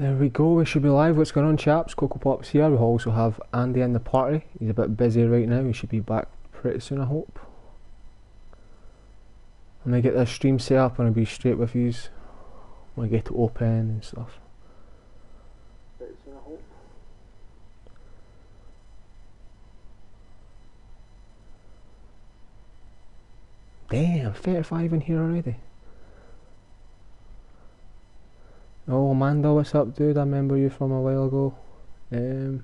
There we go, we should be live. What's going on, chaps? Coco Pop's here. We also have Andy in the party. He's a bit busy right now. He should be back pretty soon, I hope. When I get this stream set up, I'm going to be straight with yous when I get to open and stuff. Pretty soon, I hope. Damn, 35 in here already. Oh, Amanda, what's up, dude? I remember you from a while ago. Let me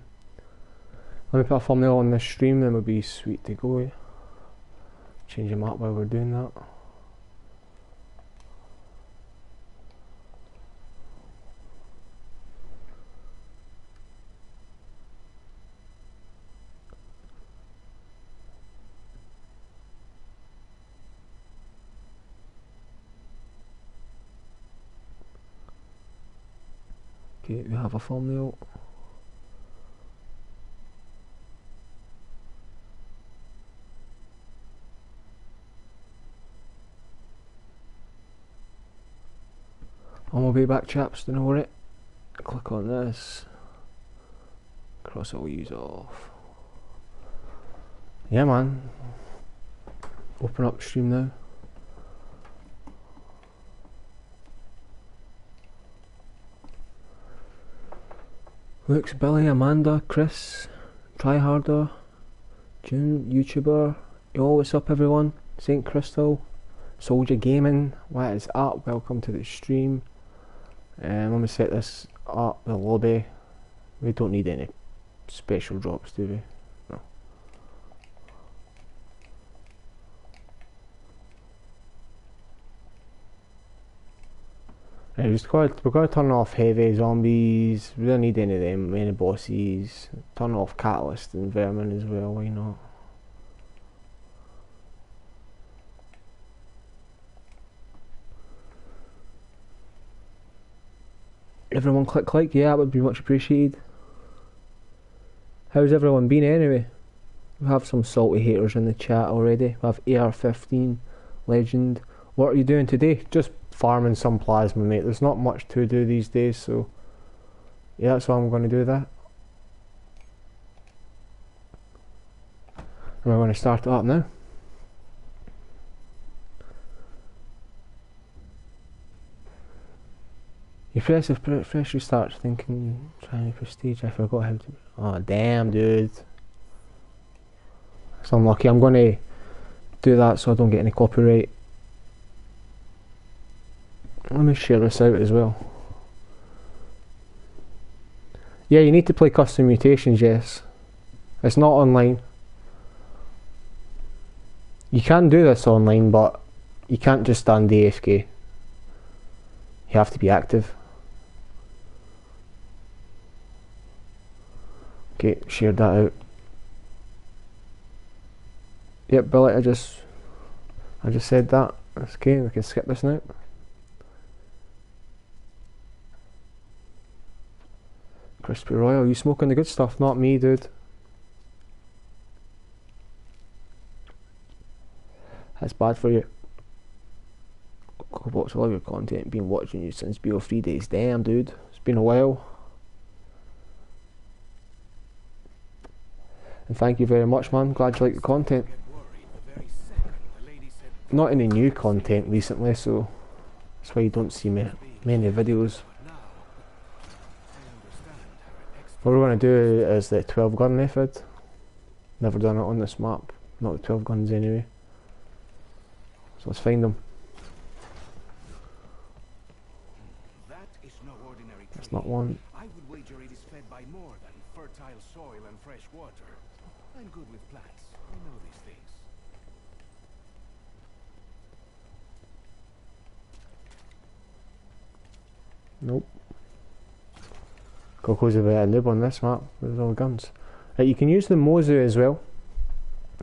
put a thumbnail on this stream, then we'll be sweet to go. Yeah. Change them up while we're doing that. Okay, we have a thumbnail. And we'll be back, chaps, don't worry. Click on this. Cross all these off. Yeah, man. Open up stream now. Looks, Billy, Amanda, Chris, Tryharder, June, YouTuber. Yo, what's up, everyone? Saint Crystal, Soldier Gaming, what is up? Welcome to the stream. Let me set this up, the lobby. We don't need any special drops, do we? No. Right, we've got to turn off heavy zombies. We don't need any of them, any bosses. Turn off catalyst and vermin as well, why not? Everyone click like, yeah, that would be much appreciated. How's everyone been anyway? We have some salty haters in the chat already. We have AR15, Legend. What are you doing today? Just farming some plasma, mate. There's not much to do these days, so yeah, that's why I'm going to do that. And we're going to start it up now. You press a fresh restart, thinking trying to prestige. I forgot how to. Oh damn, dude. It's unlucky. I'm going to do that so I don't get any copyright. Let me share this out as well. Yeah, you need to play custom mutations, yes. It's not online. You can do this online, but you can't just stand AFK. You have to be active. Okay, shared that out. Yep, Billy, I just said that. That's okay, we can skip this now. Crispy Royal, you smoking the good stuff, not me, dude. That's bad for you. Cocobox, I love your content, been watching you since BO4 days. Damn, dude, it's been a while. And thank you very much, man. Glad you like the content. Not any new content recently, so that's why you don't see many videos. What we're going to do is the 12 gun method. Never done it on this map. Not the 12 guns anyway. So let's find them. That's not one. I would wager it is fed by more than fertile soil and fresh water. I'm good with plants. I know these things. Nope. Coco's a bit of a noob on this map with all guns. Right, you can use the Mozu as well,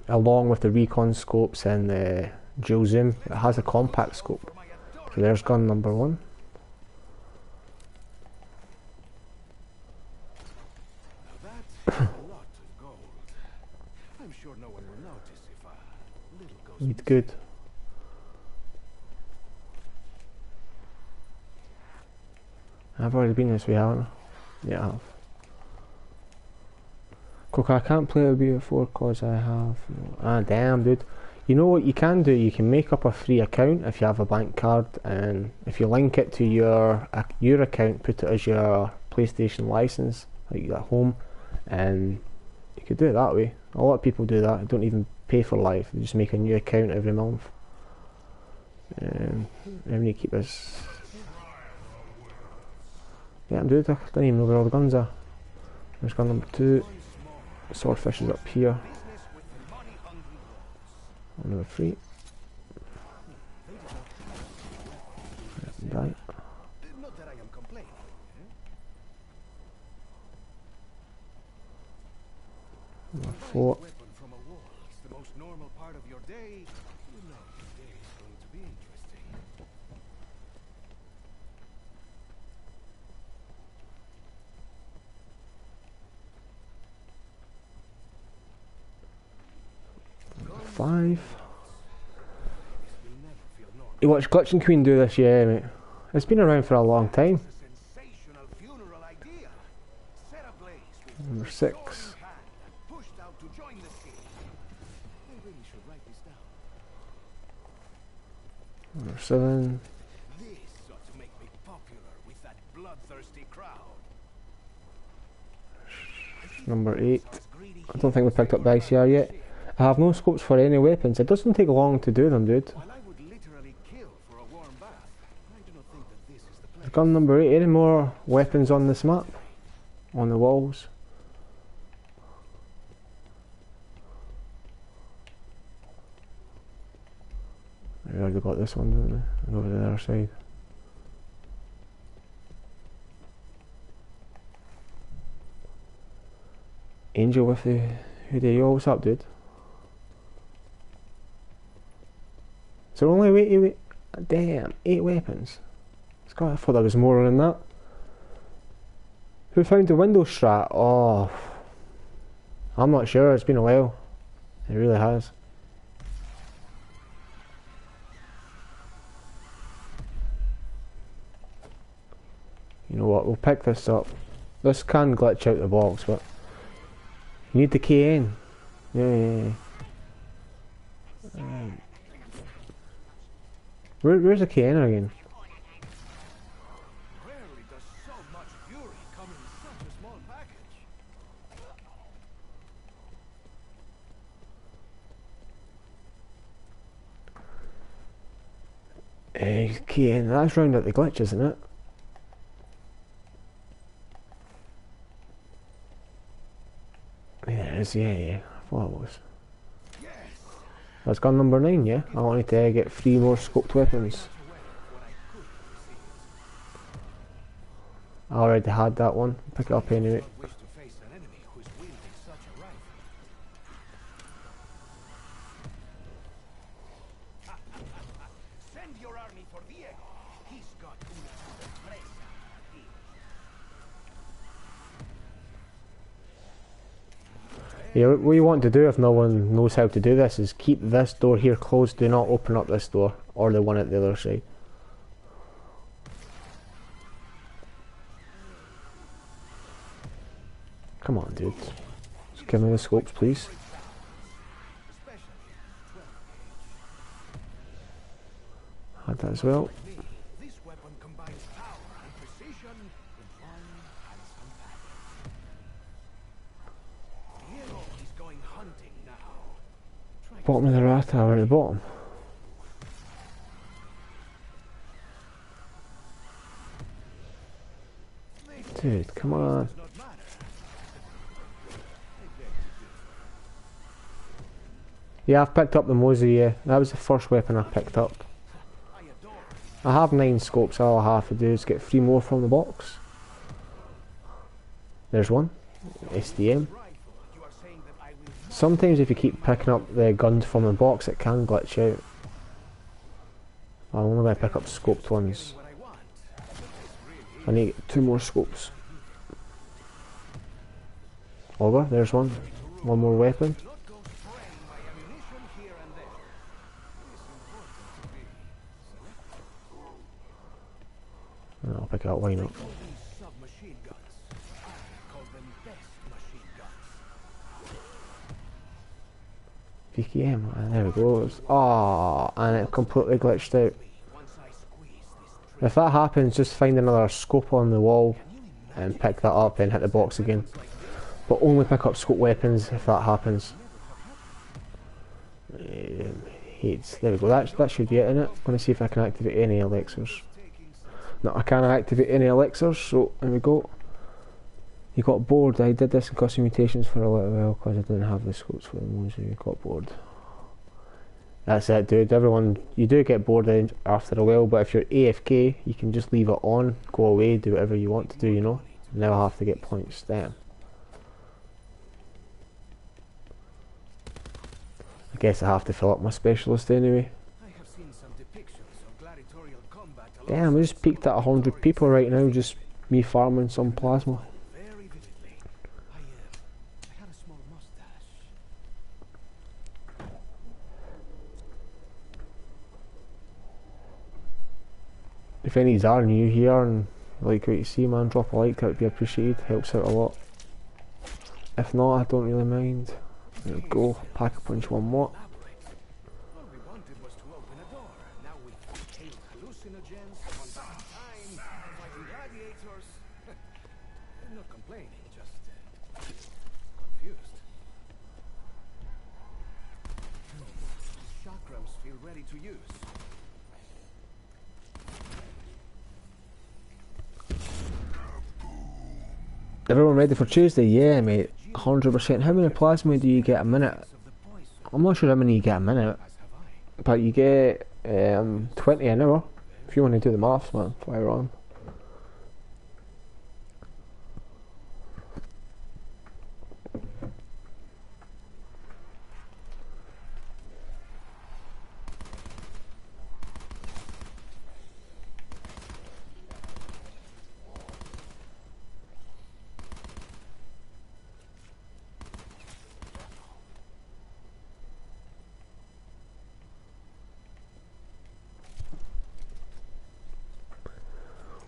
along with the recon scopes and the dual zoom. It has a compact scope. So there's gun number one. Need good. I've already been this way, haven't I? Yeah, I have. Coca, I can't play with BO4 because I have... Ah, damn, dude. You know what you can do? You can make up a free account if you have a bank card, and if you link it to your account, put it as your PlayStation license, like at home, and you could do it that way. A lot of people do that. They don't even pay for life. They just make a new account every month. And then you keep this... Yeah, dude, I don't even know where all the guns are. There's gun number 2. Swordfish is up here. Number 3. Die. Not that I am complaining. Number 4. Weapon from a wall. It's the most normal part of your day. You know, today is going to be interesting. Number 5. You watched Glitch and Queen do this, yeah, mate. It's been around for a long time. Sensational funeral idea. Set ablaze with Number 6. pushed out to join the scene. I really should write this down. Number 7. This ought to make me popular with that bloodthirsty crowd. Number 8. I don't think we picked up the ICR yet. I have no scopes for any weapons. It doesn't take long to do them, dude. While I would literally kill for a warm bath, I do not think that this is the place. Gun number 8. Any more weapons on this map? On the walls? We already got this one, didn't we? And over the other side. Angel with the hoodie. Yo, what's up, dude? So only 8 damn, 8 weapons. I thought there was more than that. Who found the window strat? Oh, I'm not sure. It's been a while. It really has. You know what? We'll pick this up. This can glitch out the box, but you need the KN. Yeah. Where's the KN again? Rarely does so much fury come in such a small package. KN, that's round at the glitch, isn't it? Yeah, it is, yeah. I thought it was. That's gun number 9, yeah? I wanted to get 3 more scoped weapons. I already had that one. Pick it up anyway. Wish to face an enemy who is wielding such a rifle. Send your army for Diego. He's got una sorpresa. Yeah, what you want to do if no one knows how to do this is keep this door here closed. Do not open up this door or the one at the other side. Come on, dude. Just give me the scopes, please. Had that as well. This weapon combines power and precision in one handsome package. Diego is going hunting now. Bottom of the rat tower at the bottom. Dude, come on. Yeah, I've picked up the Mosey, yeah. That was the first weapon I picked up. I have 9 scopes, all I have to do is get 3 more from the box. There's one. SDM. Sometimes if you keep picking up the guns from the box, it can glitch out. I'm only going to pick up scoped ones. I need to get 2 more scopes. Over, there's one. One more weapon. I'll pick it up, why not? VKM, and there we go. Oh, and it completely glitched out. If that happens, just find another scope on the wall and pick that up and hit the box again. But only pick up scope weapons if that happens. Hates. There we go. That should be it, innit? I'm gonna see if I can activate any elixirs. No, I can't activate any elixirs, so there we go. You got bored. I did this in custom mutations for a little while because I didn't have the scopes for them, so you got bored. That's it, dude. Everyone, you do get bored after a while, but if you're AFK, you can just leave it on, go away, do whatever you want to do, you know? Never have to get points. Damn. I guess I have to fill up my specialist anyway. Damn, I just peaked at 100 people right now, just me farming some plasma. If any are new here and like what you see, man, drop a like, that would be appreciated, helps out a lot. If not, I don't really mind. There we go, pack a punch one more. All we wanted was to open a door. Now we hail hallucinogens, one back in time, fighting gladiators. I'm not complaining, just confused. Chakrams feel ready to use. Everyone ready for Tuesday? Yeah, mate, 100%. How many plasma do you get a minute? I'm not sure how many you get a minute, but you get 20 an hour. If you want to do the maths, man, fire on.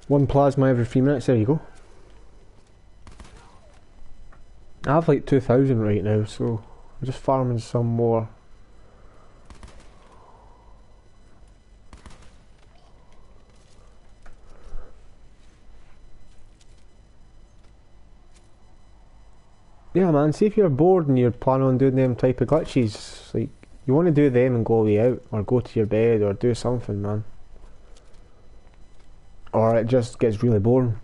One plasma every 3 minutes, there you go. I have like 2,000 right now, so I'm just farming some more. Yeah, man, see if you're bored and you're planning on doing them type of glitches, like, you want to do them and go way out, or go to your bed, or do something, man. Or it just gets really boring.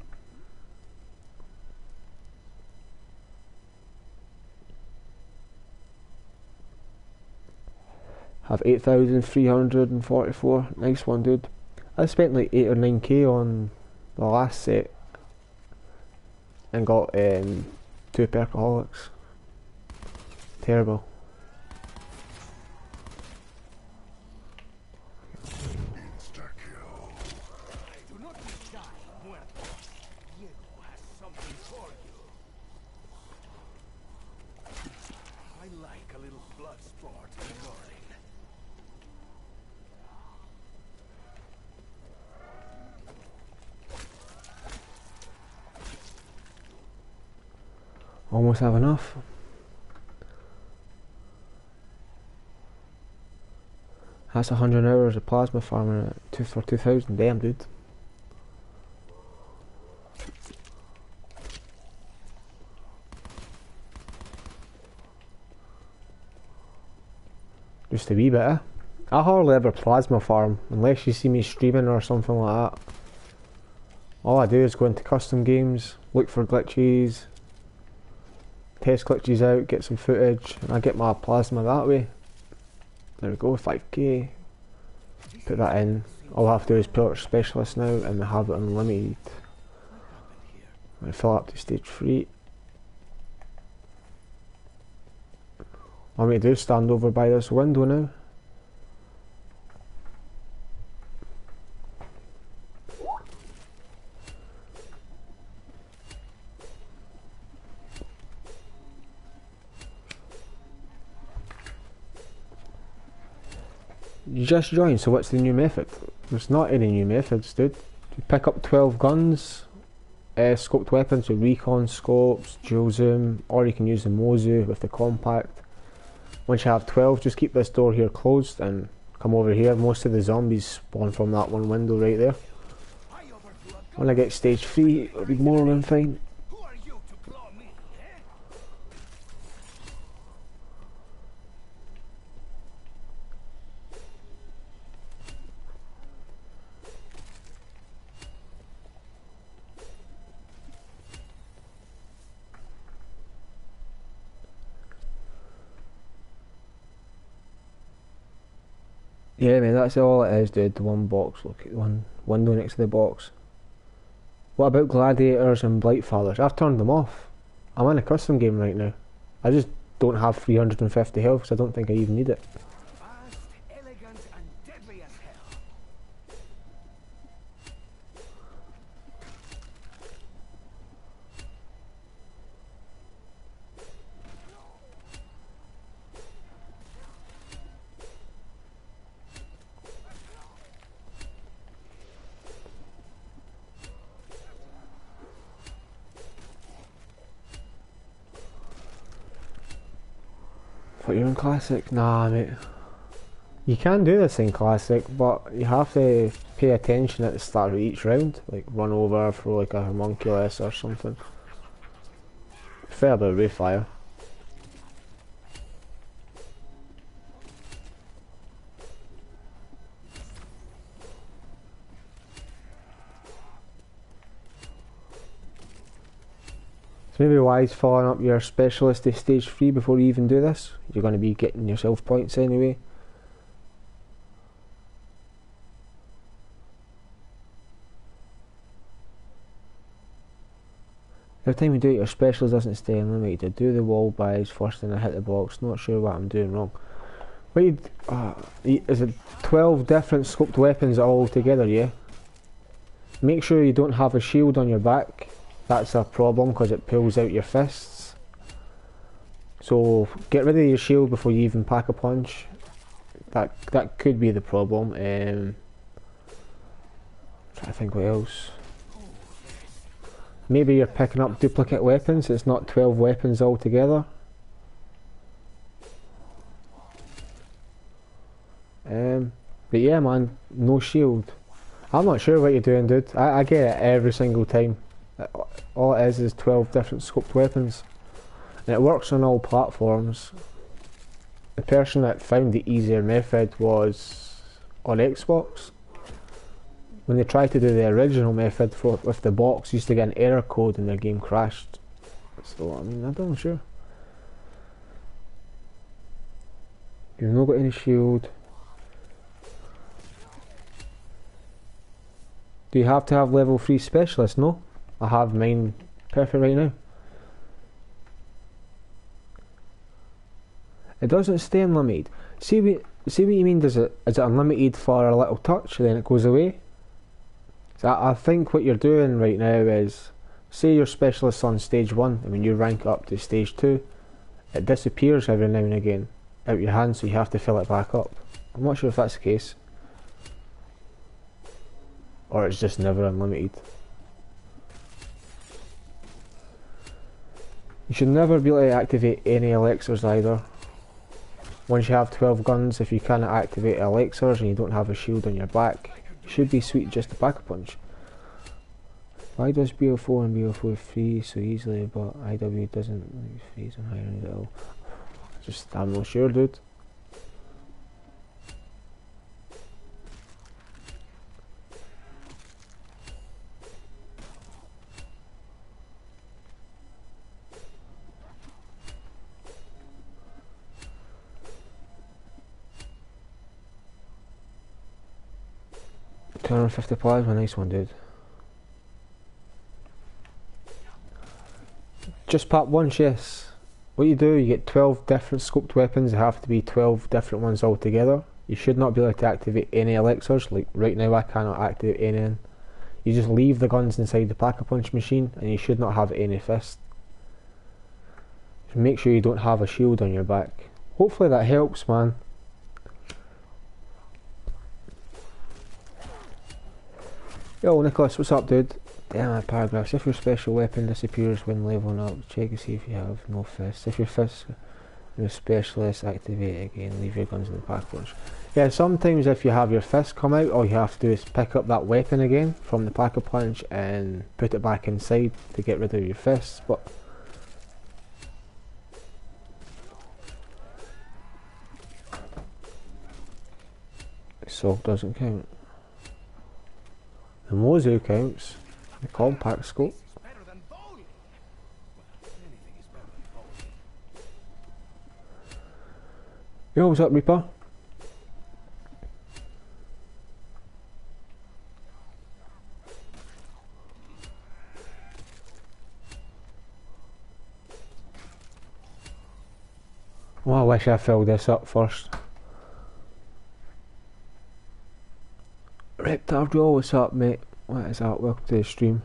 Have 8,344. Nice one, dude. I spent like 8 or 9k on the last set and got 2 perkaholics. Terrible. Almost have enough. That's 100 hours of plasma farming for 2,000. Damn, dude. Just a wee bit, eh? I hardly ever plasma farm unless you see me streaming or something like that. All I do is go into custom games, look for glitches, test glitches out, get some footage, and I get my plasma that way. There we go, 5k. Put that in. All I have to do is put specialist now and we have it unlimited. I'm going to fill up to stage 3. All I'm going to do is stand over by this window now. You just joined, so what's the new method? There's not any new methods, dude. You pick up 12 guns, scoped weapons with recon scopes, dual zoom, or you can use the Mozu with the compact. Once you have 12, just keep this door here closed and come over here. Most of the zombies spawn from that one window right there. When I get stage 3, it'll be more than fine. Who are you to blow me, eh? Yeah, man, that's all it is, dude. The one box. Look at the one window next to the box. What about gladiators and blightfathers? I've turned them off. I'm in a custom game right now. I just don't have 350 health because I don't think I even need it. Fast, elegant, and deadly as hell. Thought you were in classic? Nah, mate. You can do this in classic, but you have to pay attention at the start of each round. Like run over for like a homunculus or something. Fair bit of refire. Maybe wise following up your specialist to stage 3 before you even do this. You're going to be getting yourself points anyway. Every time you do it, your specialist doesn't stay unlimited. Do the wall buys first and I hit the box. Not sure what I'm doing wrong. Wait, is it 12 different scoped weapons all together, yeah? Make sure you don't have a shield on your back. That's a problem because it pulls out your fists. So get rid of your shield before you even pack a punch. That could be the problem. Trying to think what else. Maybe you're picking up duplicate weapons. It's not 12 weapons altogether. But yeah, man, no shield. I'm not sure what you're doing, dude. I get it every single time. All it is 12 different scoped weapons, and it works on all platforms. The person that found the easier method was on Xbox. When they tried to do the original method with the box, used to get an error code and their game crashed. So I mean, I don't know, sure. You've not got any shield. Do you have to have level 3 specialist? No. I have mine perfect right now. It doesn't stay unlimited. See what you mean? Is it unlimited for a little touch and then it goes away? So I think what you're doing right now is, say your specialist on stage 1 and when you rank up to stage 2, it disappears every now and again out your hand, so you have to fill it back up. I'm not sure if that's the case, or it's just never unlimited. You should never be able to activate any elixirs either. Once you have 12 guns, if you cannot activate elixirs and you don't have a shield on your back, it should be sweet just to pack a punch. Why does BO4 and BO4 freeze so easily but IW doesn't freeze on higher end at all? I'm not sure, dude. $250, a nice one, dude. Just pop once, yes. What you do, you get 12 different scoped weapons. They have to be 12 different ones altogether. You should not be able to activate any elixirs. Like right now, I cannot activate any. You just leave the guns inside the pack-a-punch machine, and you should not have any fist. Just make sure you don't have a shield on your back. Hopefully that helps, man. Yo, Nicholas, what's up, dude? Damn, my paragraphs. If your special weapon disappears when leveling up, check to see if you have no fists. If your fists Your specialist, activate again, leave your guns in the pack punch. Yeah, sometimes if you have your fist come out, all you have to do is pick up that weapon again from the pack a punch and put it back inside to get rid of your fists, but assault doesn't count. The Mozu counts. The compact scope. Yo, what's up, Reaper? Well, I wish I filled this up first. Reptar Joe, what's up, mate? What is that? Welcome to the stream.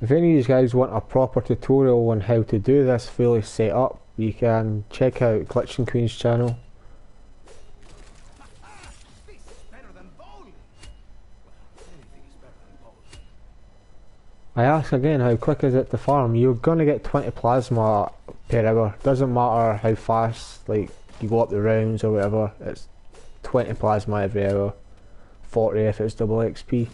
If any of you guys want a proper tutorial on how to do this fully set up, you can check out Glitching Queen's channel. I ask again, how quick is it to farm? You're gonna get 20 plasma per hour. Doesn't matter how fast, like, you go up the rounds or whatever. It's 20 plasma every hour. 40 if it's double XP.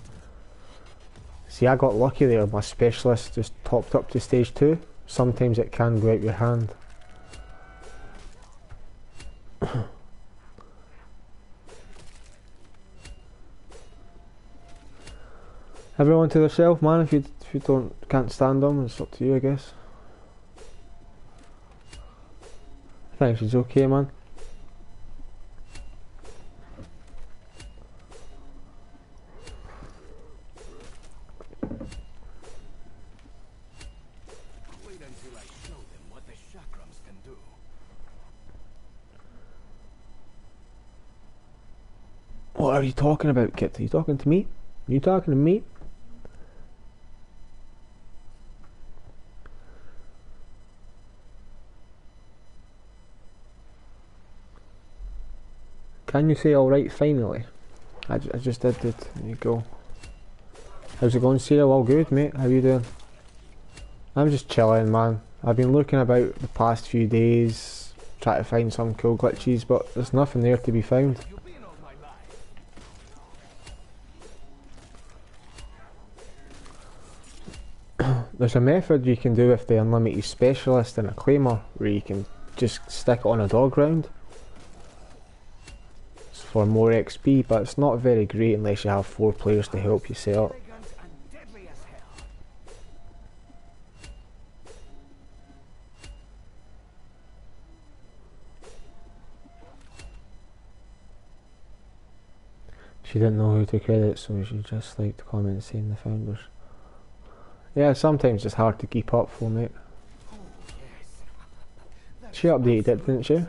See, I got lucky there. My specialist just topped up to stage 2. Sometimes it can go out your hand. Everyone to themselves, man. If you can't stand them, it's up to you, I guess. I think she's okay, man. Wait until I show them what the chakrams can do. What are you talking about, Kit? Are you talking to me? Are you talking to me? Can you say alright finally? I just did it. There you go. How's it going, Sarah? All good, mate. How you doing? I'm just chilling, man. I've been looking about the past few days, trying to find some cool glitches, but there's nothing there to be found. There's a method you can do with the unlimited specialist and a claimer, where you can just stick it on a dog round for more XP, but it's not very great unless you have 4 players to help you set up. She didn't know who to credit, so she just liked to comment saying the founders. Yeah, sometimes it's hard to keep up for, mate. She updated it, didn't she?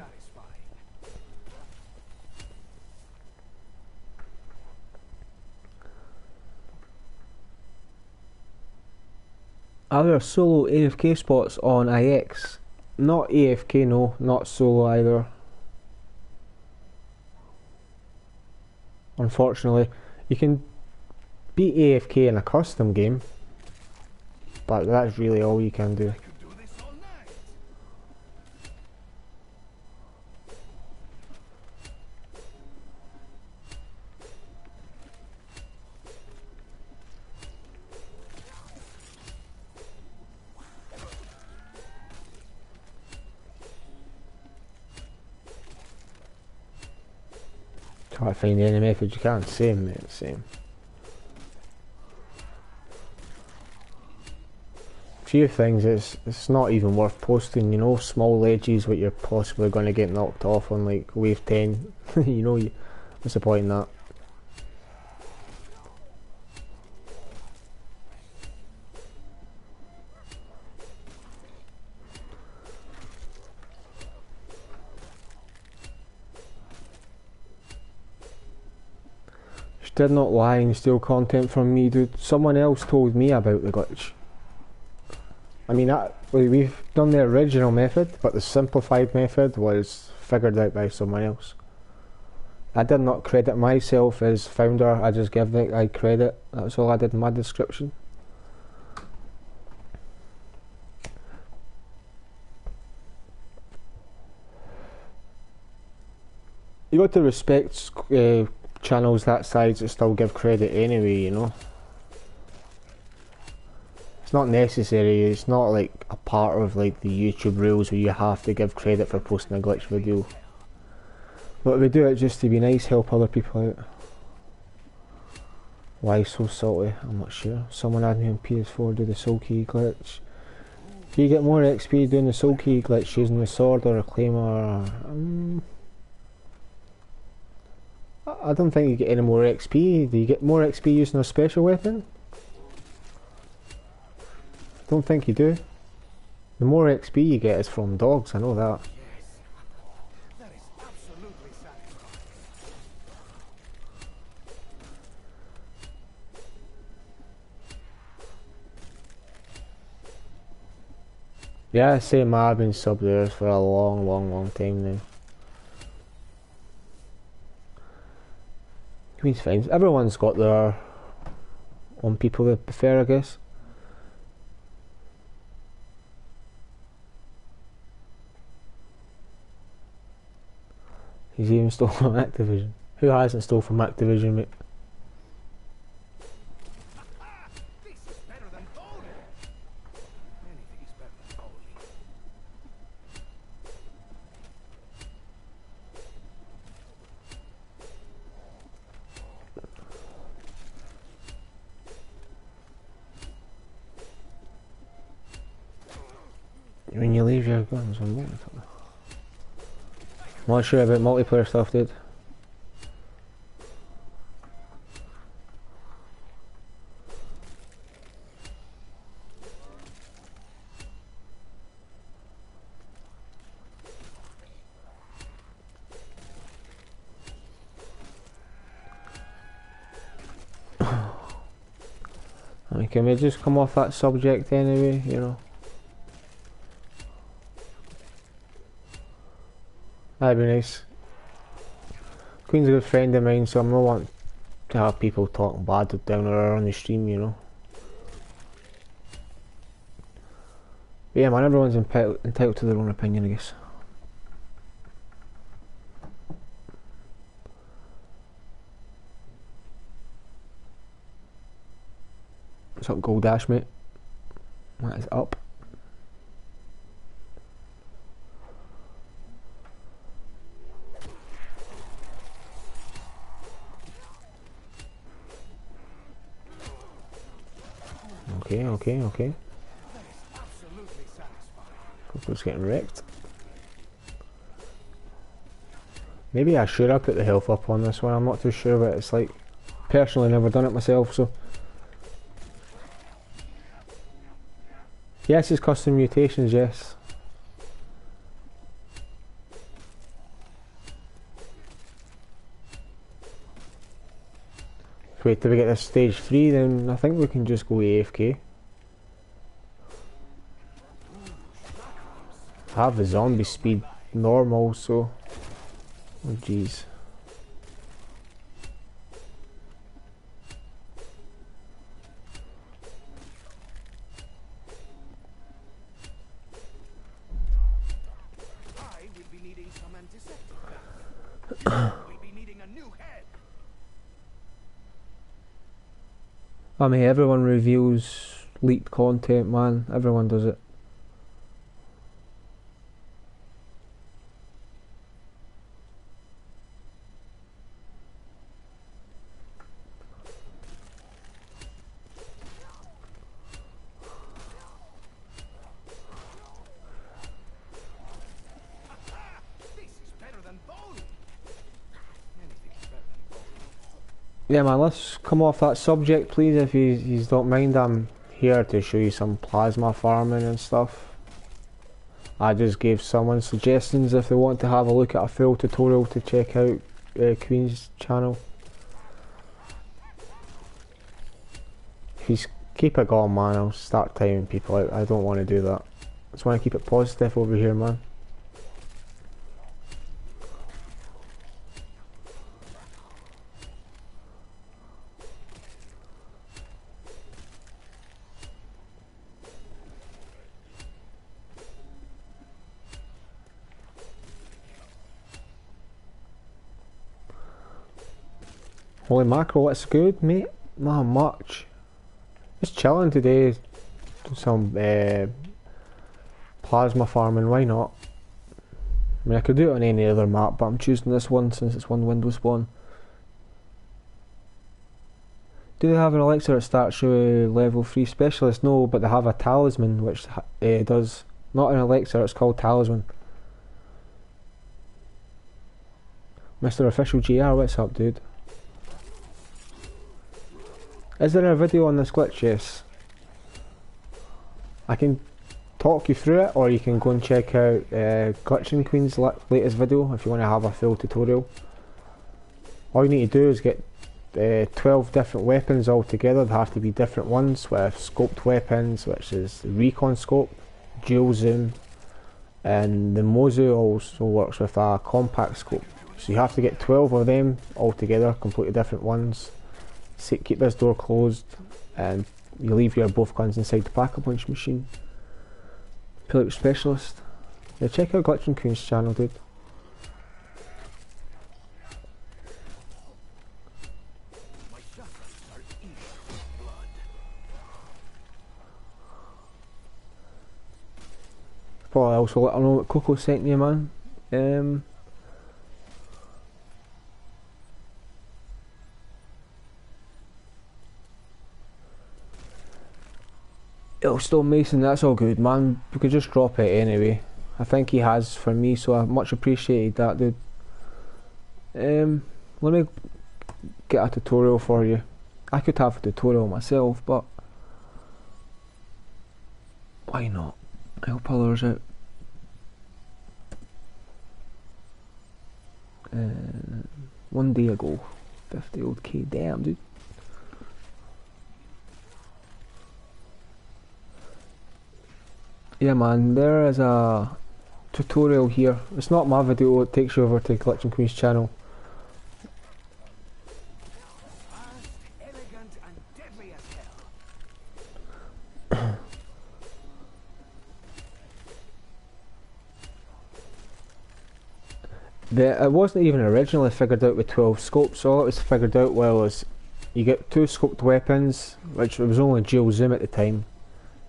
Are there solo AFK spots on IX? Not AFK, no. Not solo either. Unfortunately, you can beat AFK in a custom game, but that's really all you can do. Try to find any method you can. Same, mate, same. Few things, it's not even worth posting, you know, small ledges what you're possibly going to get knocked off on, like wave 10, you know, what's the point in that? She did not lie and steal content from me, dude. Someone else told me about the glitch. I mean, we've done the original method, but the simplified method was figured out by someone else. I did not credit myself as founder, I just gave the guy credit. That's all I did in my description. You got to respect channels that size that still give credit anyway, you know. It's not necessary, it's not like a part of like the YouTube rules where you have to give credit for posting a glitch video. But we do it just to be nice, help other people out. Why so salty? I'm not sure. Someone had me on PS4 do the soul key glitch. Do you get more XP doing the soul key glitch using the sword or a claymore? I don't think you get any more XP. Do you get more XP using a special weapon? Don't think you do. The more XP you get is from dogs, I know that. That is absolutely satisfying. Yeah, same. I've been sub there for a long time now. Queen's fine. Everyone's got their own people they prefer, I guess. He's even stole from Activision. Who hasn't stole from Activision, mate? This is better than bowling. Anything is better than bowling. When you leave your guns on multiplayer. I'm not sure about multiplayer stuff, dude. I mean, can we just come off that subject anyway, you know? That'd be nice. Queen's a good friend of mine, so I'm not wanting to have people talking bad down her on the stream, you know. But yeah, man, everyone's entitled to their own opinion, I guess. What's up, Gold Dash, mate? That is up. Okay. That is absolutely satisfying. Coco's getting wrecked. Maybe I should have put the health up on this one, I'm not too sure, but it's like, personally never done it myself, so. Yes, it's custom mutations, yes. Wait till we get this stage 3, then I think we can just go AFK. I have the zombie speed normal, so... Oh jeez. I will be needing some antiseptic. We'll be needing a new head. I mean, everyone reveals leaked content, man. Everyone does it. Yeah, man, let's come off that subject, please, if you don't mind. I'm here to show you some plasma farming and stuff. I just gave someone suggestions if they want to have a look at a full tutorial to check out Queen's channel. If you keep it going, man, I'll start timing people out. I don't want to do that. I just want to keep it positive over here, man. Holy mackerel, what's good, mate? Not much. Just chilling today. Some plasma farming, why not? I mean, I could do it on any other map, but I'm choosing this one since it's one window spawn. Do they have an elixir that starts with level 3 specialist? No, but they have a talisman which does. Not an elixir, it's called talisman. Mr. Official GR, what's up, dude? Is there a video on this glitch? Yes. I can talk you through it, or you can go and check out Glitching Queen's latest video if you want to have a full tutorial. All you need to do is get 12 different weapons all together. They have to be different ones with scoped weapons, which is the recon scope, dual zoom, and the Mozu also works with a compact scope. So you have to get 12 of them all together, completely different ones. Keep this door closed, and you leave your both guns inside the pack-a-punch machine. Pull out your specialist. Yeah, check out Glitching Queen's channel, dude. Probably also let her know what Coco sent you, man. Stone Mason, that's all good, man. We could just drop it anyway. I think he has for me, so I much appreciated that, dude. Let me get a tutorial for you. I could have a tutorial myself, but why not? Help others out. One day ago, 50 old K, damn, dude. Yeah, man, there is a tutorial here. It's not my video, it takes you over to Glitching Queen's channel. It wasn't even originally figured out with 12 scopes. All it was figured out was you get 2 scoped weapons, which was only dual zoom at the time.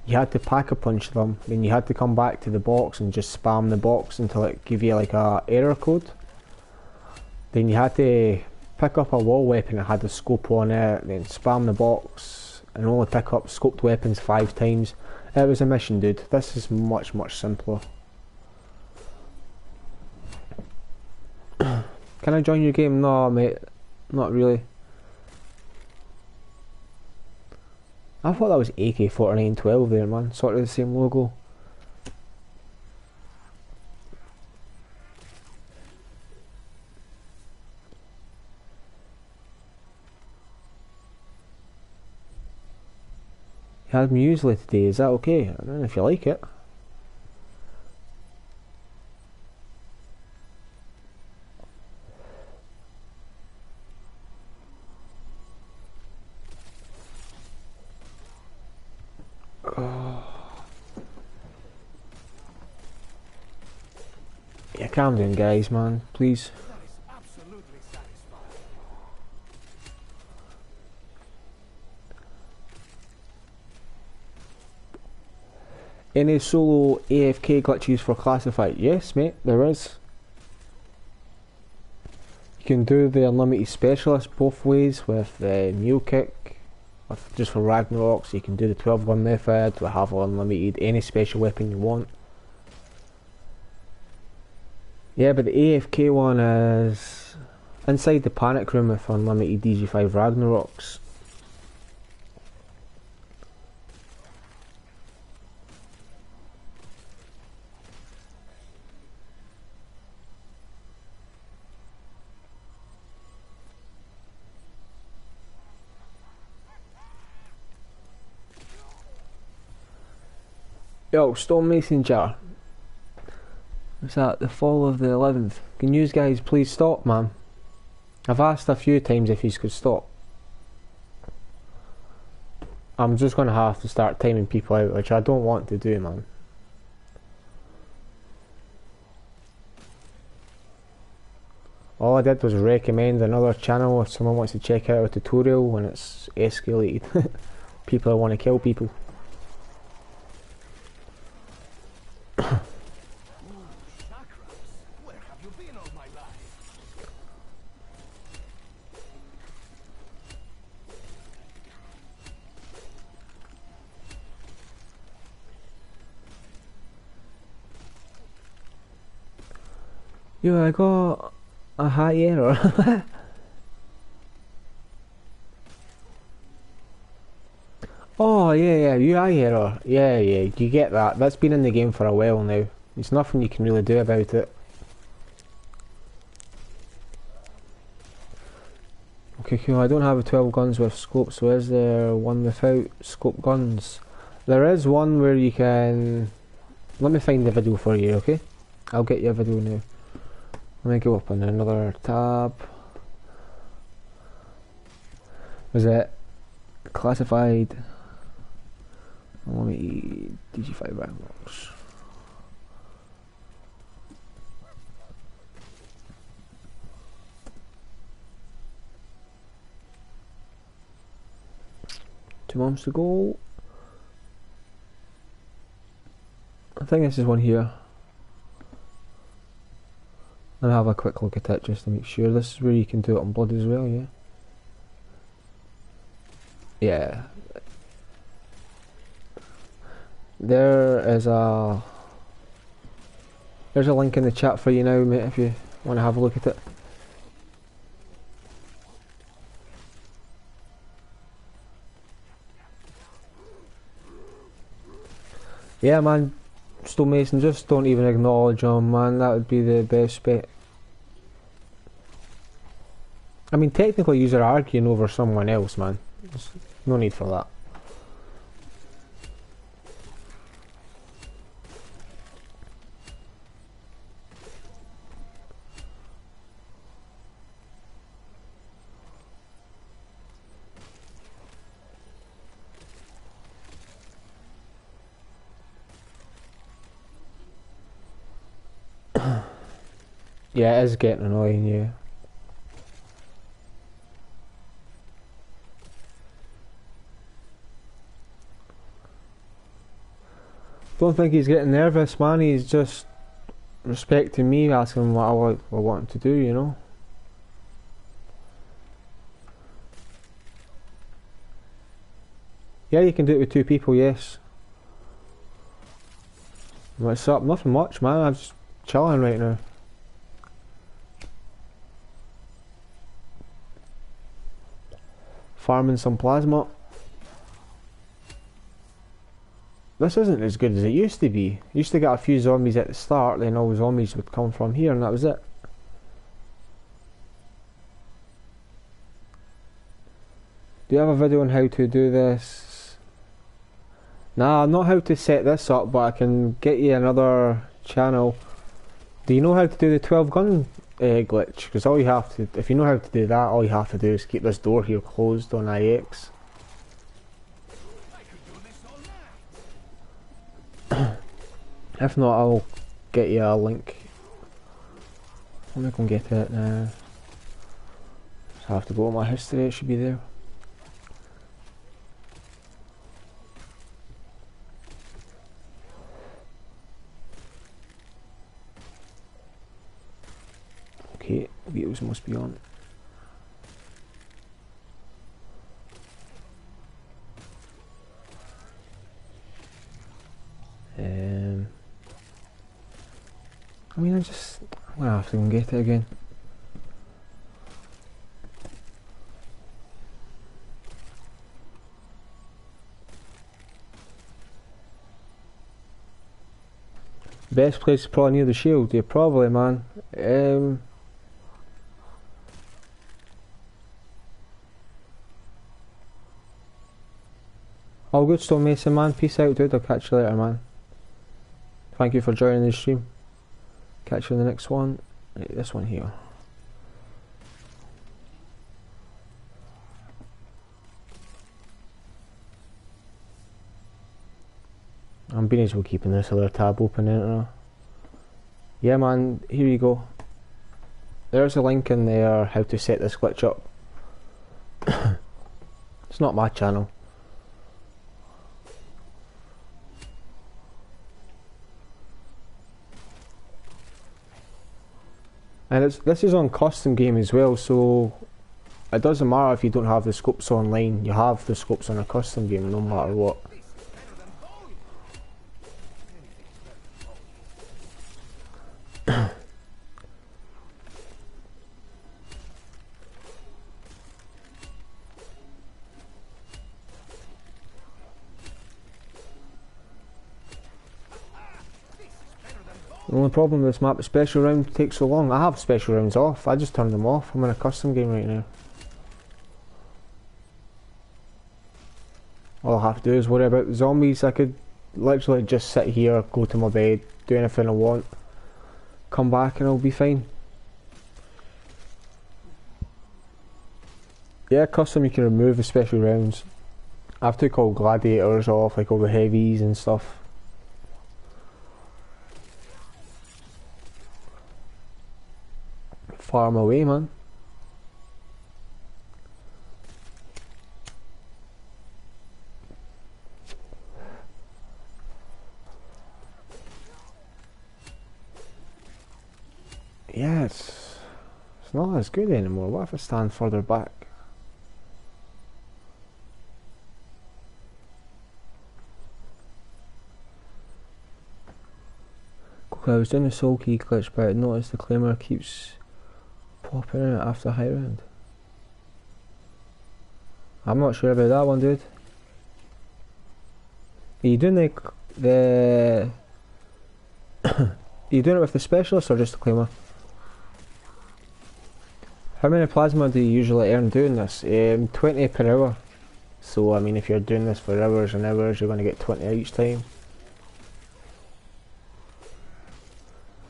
You had to pack-a-punch them, then you had to come back to the box and just spam the box until it gave you like a error code. Then you had to pick up a wall weapon that had a scope on it, then spam the box and only pick up scoped weapons 5 times. It was a mission, dude. This is much simpler. Can I join your game? No, mate, not really. I thought that was AK-4912 there, man. Sort of the same logo. You had muesli today, is that okay? I don't know if you like it. Yeah, calm down, guys, man, please. Any solo AFK glitches for classified? Yes, mate, there is. You can do the unlimited specialist both ways with the mule kick, just for Ragnaroks. You can do the 12 gun method, we have unlimited any special weapon you want. Yeah, but the AFK one is inside the panic room with unlimited DG5 Ragnaroks. Yo, Stonemason Jar. What's that? The fall of the 11th. Can you guys please stop, man? I've asked a few times if you could stop. I'm just gonna have to start timing people out, which I don't want to do, man. All I did was recommend another channel if someone wants to check out a tutorial when it's escalated. People that want to kill people. Ooh, chakras. Where have you been all my life? Yo, I got a high error. Oh yeah, UI error. Yeah, you get that. That's been in the game for a while now. There's nothing you can really do about it. Okay, cool. I don't have a 12 guns with scope, so is there one without scope guns? There is one where you can... Let me find the video for you, okay? I'll get you a video now. Let me go up on another tab. Was it classified? Let me DG5 backbox. Two months to go. I think this is one here. Let me have a quick look at it just to make sure. This is where you can do it on blood as well, yeah? Yeah. There's a link in the chat for you now, mate, if you want to have a look at it. Yeah, man, Stonemason, just don't even acknowledge him, man. That would be the best bet. I mean, technically you're arguing over someone else, man. There's no need for that. Yeah, it is getting annoying, yeah. Don't think he's getting nervous, man. He's just respecting me, asking him what I want him to do, you know. Yeah, you can do it with two people, yes. What's up? Nothing much, man. I'm just chilling right now. Farming some plasma. This isn't as good as it used to be. Used to get a few zombies at the start, then all the zombies would come from here and that was it. Do you have a video on how to do this? Nah, not how to set this up, but I can get you another channel. Do you know how to do the 12 gun glitch? Because all you have to, if you know how to do that, all you have to do is keep this door here closed on IX. If not, I'll get you a link. Let me go and get it now. Just have to go to my history, it should be there. Okay, videos must be on. I mean, I'm gonna have to go and get it again. Best place is probably near the shield, yeah, probably, man. All good, Stonemason, man. Peace out, dude. I'll catch you later, man. Thank you for joining the stream. Catch you in the next one. Right, this one here. I'm being as well keeping this other tab open, ain't I? Yeah, man. Here you go. There's a link in there how to set this glitch up. It's not my channel. And this is on custom game as well, so it doesn't matter if you don't have the scopes online, you have the scopes on a custom game no matter what. The only problem with this map is special round takes so long. I have special rounds off, I just turned them off. I'm in a custom game right now. All I have to do is worry about the zombies. I could literally just sit here, go to my bed, do anything I want, come back and I'll be fine. Yeah, custom you can remove the special rounds. I've took all gladiators off, like all the heavies and stuff. Farm away, man. Yeah, it's not as good anymore. What if I stand further back? I was doing the soul key glitch, but I noticed the claimer keeps popping in it after high round. I'm not sure about that one, dude. Are you doing the are you doing it with the specialist or just the claimer? How many plasma do you usually earn doing this? 20 per hour. So I mean, if you're doing this for hours and hours, you're going to get 20 each time.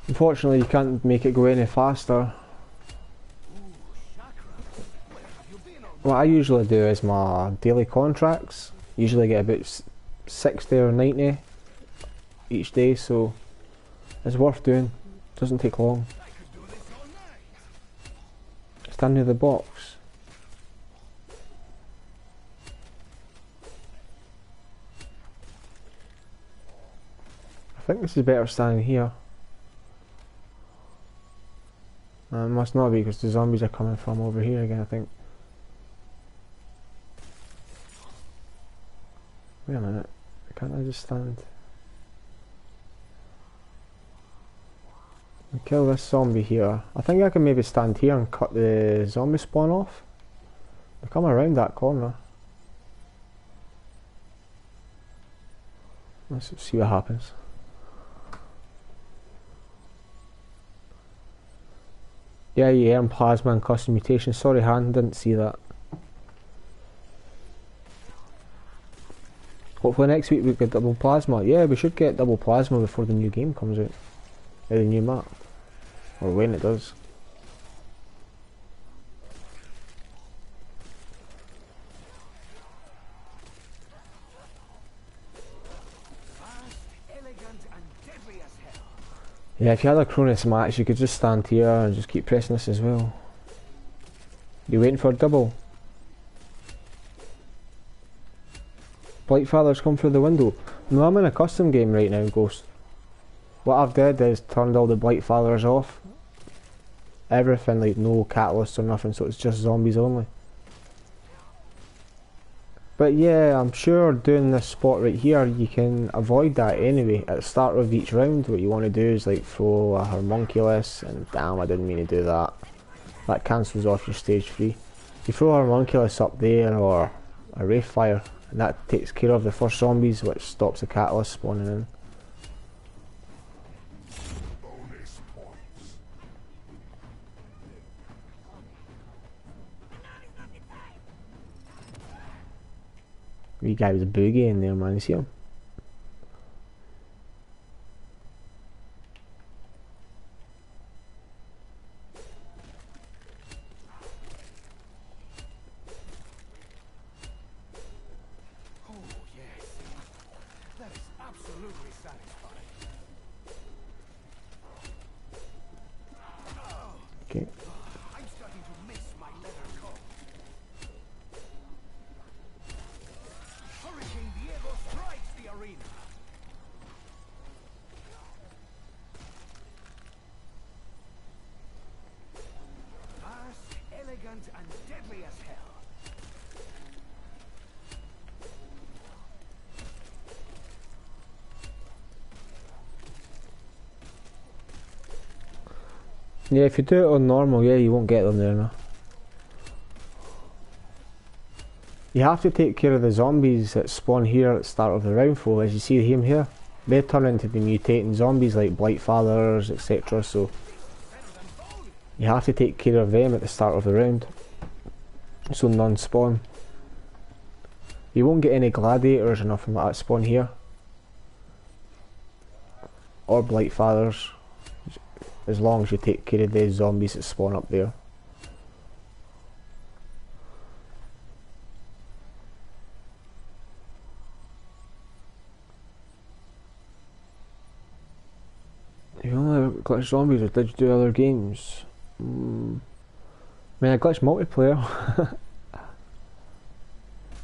Unfortunately, you can't make it go any faster. What I usually do is my daily contracts. Usually get about 60 or 90 each day, so it's worth doing. Doesn't take long. Stand near the box. I think this is better standing here. It must not be because the zombies are coming from over here again, I think. Wait a minute, can't I just stand and kill this zombie here? I think I can maybe stand here and cut the zombie spawn off. They come around that corner. Let's see what happens. Yeah, you earn plasma and custom mutation. Sorry, Han, didn't see that. Hopefully next week we get double plasma. Yeah, we should get double plasma before the new game comes out. The new map. Or when it does. Yeah, if you had a Cronus match, you could just stand here and just keep pressing this as well. You waiting for a double? Blightfather's come through the window. No, I'm in a custom game right now, Ghost. What I've did is turned all the Blightfathers off. Everything, like no catalysts or nothing, so it's just zombies only. But yeah, I'm sure doing this spot right here, you can avoid that anyway. At the start of each round, what you want to do is like throw a homunculus, and damn, I didn't mean to do that. That cancels off your stage 3. You throw a homunculus up there, or a wraith fire, and that takes care of the first zombies, which stops the catalyst spawning in. Wee guy with a boogie in there, man, you see him? Oh, yes. That is absolutely satisfying. Okay. Oh, and deadly as hell. Yeah, if you do it on normal, yeah, you won't get them there now. You have to take care of the zombies that spawn here at the start of the round flow, as you see him here. They turn into the mutating zombies like Blightfathers, etc. So you have to take care of them at the start of the round, so none spawn. You won't get any gladiators or nothing like that spawn here, or Blightfathers, as long as you take care of the zombies that spawn up there. You only ever glitched zombies, or did you do other games? I mean, I glitched multiplayer.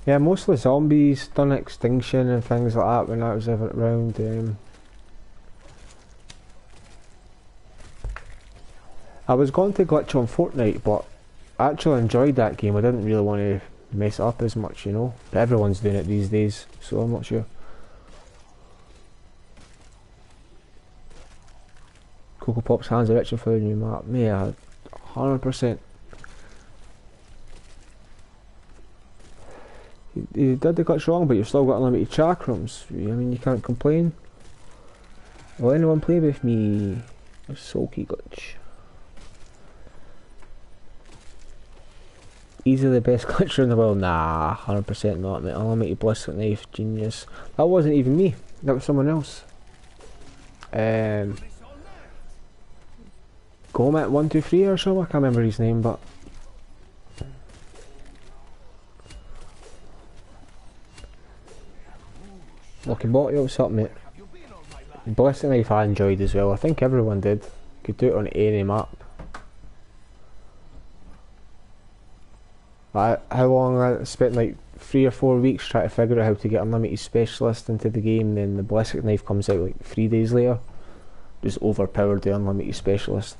Yeah, mostly zombies, done Extinction and things like that when I was ever around. I was going to glitch on Fortnite, but I actually enjoyed that game. I didn't really want to mess it up as much, you know. But everyone's doing it these days, so I'm not sure. Coco Pop's hands are itching for the new map. Yeah, 100%. You did the glitch wrong, but you've still got unlimited track rooms. I mean, you can't complain. Will anyone play with me? A sulky glitch. Easily the best glitcher in the world? Nah, 100% not, mate. Unlimited ballistic knife, genius. That wasn't even me. That was someone else. Gomet123 or something. I can't remember his name, but Lucky Bot, yo, what's up, mate? Ballistic knife I enjoyed as well. I think everyone did. Could do it on any map. How long I spent, like 3 or 4 weeks trying to figure out how to get unlimited specialist into the game, then the ballistic knife comes out like 3 days later. Just overpowered the unlimited specialist.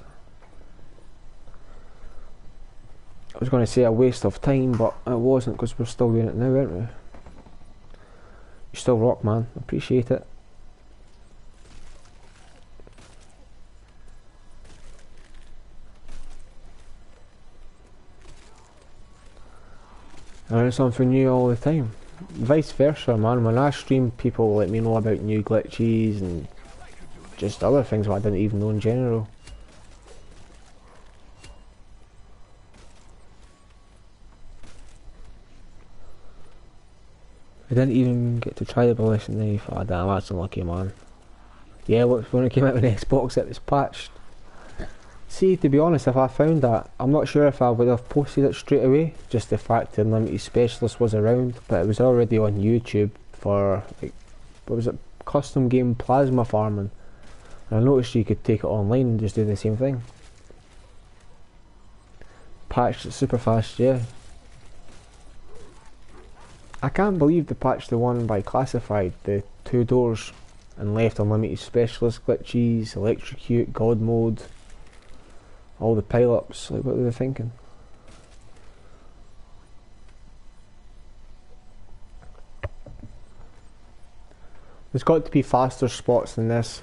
I was going to say a waste of time, but it wasn't, because we're still doing it now, aren't we? You still rock, man. Appreciate it. I learn something new all the time. Vice versa, man. When I stream, people let me know about new glitches and just other things that I didn't even know in general. I didn't even get to try the ballistic knife. Oh damn, that's unlucky, man. Yeah, when it came out with Xbox, it was patched. See, to be honest, if I found that, I'm not sure if I would have posted it straight away. Just the fact the Unlimited Specialist was around, but it was already on YouTube for, like, what was it, custom game plasma farming. And I noticed you could take it online and just do the same thing. Patched it super fast, yeah. I can't believe they patched the one by Classified, the 2 doors, and left Unlimited Specialist glitches, Electrocute, God Mode, all the pile-ups. Like, what were they thinking? There's got to be faster spots than this.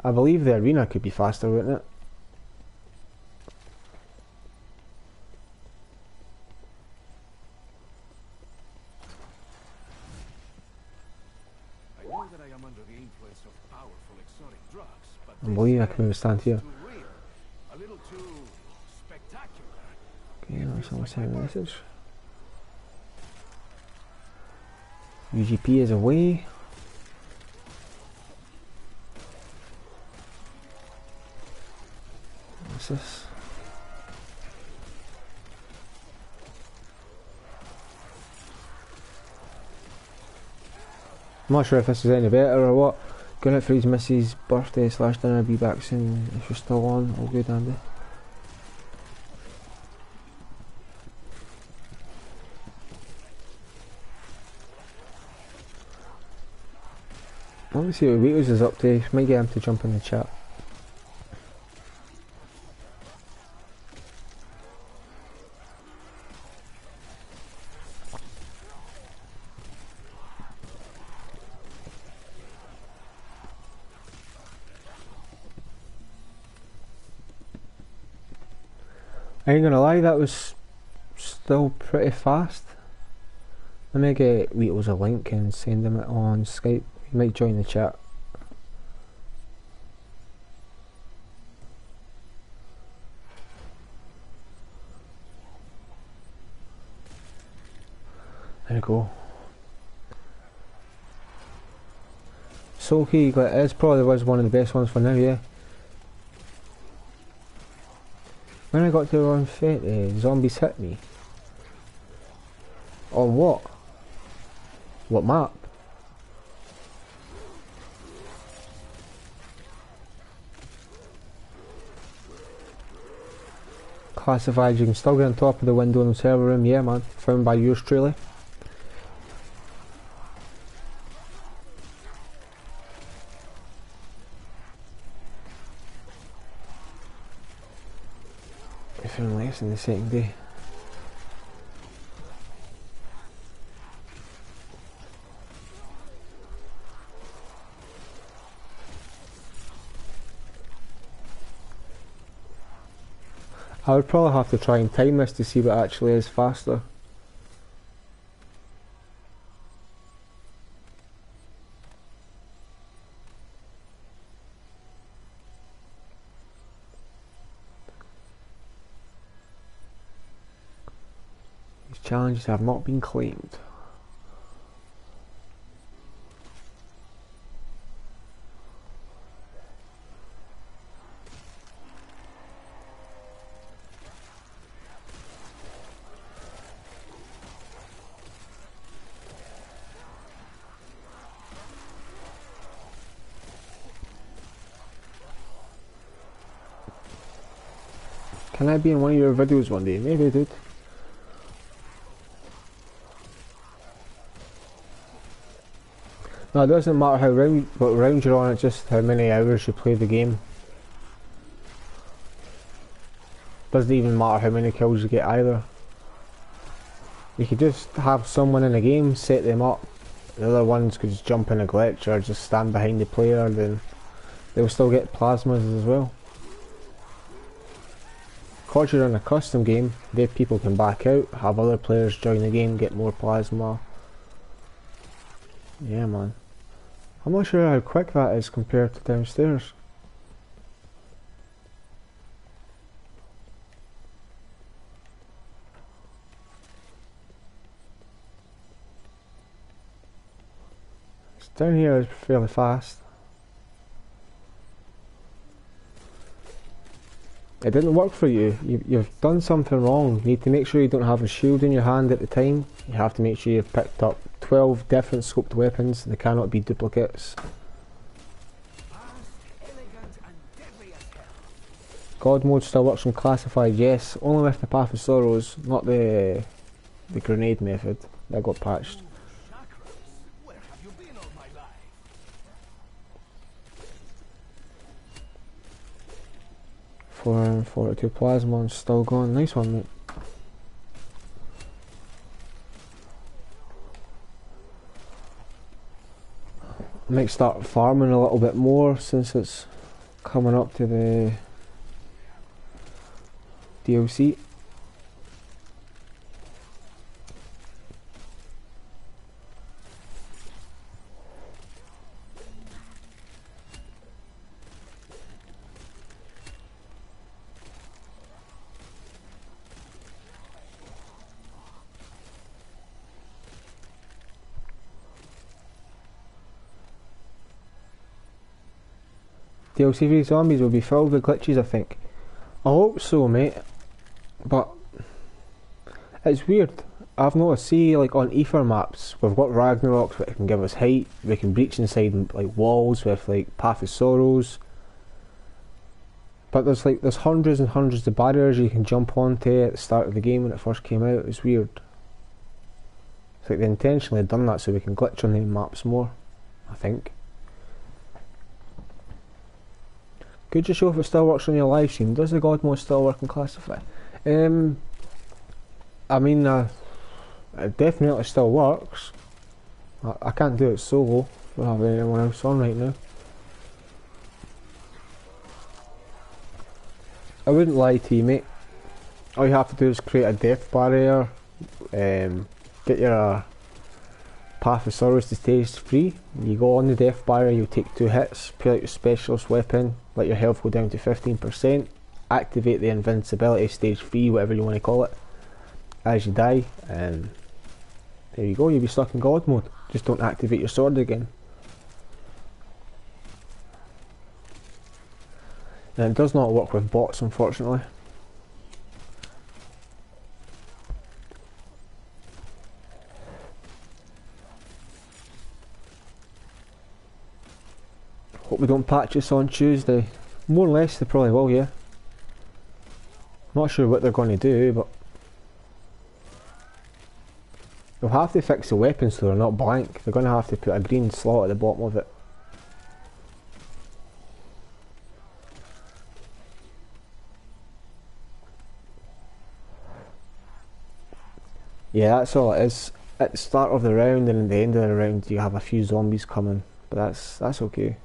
I believe the arena could be faster, wouldn't it? I believe I can stand here. Okay, that's all send a message. UGP is away. What's this? I'm not sure if this is any better or what. Going out for his missus' birthday / dinner. I'll be back soon if you're still on. All good, Andy. Let me see what Wheatos is up to. Might get him to jump in the chat. I ain't gonna lie, that was still pretty fast. Let me get Weetles a link and send him it on Skype. He might join the chat. There we go. Sulky, it probably was one of the best ones for now, yeah. When I got to run fit, zombies hit me. On what? What map? Classified, you can still get on top of the window in the server room, yeah man. Found by yours truly. I found less in the second day. I would probably have to try and time this to see what actually is faster. These challenges have not been claimed. Can I be in one of your videos one day? Maybe, dude. No, it doesn't matter what round you're on, it's just how many hours you play the game. Doesn't even matter how many kills you get either. You could just have someone in a game, set them up. The other ones could just jump in a glitch or just stand behind the player, then they'll still get plasmas as well. Because you're in a custom game, then people can back out, have other players join the game, get more plasma. Yeah man. I'm not sure how quick that is compared to downstairs. Down here is fairly fast. It didn't work for you. You've done something wrong. You need to make sure you don't have a shield in your hand at the time. You have to make sure you've picked up 12 different scoped weapons. They cannot be duplicates. God mode still works on classified, yes. Only with the Path of Sorrows, not the grenade method. That got patched. 442 plasma and still going. Nice one, mate. I might start farming a little bit more since it's coming up to the DLC. DLC for zombies will be filled with glitches, I think. I hope so, mate. But it's weird. I've noticed, see, like on Ether maps, we've got Ragnaroks that can give us height. We can breach inside like walls with like Path of Sorrows. But there's hundreds and hundreds of barriers you can jump onto at the start of the game when it first came out. It's weird. It's like they intentionally done that so we can glitch on the maps more, I think. Could you show if it still works on your live stream? Does the God mode still work in Classify? I mean, it definitely still works. I can't do it solo. I don't have anyone else on right now. I wouldn't lie to you, mate. All you have to do is create a death barrier, get your path of sorrows to stage 3. You go on the death barrier, you take 2 hits, pull out your specialist weapon, let your health go down to 15%, activate the invincibility stage 3, whatever you want to call it, as you die, and there you go, you'll be stuck in God mode. Just don't activate your sword again. And it does not work with bots, unfortunately. Hope we don't patch this on Tuesday. More or less they probably will, yeah. Not sure what they're going to do, but they'll have to fix the weapons so they're not blank. They're going to have to put a green slot at the bottom of it. Yeah, that's all it is. At the start of the round and at the end of the round you have a few zombies coming, but that's okay.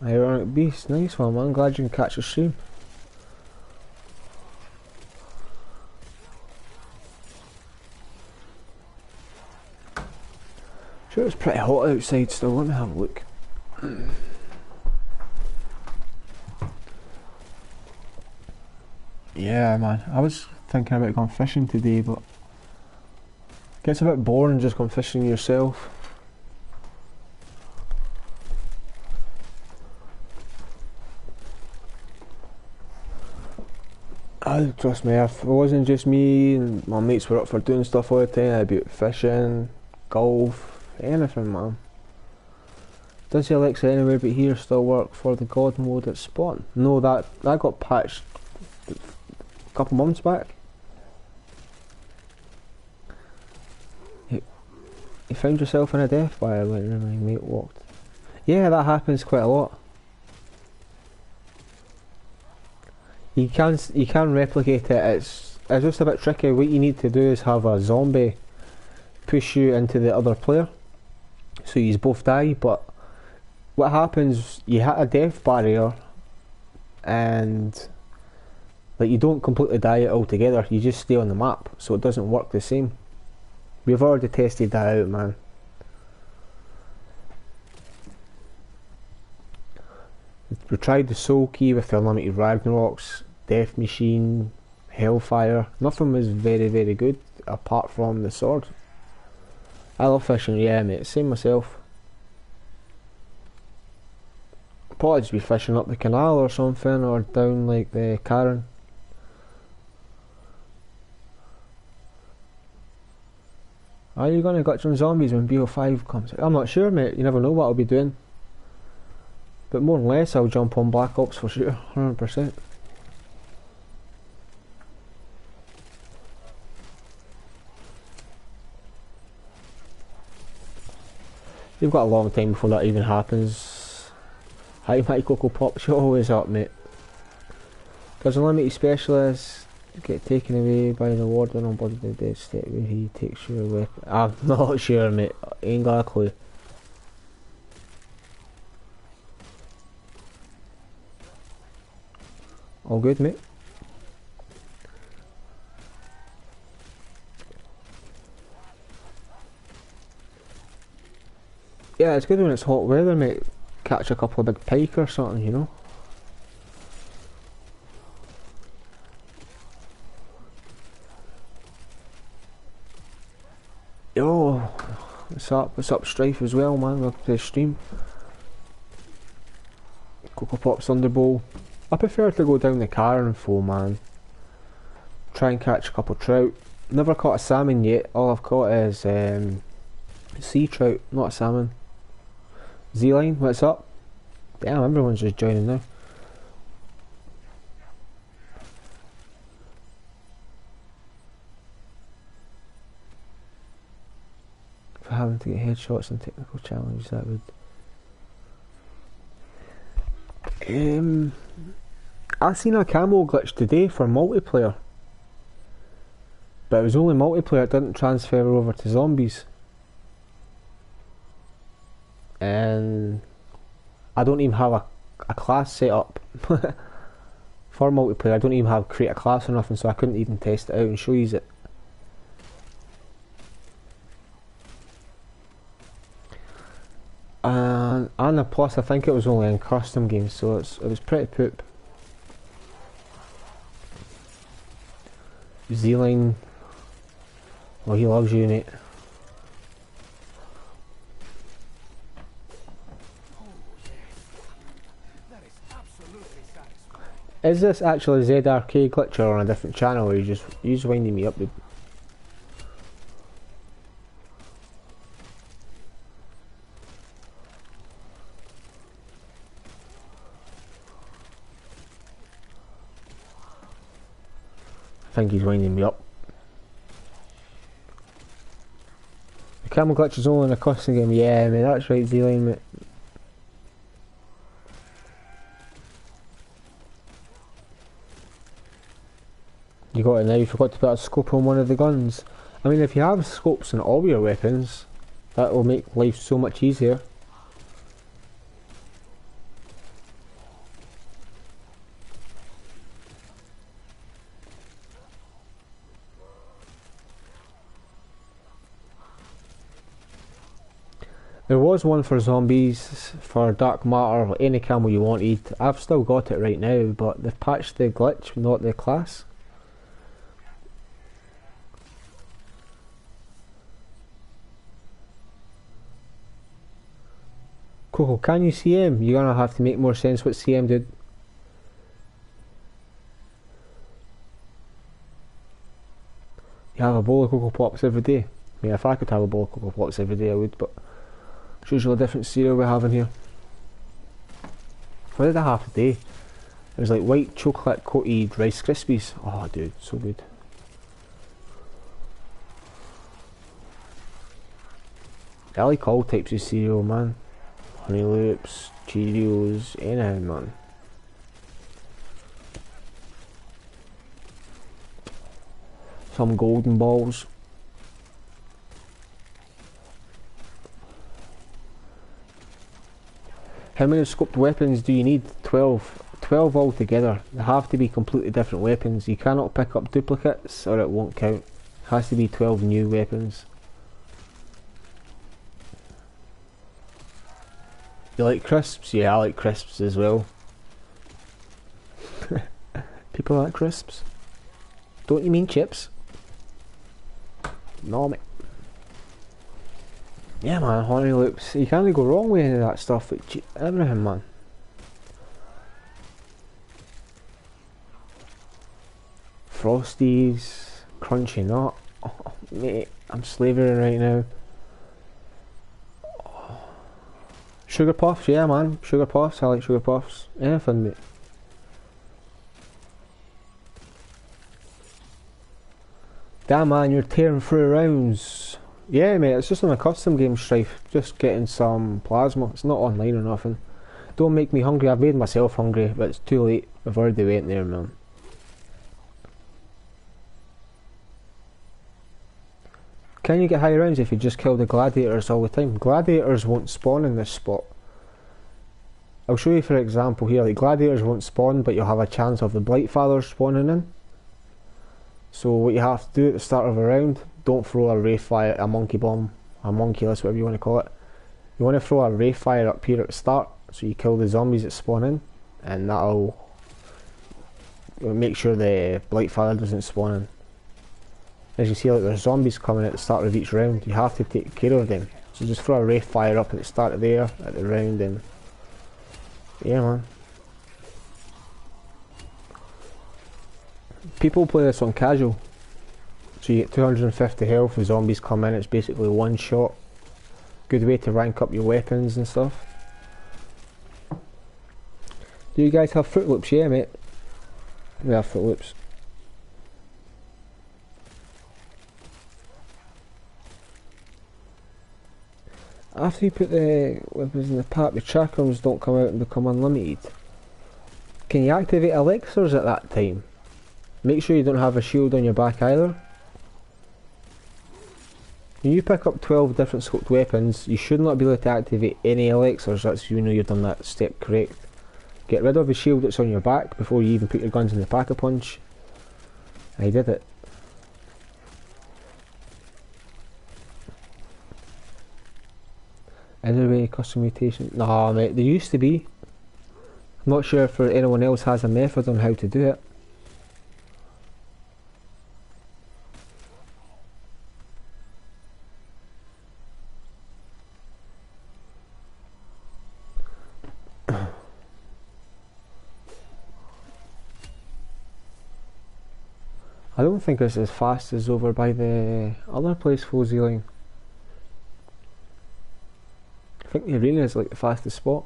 Ironic Beast, nice one man, glad you can catch a stream. Sure it's pretty hot outside still, let me have a look. Yeah man, I was thinking about going fishing today, but it gets a bit boring just going fishing yourself. Trust me, if it wasn't just me and my mates were up for doing stuff all the time, I'd be out fishing, golf, anything man. Does the Alexa anywhere but here still work for the God mode at spawn? No, that got patched a couple months back. You found yourself in a death by when my mate walked. Yeah, that happens quite a lot. You can replicate it, it's just a bit tricky. What you need to do is have a zombie push you into the other player, so you both die, but what happens, you hit a death barrier and like you don't completely die altogether, you just stay on the map, so it doesn't work the same. We've already tested that out, man. We tried the soul key with the unlimited Ragnaroks, Death Machine, Hellfire. Nothing was very good apart from the sword. I love fishing, yeah mate, same myself. Probably just be fishing up the canal or something, or down like the Karen. Are you gonna get some zombies when BO5 comes out? I'm not sure mate, you never know what I'll be doing. But more or less I'll jump on Black Ops for sure, 100%. You've got a long time before that even happens. Hi my Coco Pops, you're always up mate. Does unlimited specialists get taken away by the warden on board the dead state where he takes your weapon? I'm not sure mate, ain't got a clue. All good mate. Yeah, it's good when it's hot weather mate. Catch a couple of big pike or something, you know. Yo, what's up? What's up Strife as well man, welcome to the stream. Coco Pops Thunderbolt. I prefer to go down the Karen flow man. Try and catch a couple of trout. Never caught a salmon yet, all I've caught is sea trout, not a salmon. Z-Line, what's up? Damn, everyone's just joining now. For having to get headshots and technical challenges, that would Um, I seen a camo glitch today for multiplayer, but it was only multiplayer. It didn't transfer over to zombies, and I don't even have a class set up for multiplayer. I don't even have create a class or nothing, so I couldn't even test it out and show you it. And the plus, I think it was only in custom games, so it was pretty poop. Z-Line, well, he loves you, mate. That is absolutely satisfying. Is this actually ZRK Glitcher on a different channel, or you just winding me up? I think he's winding me up. The camel glitch is only in a custom game. Yeah, mate, that's right, Z-Line, mate. You got it now. You forgot to put a scope on one of the guns. I mean, if you have scopes on all your weapons, that will make life so much easier. There was one for zombies, for dark matter, any camo you wanted. I've still got it right now, but they've patched the glitch, not the class. Coco, can you CM? You're gonna have to make more sense what CM did. You have a bowl of Cocoa Pops every day. Yeah, if I could have a bowl of Cocoa Pops every day I would, but it's usually a different cereal we have in here. What did I have today? It was like white chocolate coated Rice Krispies. Oh dude, so good. I like all types of cereal, man. Honey Loops, Cheerios, anything, man. Some golden balls. How many scoped weapons do you need? 12. 12 altogether. They have to be completely different weapons. You cannot pick up duplicates or it won't count. It has to be 12 new weapons. You like crisps? Yeah, I like crisps as well. People like crisps. Don't you mean chips? No, mate. Yeah, man, Honey Loops. You can't go wrong with any of that stuff. Everything, man. Frosties, Crunchy Nut. Oh, mate, I'm slavering right now. Sugar Puffs, yeah, man. Sugar Puffs, I like Sugar Puffs. Anything, mate. Damn, man, you're tearing through rounds. Yeah, mate, it's just on a custom game, Strife. Just getting some plasma. It's not online or nothing. Don't make me hungry. I've made myself hungry, but it's too late. I've already went there, man. Can you get high rounds if you just kill the gladiators all the time? Gladiators won't spawn in this spot. I'll show you for example here, like gladiators won't spawn, but you'll have a chance of the Blightfathers spawning in. So what you have to do at the start of a round, don't throw a ray fire, a monkey bomb, a monkey list, whatever you want to call it. You want to throw a ray fire up here at the start, so you kill the zombies that spawn in, and that'll make sure the Blightfather doesn't spawn in. As you see, like there's zombies coming at the start of each round, you have to take care of them. So just throw a ray fire up at the start of there, at the round, and yeah, man. People play this on casual, so you get 250 health if zombies come in. It's basically one shot. Good way to rank up your weapons and stuff. Do you guys have Fruit Loops? Yeah, mate. We have Fruit Loops. After you put the weapons in the pack, the chakras don't come out and become unlimited. Can you activate elixirs at that time? Make sure you don't have a shield on your back either. When you pick up 12 different scoped weapons, you should not be able to activate any elixirs. That's you know you've done that step correct. Get rid of the shield that's on your back before you even put your guns in the pack-a-punch. I did it. Is there a custom mutation? Nah mate, there used to be. I'm not sure if anyone else has a method on how to do it. I don't think it's as fast as over by the other place, Fosey Line. I think the arena is like the fastest spot.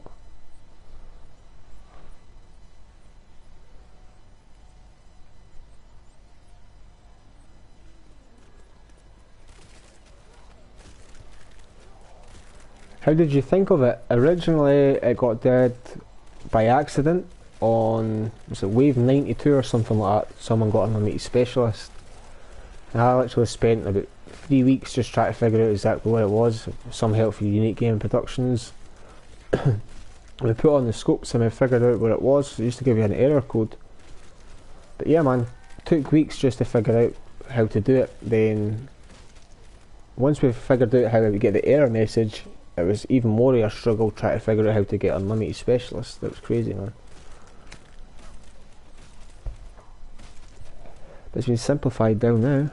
How did you think of it? Originally it got dead by accident on, was it wave 92 or something like that. Someone got an unlimited specialist. And I literally spent about 3 weeks just trying to figure out exactly what it was. Some help for Unique Game Productions. We put on the scopes and we figured out what it was. It used to give you an error code. But yeah man, took weeks just to figure out how to do it. Then once we figured out how to get the error message, it was even more of a struggle trying to figure out how to get unlimited specialists. That was crazy man. But it's been simplified down now.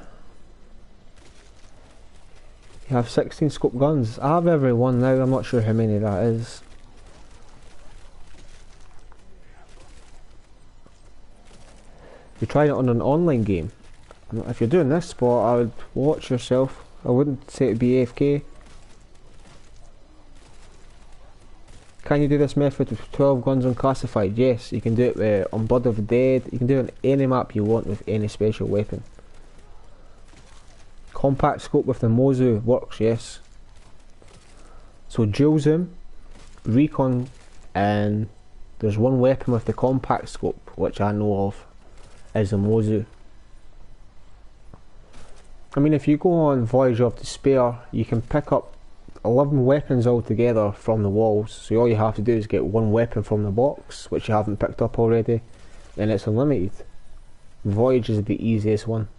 You have 16 scope guns. I have every one now, I'm not sure how many that is. You're trying it on an online game. If you're doing this spot, I would watch yourself. I wouldn't say it'd be AFK. Can you do this method with 12 guns unclassified? Yes, you can do it on Blood of the Dead. You can do it on any map you want with any special weapon. Compact scope with the Mozu works, yes. So dual zoom, recon, and there's one weapon with the compact scope which I know of is the Mozu. I mean if you go on Voyage of Despair you can pick up 11 weapons altogether from the walls, so all you have to do is get one weapon from the box which you haven't picked up already, and it's unlimited. Voyage is the easiest one.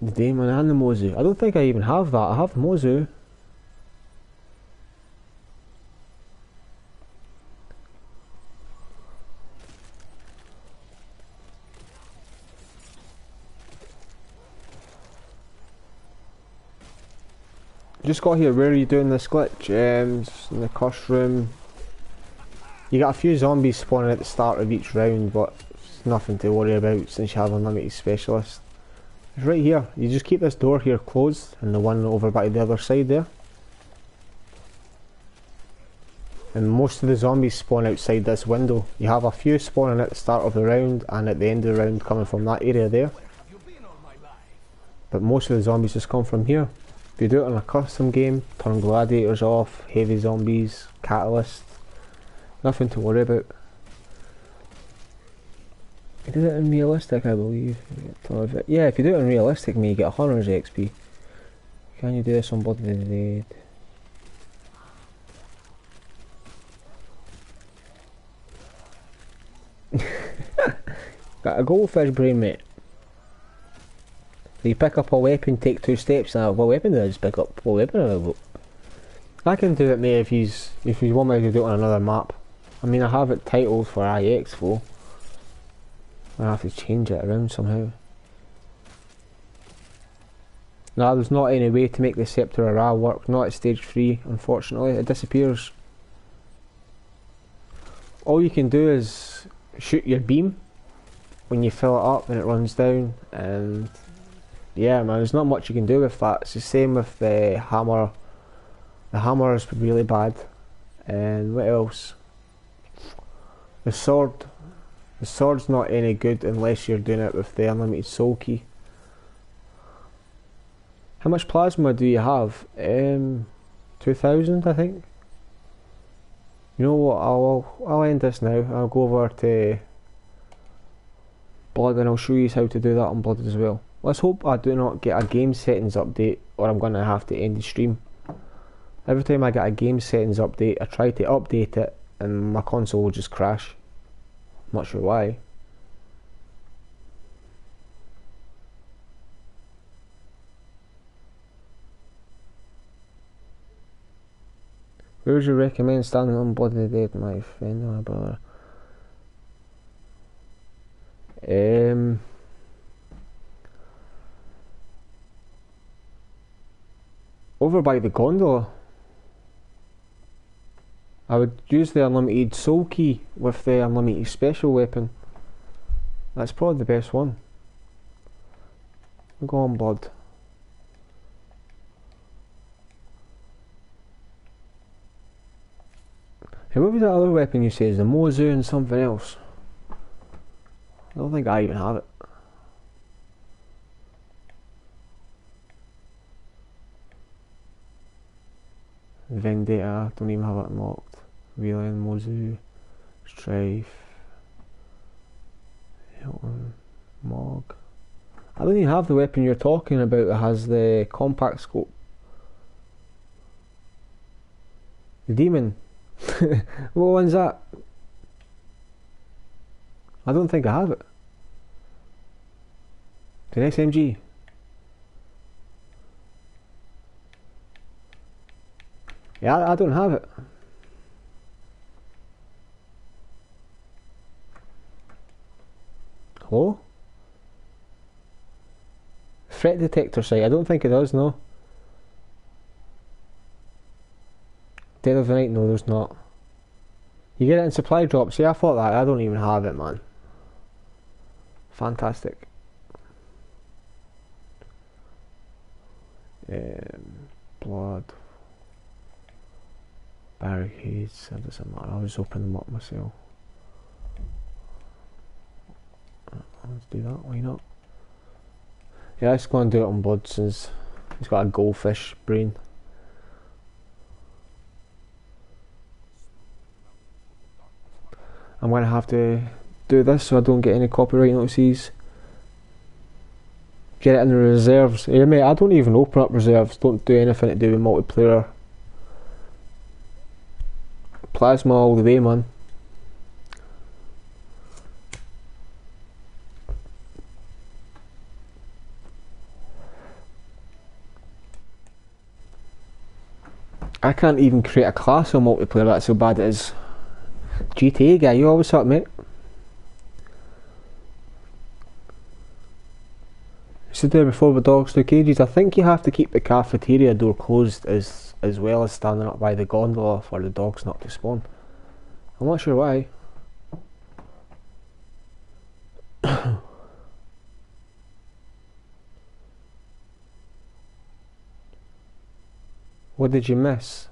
The Daemon and the Mozu. I don't think I even have that. I have the Mozu. Just got here, where are you doing this glitch? In the curse room. You got a few zombies spawning at the start of each round, but it's nothing to worry about since you have unlimited specialist. It's right here. You just keep this door here closed and the one over by the other side there. And most of the zombies spawn outside this window. You have a few spawning at the start of the round and at the end of the round coming from that area there. But most of the zombies just come from here. If you do it on a custom game, turn gladiators off, heavy zombies, catalyst, nothing to worry about. You did it in realistic, I believe. Yeah, if you do it in realistic, you get 100 XP. Can you do this on Blood of the Dead? Got a goldfish brain, mate. You pick up a weapon, take 2 steps, now what weapon did I just pick up? What weapon did I got? I can do it mate if you want me to do it on another map. I mean I have it titled for IX4. I have to change it around somehow. No, there's not any way to make the Scepter of Ra work, not at stage 3 unfortunately, it disappears. All you can do is shoot your beam when you fill it up and it runs down, and yeah man, there's not much you can do with that. It's the same with the hammer. The hammer is really bad. And what else? The sword. The sword's not any good unless you're doing it with the unlimited soul key. How much plasma do you have? 2,000, I think. You know what? I'll end this now. I'll go over to Blood and I'll show you how to do that on Blood as well. Let's hope I do not get a game settings update, or I'm gonna have to end the stream. Every time I get a game settings update, I try to update it and my console will just crash. Not sure why. Where would you recommend standing on Blood of the Dead, my friend or my brother? Over by the gondola. I would use the unlimited soul key with the unlimited special weapon. That's probably the best one. Go on, Blood. Hey, what was that other weapon you said? The Mozu and something else? I don't think I even have it. Vendetta, don't even have it unlocked. Wheeling, Mozu, Strife, Hilton, Mog. I don't even have the weapon you're talking about that has the compact scope. The Demon. What one's that? I don't think I have it. The SMG. Yeah, I don't have it. Hello? Threat detector site. I don't think it does, no. Dead of the Night, no, there's not. You get it in supply drops. Yeah, I thought that. I don't even have it, man. Fantastic. Blood. Barricades. That doesn't matter. I'll just open them up myself. Let's do that. Why not? Yeah, let's go and do it on Blood since he's got a goldfish brain. I'm going to have to do this so I don't get any copyright notices. Get it in the reserves. Yeah, mate, I don't even open up reserves. Don't do anything to do with multiplayer. Plasma all the way, man. I can't even create a class on multiplayer, that's how bad it is. GTA guy, you always up, mate? Used to do it before with dogs to cages. I think you have to keep the cafeteria door closed as well as standing up by the gondola for the dogs not to spawn. I'm not sure why. What did you miss?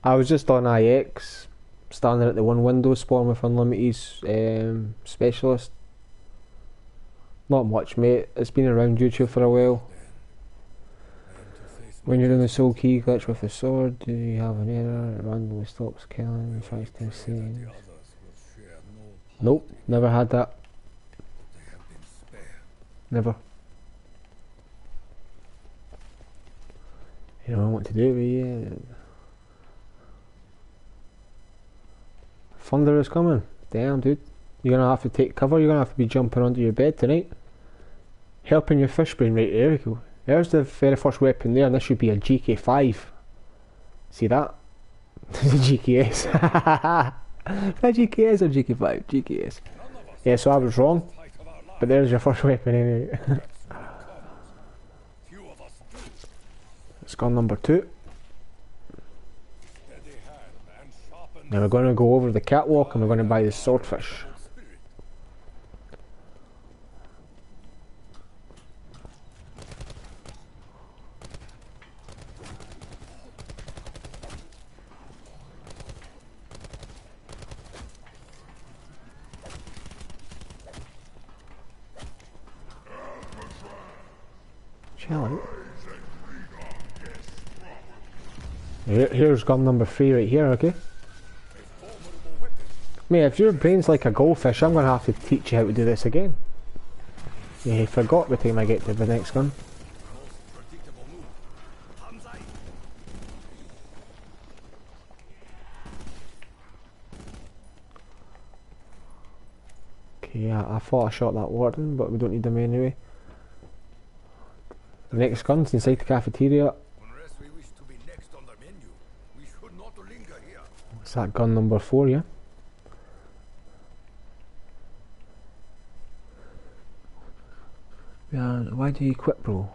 I was just on IX, standing at the one window spawn with unlimited specialist. Not much, mate. It's been around YouTube for a while. When you're in the soul key glitch with the sword, do you have an error? It randomly stops killing, tries to save. Nope, never had that. Never. You don't know what to do with you. Thunder is coming. Damn, dude. You're gonna have to take cover. You're gonna have to be jumping under your bed tonight. Helping your fish brain. Right, there we go. There's the very first weapon there, and this should be a GK5. See that? The GKS. That GKS or GK5? GKS. Yeah, so I was wrong. But there's your first weapon anyway. It's gun number 2. Now we're going to go over the catwalk and we're going to buy the swordfish. Chill out. Here's gun number 3 right here, okay? Mate, if your brain's like a goldfish, I'm gonna have to teach you how to do this again. Yeah, he forgot by the time I get to the next gun. Okay, yeah, I thought I shot that warden, but we don't need them anyway. The next gun's inside the cafeteria. What's that, gun number 4, yeah? Yeah, why do you quit, bro?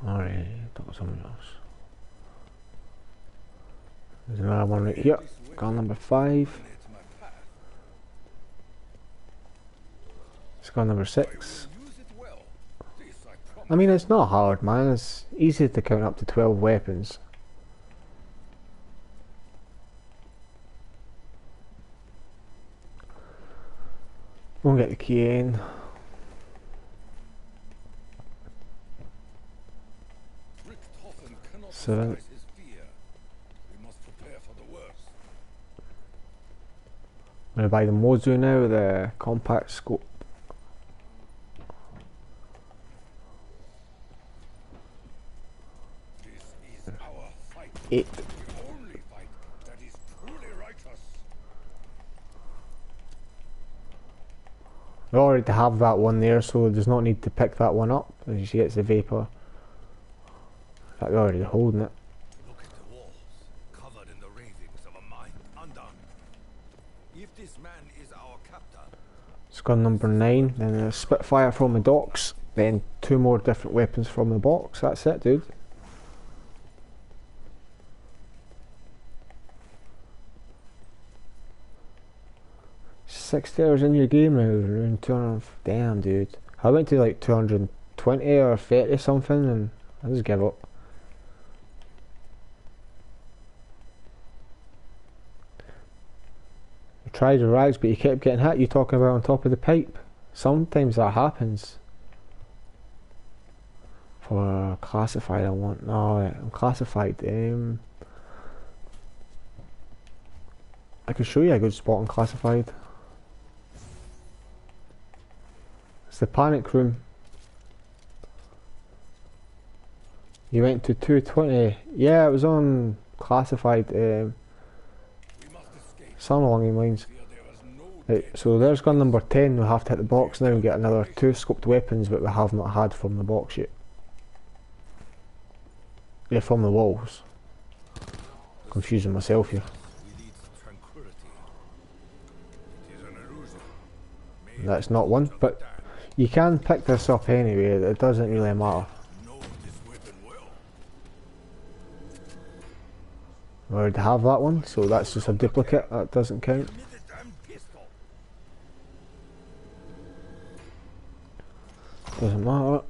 Alright, talk to someone else. There's another one right here. Gun number 5. It's gun number 6. I mean, it's not hard, man. It's easy to count up to 12 weapons. Won't get the key in. Seven. I'm going to buy the Mozu now, the compact scope. Eight. We already have that one there, so there's no need to pick that one up. As you see, it's the vapor. In fact, we're already holding it. Look at the walls, covered in the ravings of a mind undone. If this man is our captain. It's gun number 9, then a Spitfire from the docks, then 2 more different weapons from the box. That's it, dude. $60 in your game now, around 200. Damn, dude. I went to like 220 or 30 something, and I just give up. You tried to rise, but you kept getting hit. You talking about on top of the pipe? Sometimes that happens. For classified, I want. No, I'm classified. I can show you a good spot on classified. It's the panic room. You went to 220. Yeah, it was on classified. Something along these lines. Right, so there's gun number 10. We'll have to hit the box now and get another 2 scoped weapons, but we have not had from the box yet. Yeah, from the walls. Confusing myself here. That's not one, but you can pick this up anyway, it doesn't really matter. We already have that one, so that's just a duplicate, that doesn't count. Doesn't matter.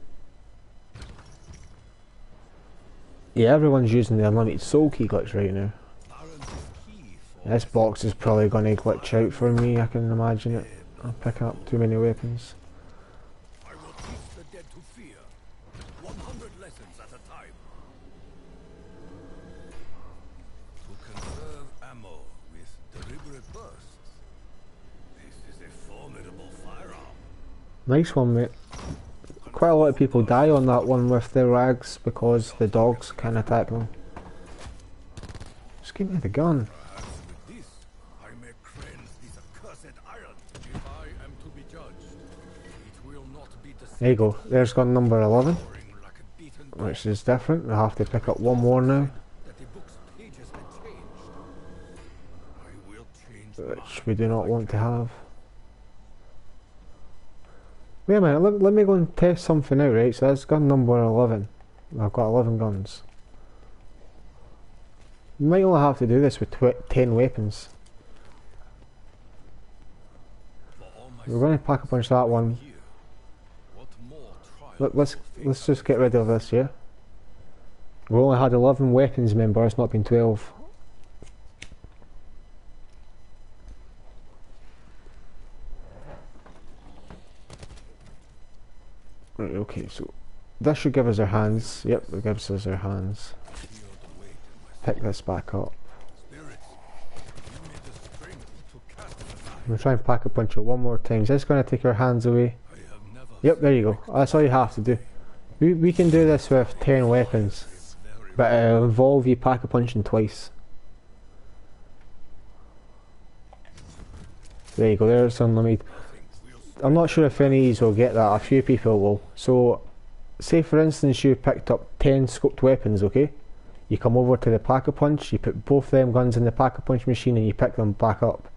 Yeah, everyone's using the unlimited soul key glitch right now. This box is probably going to glitch out for me, I can imagine it. I'm picking up too many weapons. I will teach the dead to fear. 100 lessons at a time. To conserve ammo with deliberate bursts. This is a formidable firearm. Nice one, mate. Quite a lot of people die on that one with the rags because the dogs can attack them. Just give me the gun. There you go, there's gun number 11, which is different. We'll have to pick up one more now, which we do not want to have. Wait a minute, let me go and test something out, right? So that's gun number 11. I've got 11 guns. You might only have to do this with 10 weapons. We're going to pack a punch that one. Look, let's just get rid of this, yeah? We only had 11 weapons, remember, it's not been 12. Right, okay, so this should give us our hands. Yep, it gives us our hands. pick this back up. Spirits, you need the strength to cast the line. I'm going to try and pack a punch it one more time. Is this going to take our hands away? I have never Yep, there you go. That's all you have to do. We can do this with 10 weapons, but it'll involve you pack a punching twice. There you go, there's unlimited. I'm not sure if any of these will get that, a few people will. So, say for instance you picked up 10 scoped weapons, okay? You come over to the pack-a-punch, you put both them guns in the pack-a-punch machine and you pick them back up.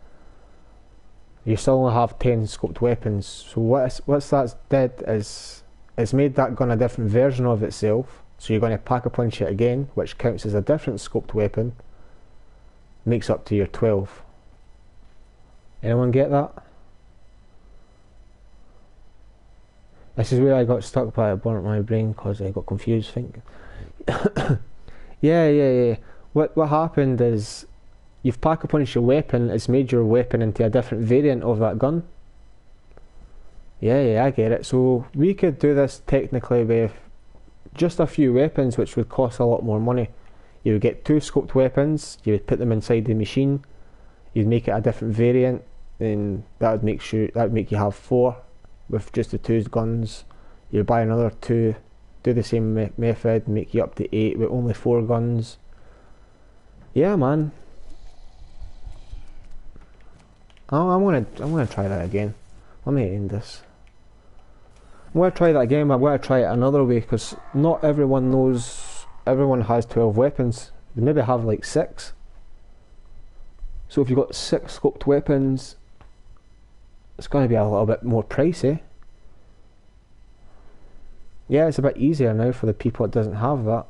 You still only have 10 scoped weapons. So what's that did is it's made that gun a different version of itself. So you're going to pack-a-punch it again, which counts as a different scoped weapon. Makes up to your 12. Anyone get that? This is where I got stuck, but it burnt my brain because I got confused thinking. Yeah. What happened is you've pack-a-punched your weapon, it's made your weapon into a different variant of that gun. Yeah, I get it. So we could do this technically with just a few weapons, which would cost a lot more money. You would get 2 scoped weapons, you would put them inside the machine, you'd make it a different variant, and that would make you have 4 with just the 2 guns. You'd buy another 2, do the same method, make you up to 8 with only 4 guns. Yeah, man. I'm gonna try that again. Let me end this. I'm gonna try that again, but I'm gonna try it another way because not everyone knows. Everyone has 12 weapons. They maybe have like 6. So if you've got 6 scoped weapons, it's going to be a little bit more pricey. Yeah, it's a bit easier now for the people that doesn't have that.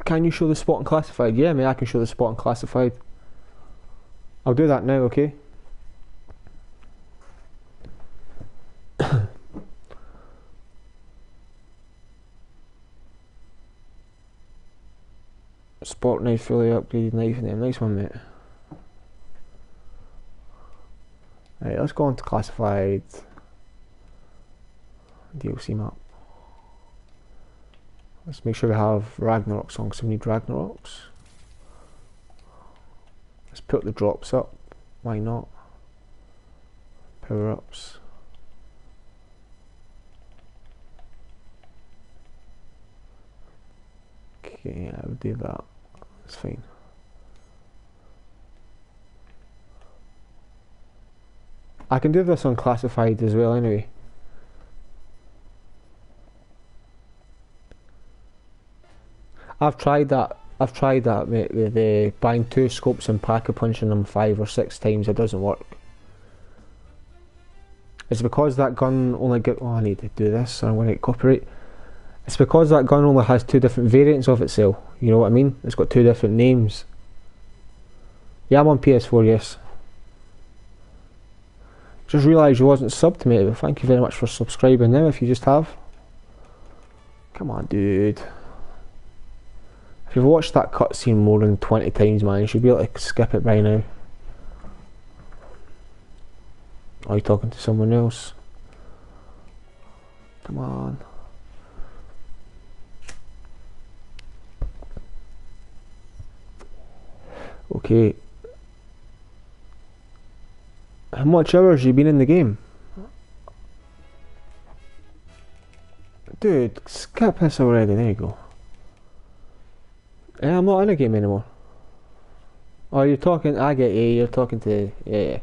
Can you show the spot in classified? Yeah, I can show the spot in classified. I'll do that now, okay? Spot knife, fully upgraded knife name. Nice one, mate. Right, let's go on to classified DLC map. Let's make sure we have Ragnarok songs, so we need Ragnaroks. Let's put the drops up, why not? Power ups. Okay, I would do that, that's fine. I can do this on classified as well anyway. I've tried that mate, with buying 2 scopes and pack-a-punching them 5 or 6 times. It doesn't work. It's because that gun only get. Oh, I need to do this or I'm going to get copyright. It's because that gun only has 2 different variants of itself. You know what I mean? It's got 2 different names. Yeah, I'm on PS4, yes. Just realised you wasn't subbed to me, but thank you very much for subscribing now if you just have. Come on, dude. If you've watched that cutscene more than 20 times, man, you should be able to skip it by now. Are you talking to someone else? Come on. Okay. How much hours have you been in the game? Dude, skip this already, there you go. Yeah, I'm not in a game anymore. Oh, you're talking, I get you, you're talking to, yeah.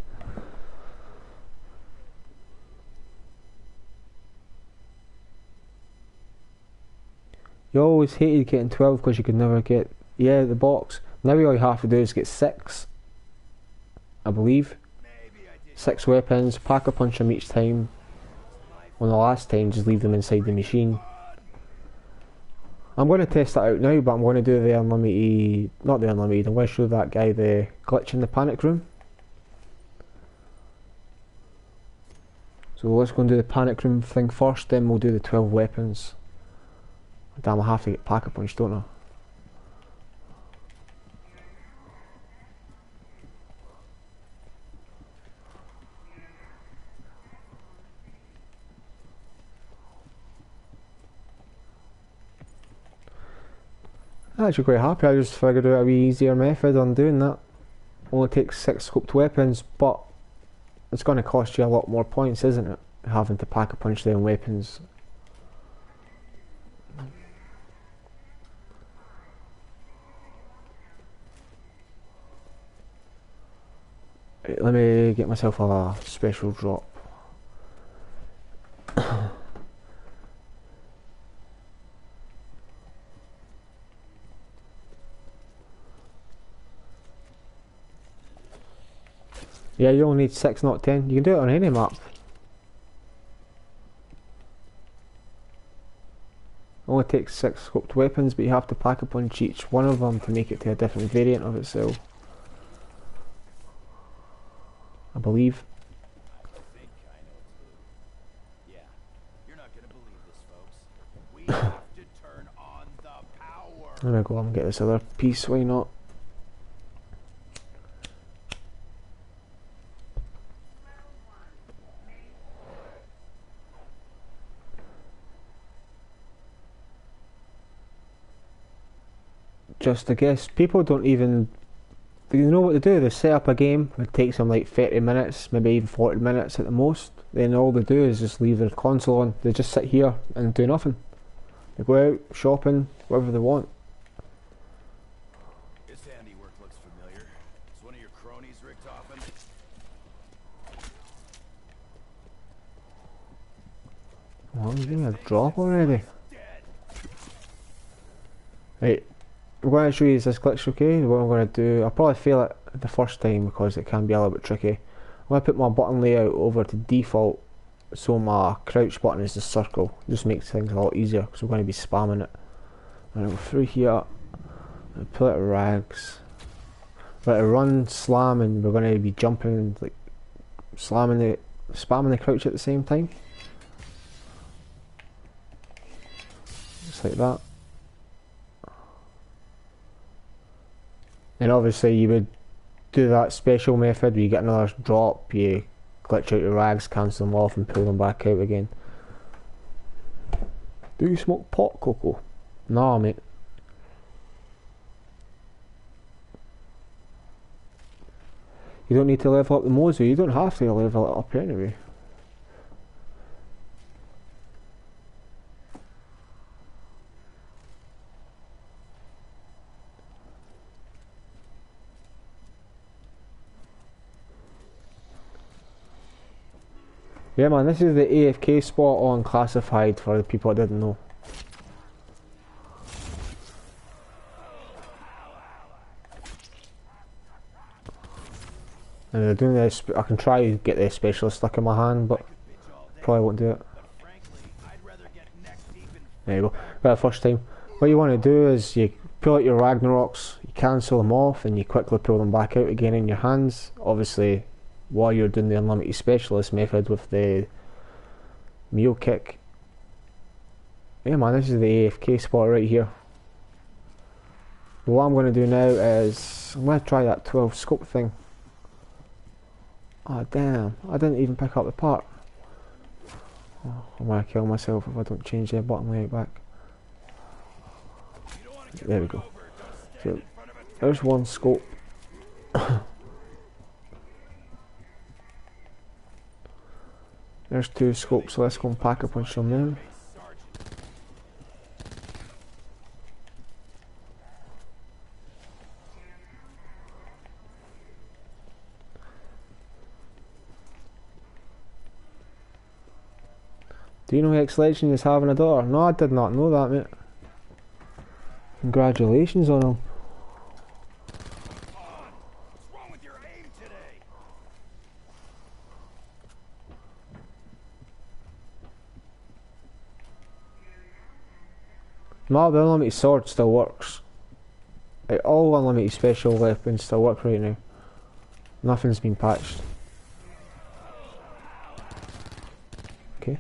You always hated getting 12 because you could never get, yeah, the box. Now all you have to do is get 6, I believe. 6 weapons, pack-a-punch them each time. On the last time, just leave them inside the machine. I'm going to test that out now, but I'm going to do the unlimited, not the unlimited, I'm going to show that guy the glitch in the panic room. So let's go and do the panic room thing first, then we'll do the 12 weapons. Damn, I have to get pack-a-punch, don't I? I'm actually quite happy. I just figured out a wee easier method on doing that. Only takes 6 scoped weapons, but it's going to cost you a lot more points, isn't it? Having to pack a punch them weapons. Right, let me get myself a special drop. Yeah, you only need 6, not 10. You can do it on any map. Only takes 6 scoped weapons, but you have to pack a punch each one of them to make it to a different variant of itself. I believe. I think I know too. Yeah, you're not gonna believe this, folks. We have to turn on the power. I'm gonna go and get this other piece, why not? Just I guess people don't even, they know what to do. They set up a game, it takes them like 30 minutes, maybe even 40 minutes at the most. Then all they do is just leave their console on. They just sit here and do nothing. They go out shopping, whatever they want. This handiwork looks familiar. Is one of your cronies Rick Toppin? Oh, I'm doing a drop already. Dead. Right, I'm going to show you this glitch, okay? What I'm going to do, I'll probably fail it the first time because it can be a little bit tricky. I'm going to put my button layout over to default, so my crouch button is the circle. It just makes things a lot easier because we're going to be spamming it. And I'll go through here, and pull it rags. Let it run, slam, and we're going to be jumping, like spamming the crouch at the same time. Just like that. And obviously you would do that special method where you get another drop, you glitch out your rags, cancel them off and pull them back out again. Do you smoke pot, Coco? Nah, mate. You don't need to level up the Mozu, you don't have to level it up anyway. Yeah man, this is the AFK spot on Classified for the people that didn't know. And they're doing this, I can try to get the specialist stuck in my hand, but probably won't do it. There you go. But the first time, what you want to do is you pull out your Ragnaroks, you cancel them off, and you quickly pull them back out again in your hands. Obviously, while you're doing the unlimited specialist method with the meal kick. Yeah man, this is the AFK spot right here. What I'm going to do now is, I'm going to try that 12 scope thing. Oh damn, I didn't even pick up the part. Oh, I'm going to kill myself if I don't change the button layout back. There we go. So, there's one scope. There's 2 scopes, so let's go and pack a punch them now. Do you know X-Legend is having a daughter? No, I did not know that, mate. Congratulations on him. No, the unlimited sword still works. Like, all unlimited special weapons still work right now. Nothing's been patched. Okay.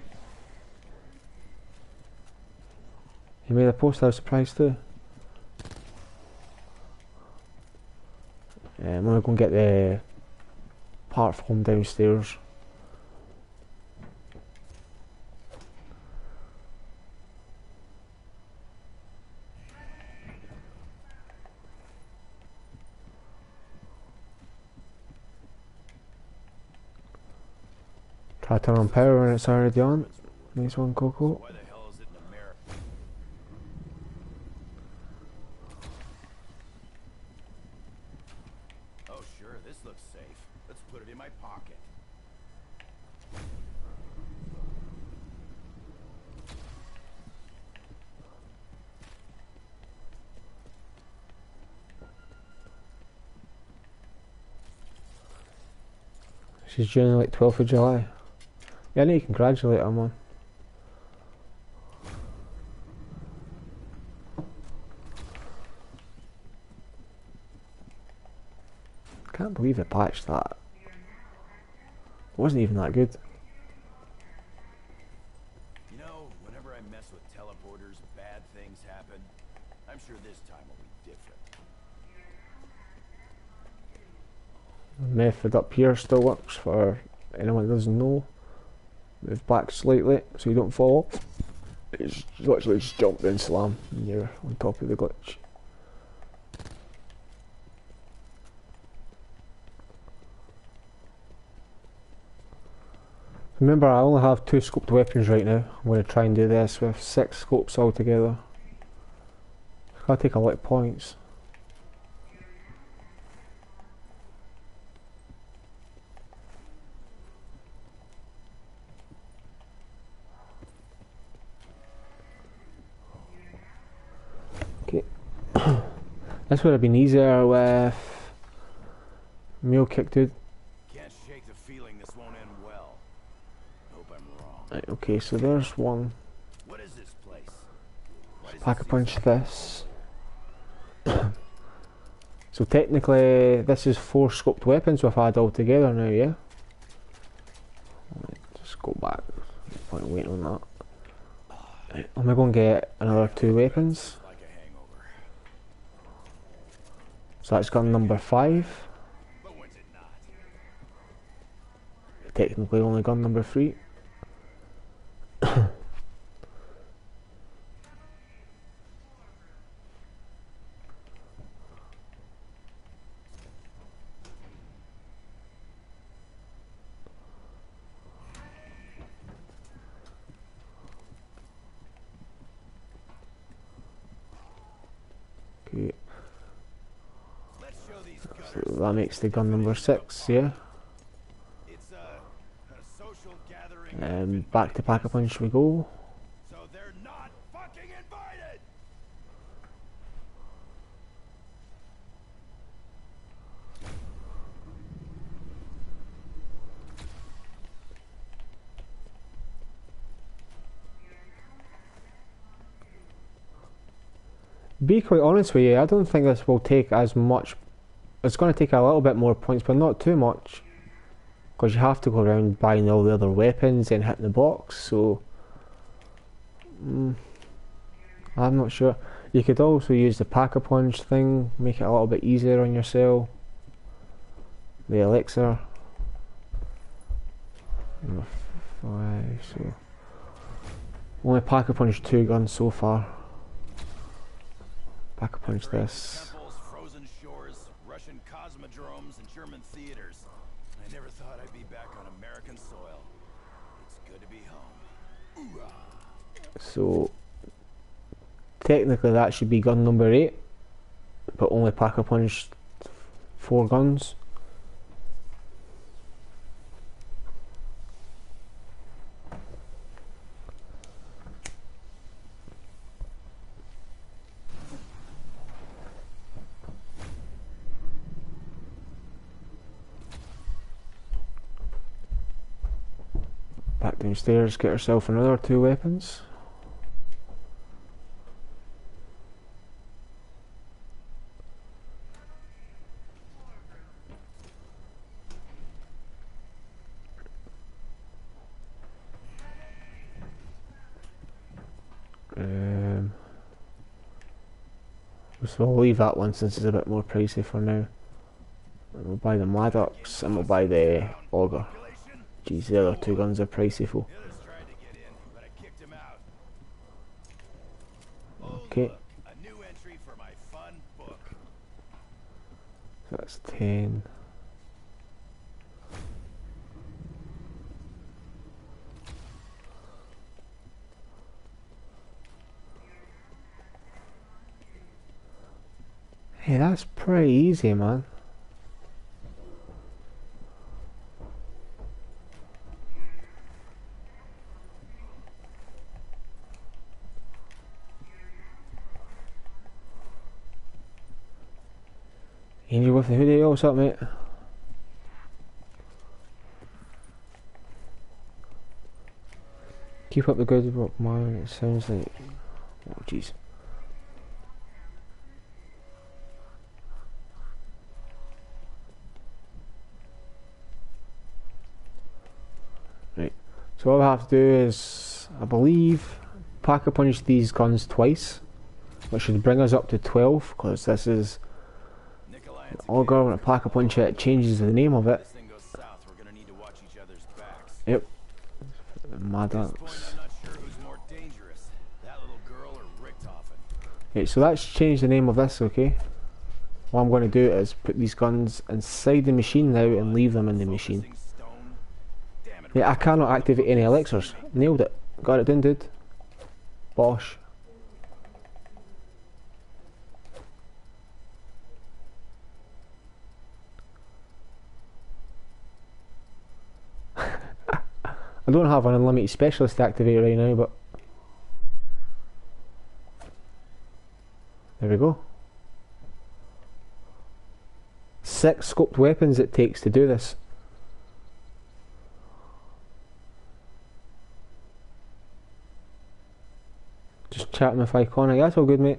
You made a post, I was surprised too. I'm gonna go and get the part from downstairs. Try to turn on power when it's already on. Nice one, Coco. Why the hell is it in America? Oh, sure, this looks safe. Let's put it in my pocket. She's due like 12th of July. Yeah, I need to congratulate her, man. Can't believe they patched that. It wasn't even that good. You know, whenever I mess with teleporters, bad things happen. I'm sure this time will be different. Method up here still works for anyone that doesn't know. Move back slightly so you don't fall off. It's literally just jump and slam and you're on top of the glitch. Remember, I only have 2 scoped weapons right now. I'm going to try and do this with 6 scopes altogether. It's going to take a lot of points. Okay. This would have been easier with Meal Kick Dude. Can't shake the feeling this won't end well. Hope I'm wrong. Right, okay, so there's one. What is this place? Why does Pack a it seem punch so- this. So technically this is 4 scoped weapons we've had all together now, yeah? Just go back. No point in waiting on that. Right, I'm gonna get another 2 weapons. Like a hangover. So that's gun number 5. But when's it not? Technically only gun number 3. Okay, Let's show these so gutters. that makes the gun number 6, yeah? It's a social gathering. And back to Pack a Punch we go. So they're not fucking invited. Be quite honest with you, I don't think this will take as much. It's going to take a little bit more points, but not too much. Because you have to go around buying all the other weapons and hitting the box, so... I'm not sure. You could also use the Pack-a-Punch thing, make it a little bit easier on yourself. The elixir. Number 5, so... Only Pack-a-Punch 2 guns so far. Pack-a-Punch this. Temples, frozen shores, Russian cosmodromes, and German theaters. I never thought I'd be back on American soil. It's good to be home. Ooh-ah. So technically that should be gun number 8, but only Pack-a-Punch 4 guns. Back downstairs, get herself another 2 weapons. So we'll leave that one since it's a bit more pricey for now. And we'll buy the Maddox and we'll buy the Auger. Jeez, the other 2 guns are pricey for. The others tried to get in, but I kicked him out. Okay. Look, a new entry for my fun book. So that's 10. That's pretty easy, man. Angel with the hoodie, what's up, mate? Keep up the good work, man. It sounds like... Oh, jeez. Right. So all I have to do is, I believe, pack-a-punch these guns twice, which should bring us up to 12, because this is... Auger, when I pack-a-punch it, it changes the name of it. Yep. Mad axe. Right, so that's changed the name of this, okay? What I'm going to do is put these guns inside the machine now and leave them in the machine. Yeah, I cannot activate any elixirs. Nailed it. Got it done, dude. Bosh. I don't have an unlimited specialist to activate right now, but there we go. 6 scoped weapons it takes to do this. Just chatting with Iconic, that's all good, mate.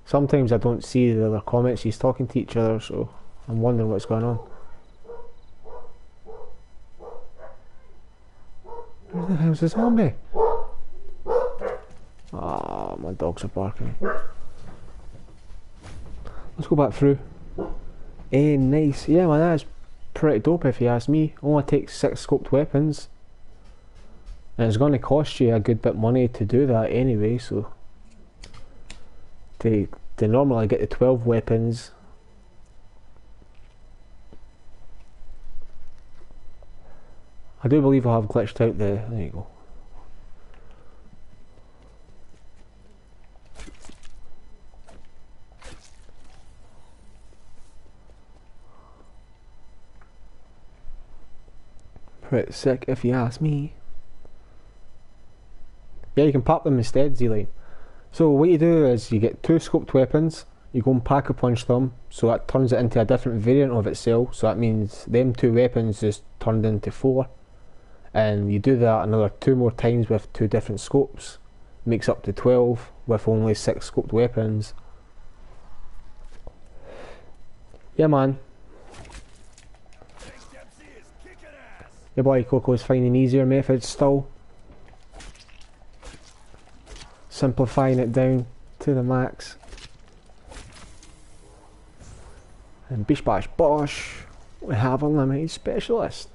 Sometimes I don't see the other comments, he's talking to each other, so I'm wondering what's going on. Where the hell's the zombie? Ah, my dogs are barking. Let's go back through. Eh, nice. Yeah, man, that is pretty dope if you ask me. Only takes 6 scoped weapons. And it's going to cost you a good bit of money to do that anyway, so... They normally get the 12 weapons. I do believe I have glitched out the... There you go. Pretty sick if you ask me. Yeah, you can pop them instead, Z-Line. So what you do is you get 2 scoped weapons, you go and pack-a-punch them, so that turns it into a different variant of itself, so that means them 2 weapons is turned into 4. And you do that another 2 more times with 2 different scopes, makes up to 12 with only 6 scoped weapons. Yeah, man. Your boy Coco's finding easier methods still. Simplifying it down to the max. And bish bash bosh, we have a limited specialist.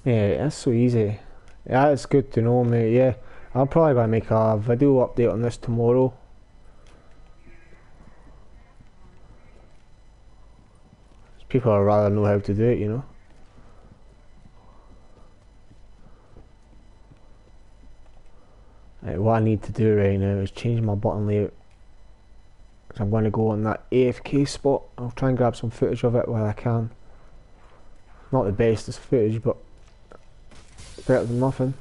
Yeah, that's so easy. Yeah, it's good to know, mate. Yeah, I'm probably going to make a video update on this tomorrow. People would rather know how to do it, you know. Right, what I need to do right now is change my button layout. So I'm going to go on that AFK spot. I'll try and grab some footage of it while I can. Not the bestest footage, but better than nothing.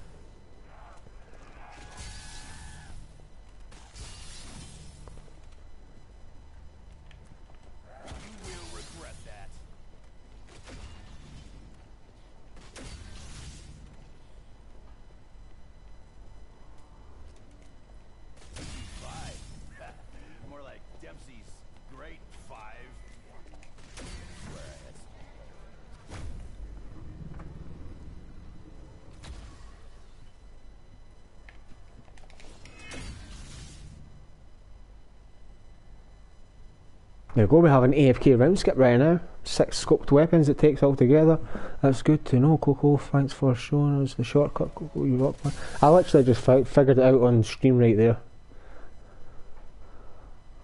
There we go, we have an AFK round skip right now. 6 scoped weapons it takes altogether. That's good to know, Coco. Thanks for showing us the shortcut, Coco. You rock, man. I literally just figured it out on stream right there.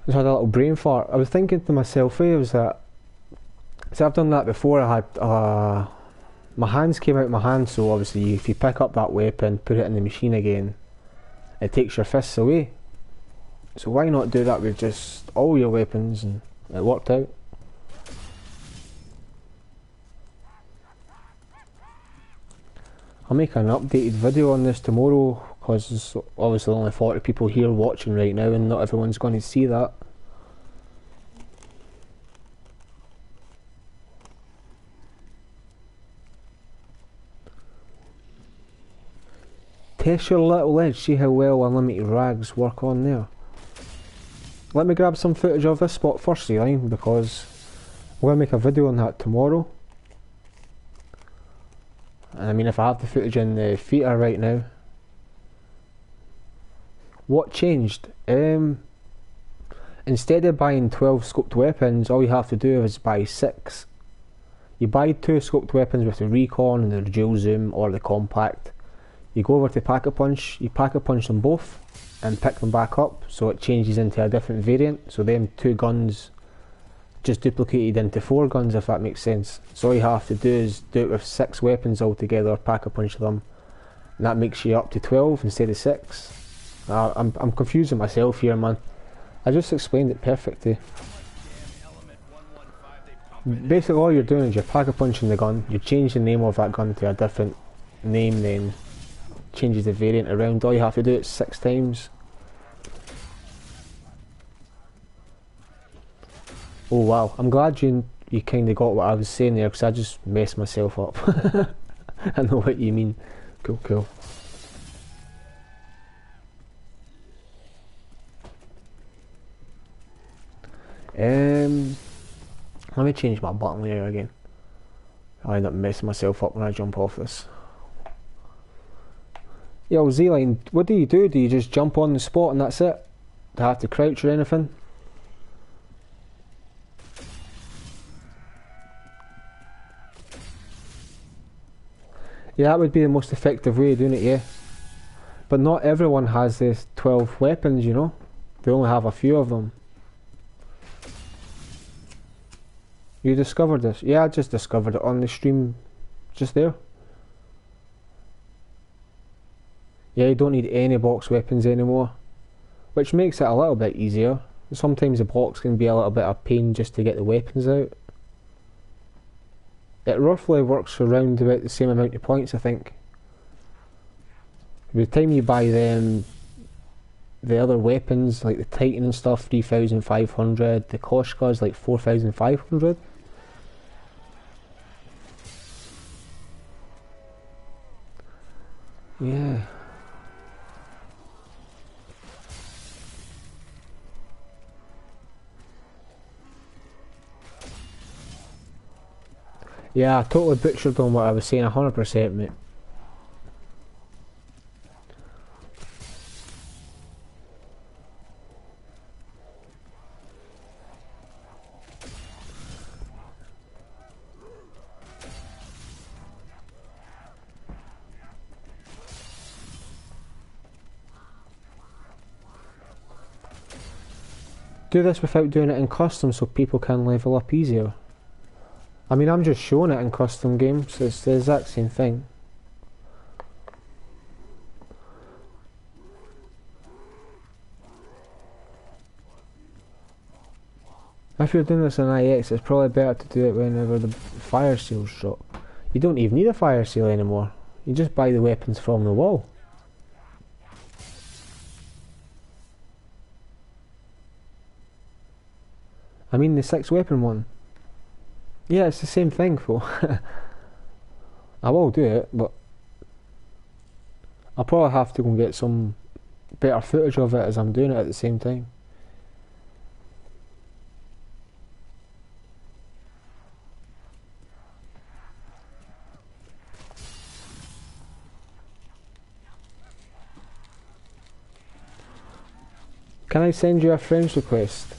Just had a little brain fart. I was thinking to myself, was that... So I've done that before. I had... my hands came out my hand, so obviously if you pick up that weapon, put it in the machine again, it takes your fists away. So why not do that with just all your weapons, and it worked out. I'll make an updated video on this tomorrow, because there's obviously only 40 people here watching right now and not everyone's going to see that. Test your little edge, see how well unlimited rags work on there. Let me grab some footage of this spot first, Line, because we're going to make a video on that tomorrow. And I mean, if I have the footage in the theatre right now. What changed? Instead of buying 12 scoped weapons, all you have to do is buy 6. You buy 2 scoped weapons with the recon and the dual zoom or the compact. You go over to Pack-a-Punch, you Pack-a-Punch them both and pick them back up, so it changes into a different variant. So them 2 guns just duplicated into 4 guns, if that makes sense. So all you have to do is do it with 6 weapons altogether, Pack-a-Punch them, and that makes you up to 12 instead of 6. I'm confusing myself here, man. I just explained it perfectly. Basically all you're doing is you're Pack-a-Punching the gun, you change the name of that gun to a different name, then changes the variant around. All you have to do it 6 times. Oh wow, I'm glad you kind of got what I was saying there, because I just messed myself up. I know what you mean. Cool, cool. Let me change my button layer again. I'll end up messing myself up when I jump off this. Yo, Z-Line, what do? Do you just jump on the spot and that's it? Do I have to crouch or anything? Yeah, that would be the most effective way of doing it, yeah. But not everyone has this 12 weapons, you know? They only have a few of them. You discovered this? Yeah, I just discovered it on the stream just there. Yeah, you don't need any box weapons anymore, which makes it a little bit easier. Sometimes the box can be a little bit of pain just to get the weapons out. It roughly works around about the same amount of points, I think. By the time you buy them, the other weapons like the Titan and stuff, 3,500. The Koshka is like 4,500. Yeah. Yeah, I totally butchered on what I was saying, 100%, mate. Do this without doing it in custom so people can level up easier. I mean, I'm just showing it in custom games, it's the exact same thing. If you're doing this on IX, it's probably better to do it whenever the fire seals drop. You don't even need a fire seal anymore. You just buy the weapons from the wall. I mean the 6 weapon one. Yeah, it's the same thing, fool. I will do it, but I'll probably have to go and get some better footage of it as I'm doing it at the same time. Can I send you a friend's request?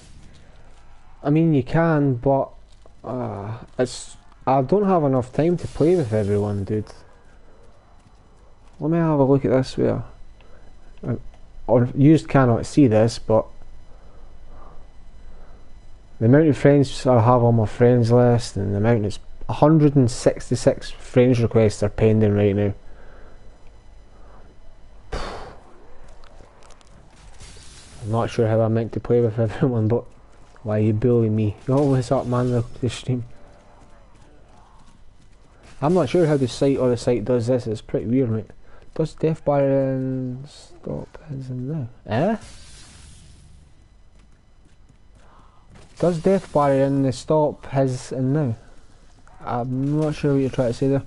I mean, you can, but it's. I don't have enough time to play with everyone, dude. Let me have a look at this. Where, or you cannot see this, but the amount of friends I have on my friends list, and the amount is 166 friends requests are pending right now. I'm not sure how I'm meant to play with everyone, but why are you bullying me? Oh, what's up, man? The stream. I'm not sure how the site does this. It's pretty weird, mate. Does death barrier stop his and now? Eh? Does death barrier in the stop his and now? I'm not sure what you're trying to say there.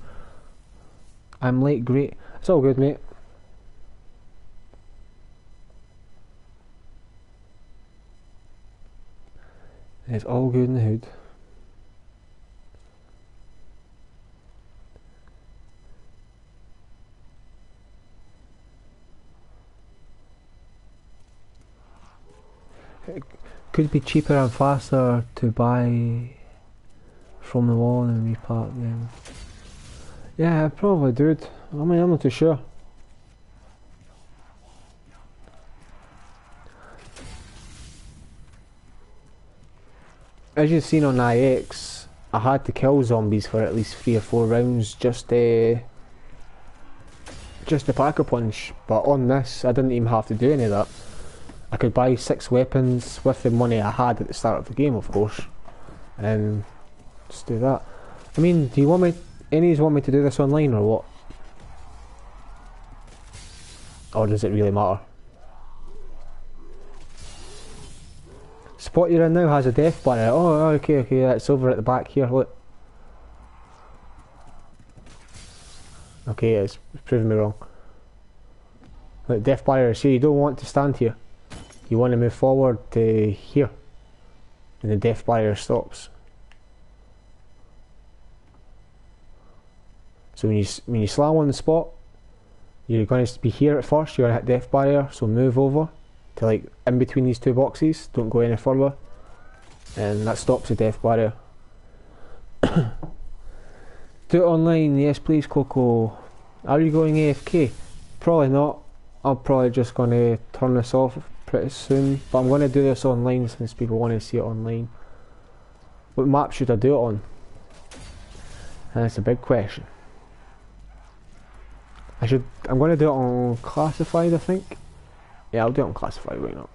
I'm late, great. It's all good, mate. It's all good in the hood. It could be cheaper and faster to buy from the wall and repark them. Yeah, probably, dude. I mean, I'm not too sure. As you've seen on IX, I had to kill zombies for at least 3 or 4 rounds just to pack a punch. But on this, I didn't even have to do any of that. I could buy 6 weapons with the money I had at the start of the game, of course, and just do that. I mean, do you want me? Any of you want me to do this online or what? Or does it really matter? Spot you're in now has a death barrier. Oh, okay, it's over at the back here, look. Okay, it's proving me wrong. Look, death barrier, see, you don't want to stand here. You want to move forward to here. And the death barrier stops. So when you slam on the spot, you're going to be here at first, you're going to hit death barrier, so move over to like in between these 2 boxes, don't go any further, and that stops the death barrier. Do it online, yes please, Coco. Are you going AFK? Probably not. I'm probably just going to turn this off pretty soon, but I'm going to do this online since people want to see it online. What map should I do it on? And that's a big question. I'm going to do it on classified, I think. Yeah, I'll do it on classified, why not?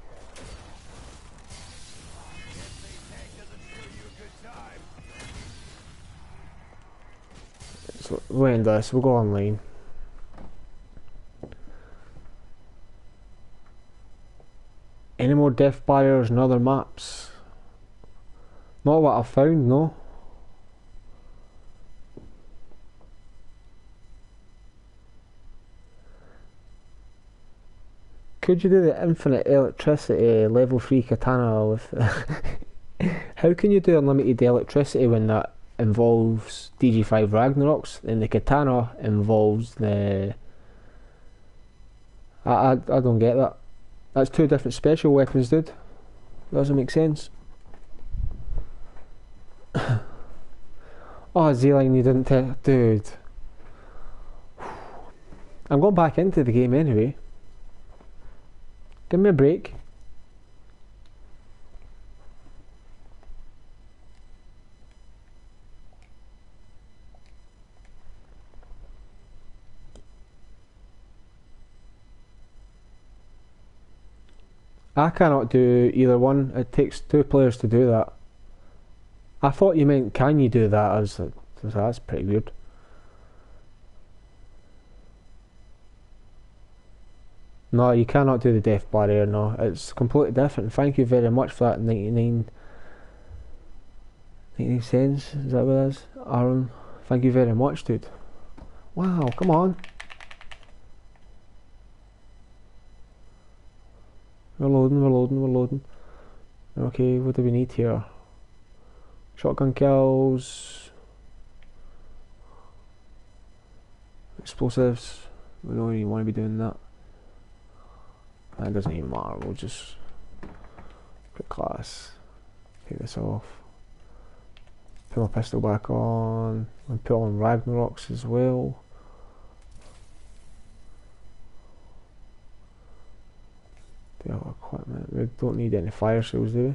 So we'll end this, we'll go online. Any more death barriers and other maps? Not what I've found, no. Could you do the infinite electricity level 3 katana with... How can you do unlimited electricity when that involves DG5 Ragnaroks and the katana involves the... I don't get that. That's 2 different special weapons, dude. Doesn't make sense. Oh, Z-Line, you didn't dude. I'm going back into the game anyway. Give me a break. I cannot do either one. It takes 2 players to do that. I thought you meant can you do that, that's pretty weird. No, you cannot do the death barrier, no. It's completely different. Thank you very much for that 99 cents. Is that what it is? Aaron, thank you very much, dude. Wow, come on. We're loading. Okay, what do we need here? Shotgun kills. Explosives. We don't even want to be doing that. That doesn't even matter, we'll just put class. take this off. Put my pistol back on, and put on Ragnarok's as well. The other equipment, we don't need any fire sales, do we?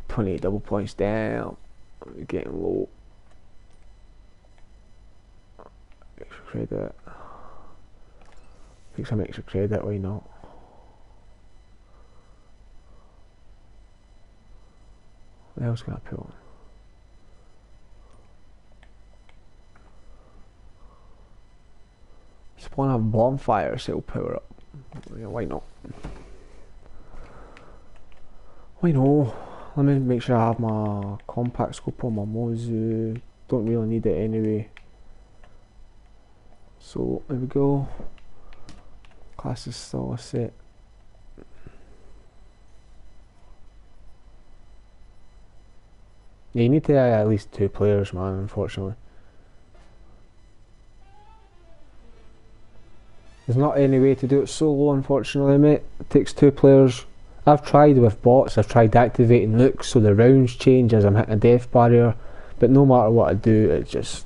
28 double points down, we're getting low. Extra credit. Take some extra credit, why not? What else can I put on? Spawn a bonfire sale power up. Yeah, why not? Why not? Let me make sure I have my compact scope on my Mozu. Don't really need it anyway. So there we go. Class is still a set. Yeah, you need to have at least 2 players, man, unfortunately. There's not any way to do it solo, unfortunately, mate. It takes 2 players. I've tried with bots, I've tried activating nukes so the rounds change as I'm hitting a death barrier, but no matter what I do, it just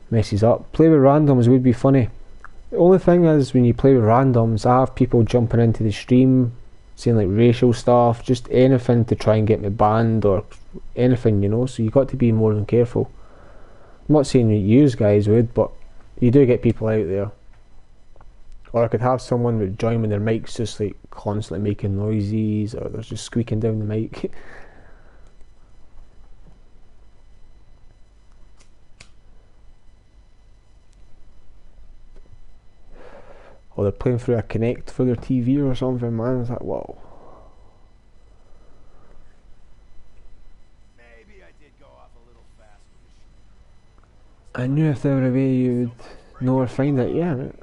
messes up. Play with randoms would be funny. The only thing is, when you play with randoms, I have people jumping into the stream, saying like racial stuff, just anything to try and get me banned or anything, you know, so you've got to be more than careful. I'm not saying that you guys would, but you do get people out there. Or I could have someone would join when their mic's just like constantly making noises, or they're just squeaking down the mic. Or they're playing through a Connect for their TV or something, man. It's like, whoa. Maybe I did go off a little fast. I knew if there were a way you'd know or find it, yeah, right.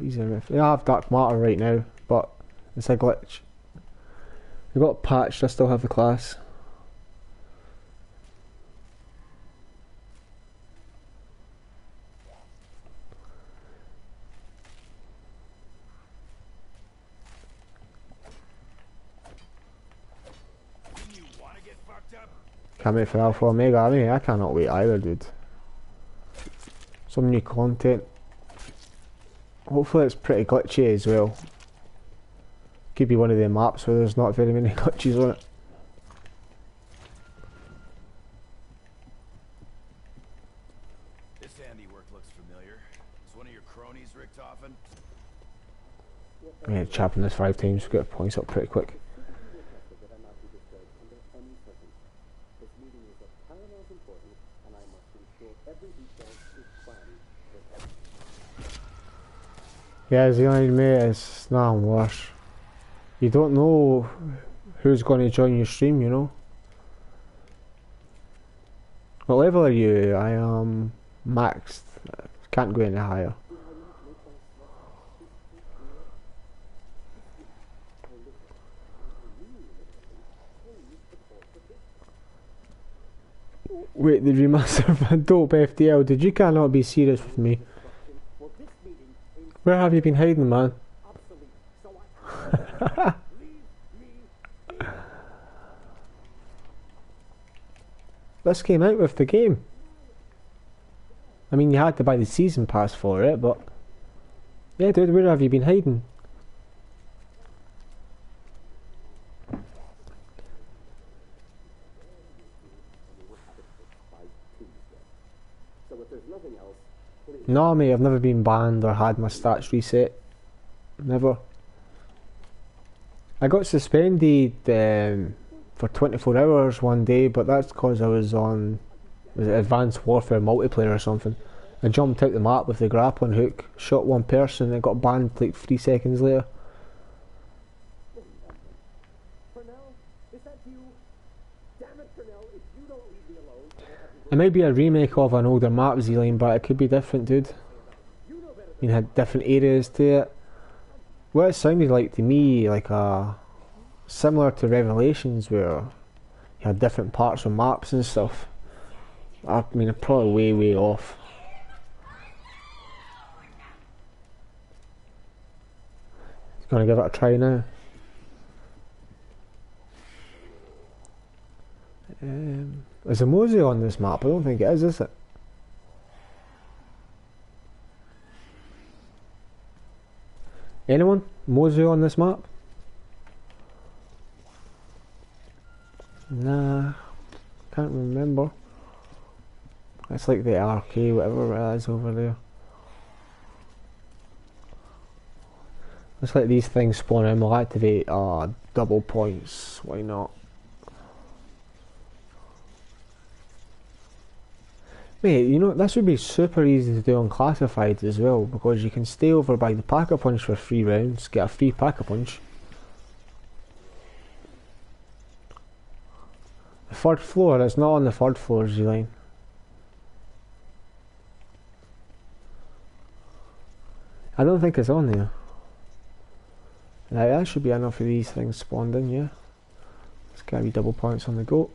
Easy enough. I have Dark Matter right now, but it's a glitch. We got patched, I still have the class. You wanna get fucked up? Can't wait for Alpha Omega. I mean, I cannot wait either, dude. Some new content. Hopefully it's pretty glitchy as well. Could be one of the maps where there's not very many glitches on it. This handiwork looks familiar. Is one of your cronies Richtofen? I'm going to chapping this 5 times to get points up pretty quick. Yeah, as the only mate, it's nothing worse. You don't know who's going to join your stream, you know. What level are you? I am maxed. Can't go any higher. Wait, the remaster of a dope FTL. Did you cannot be serious with me? Where have you been hiding, man? This came out with the game. I mean, you had to buy the season pass for it, but yeah, dude, where have you been hiding? No, mate, I've never been banned or had my stats reset. Never. I got suspended for 24 hours one day, but that's because I was on, was it Advanced Warfare multiplayer or something. I jumped out the map with the grappling hook, shot one person, and got banned like 3 seconds later. It might be a remake of an older map, Z-Line, but it could be different, dude. You had different areas to it. What it sounded like to me, like similar to Revelations, where you had different parts of maps and stuff. I mean, I'm probably way off. Gonna give it a try now. Is a Mosey on this map? I don't think it is it? Anyone? Mosey on this map? Nah, can't remember. It's like the RK, whatever it is over there. Looks like these things spawn in. We'll activate double points. Why not? Mate, you know, this would be super easy to do on classifieds as well, because you can stay over by the Pack-a-Punch for 3 rounds, get a free Pack-a-Punch. The 3rd floor, it's not on the 3rd floor, Z-Line. I don't think it's on there. Right, that should be enough of these things spawned in, yeah. Let's get me double points on the go.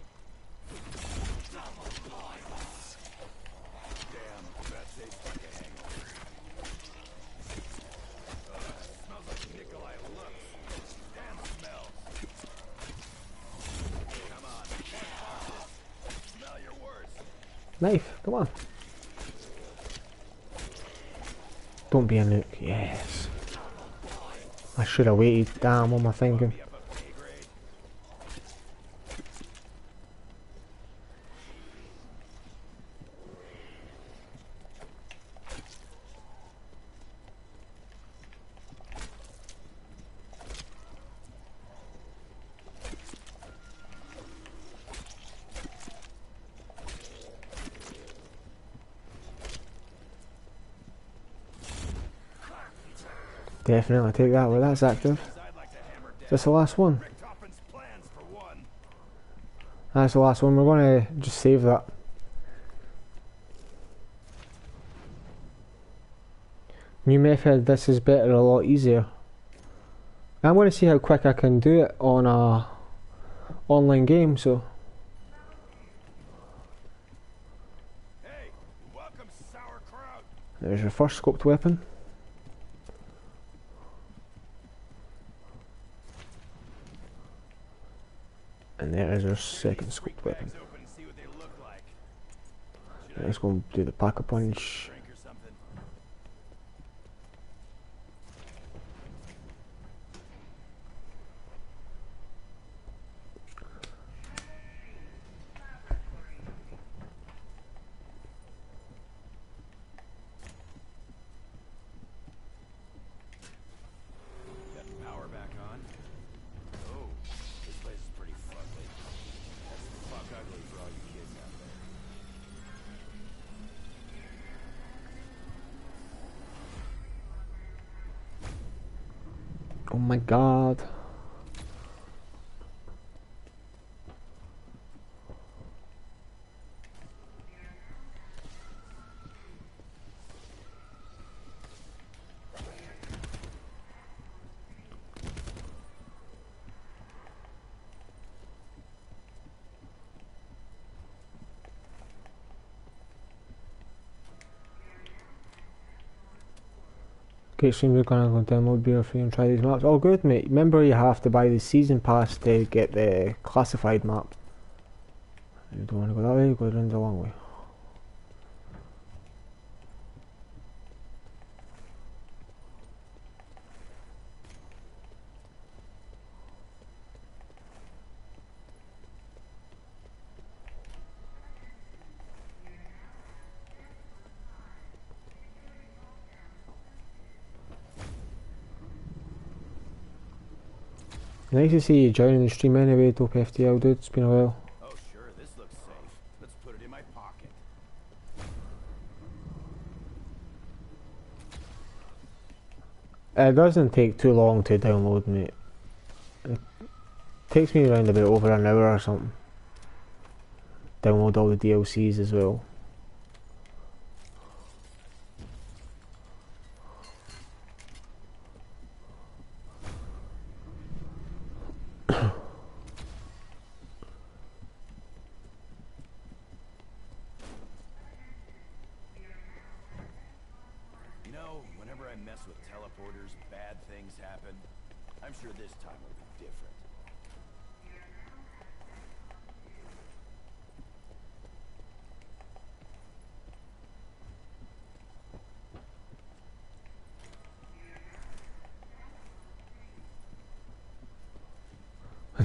Knife, come on. Don't be a nuke, yes. I should have waited, damn, what am I thinking? Definitely take that, well that's active. Is this the last one? That's the last one, we're going to just save that. New method, this is better, a lot easier. I'm going to see how quick I can do it on a online game, so. There's your first scoped weapon. And there is our second scoped weapon. Let's go and do the Pack-a-Punch. Oh my god. Okay, soon we're gonna go download BO4 and try these maps. All good, mate. Remember, you have to buy the season pass to get the classified map. You don't want to go that way, go around the long way. Nice to see you joining the stream anyway, Dope FTL dude. It's been a while. Oh sure, this looks safe. Let's put it in my pocket. It doesn't take too long to download, mate. It takes me around about over an hour or something. Download all the DLCs as well.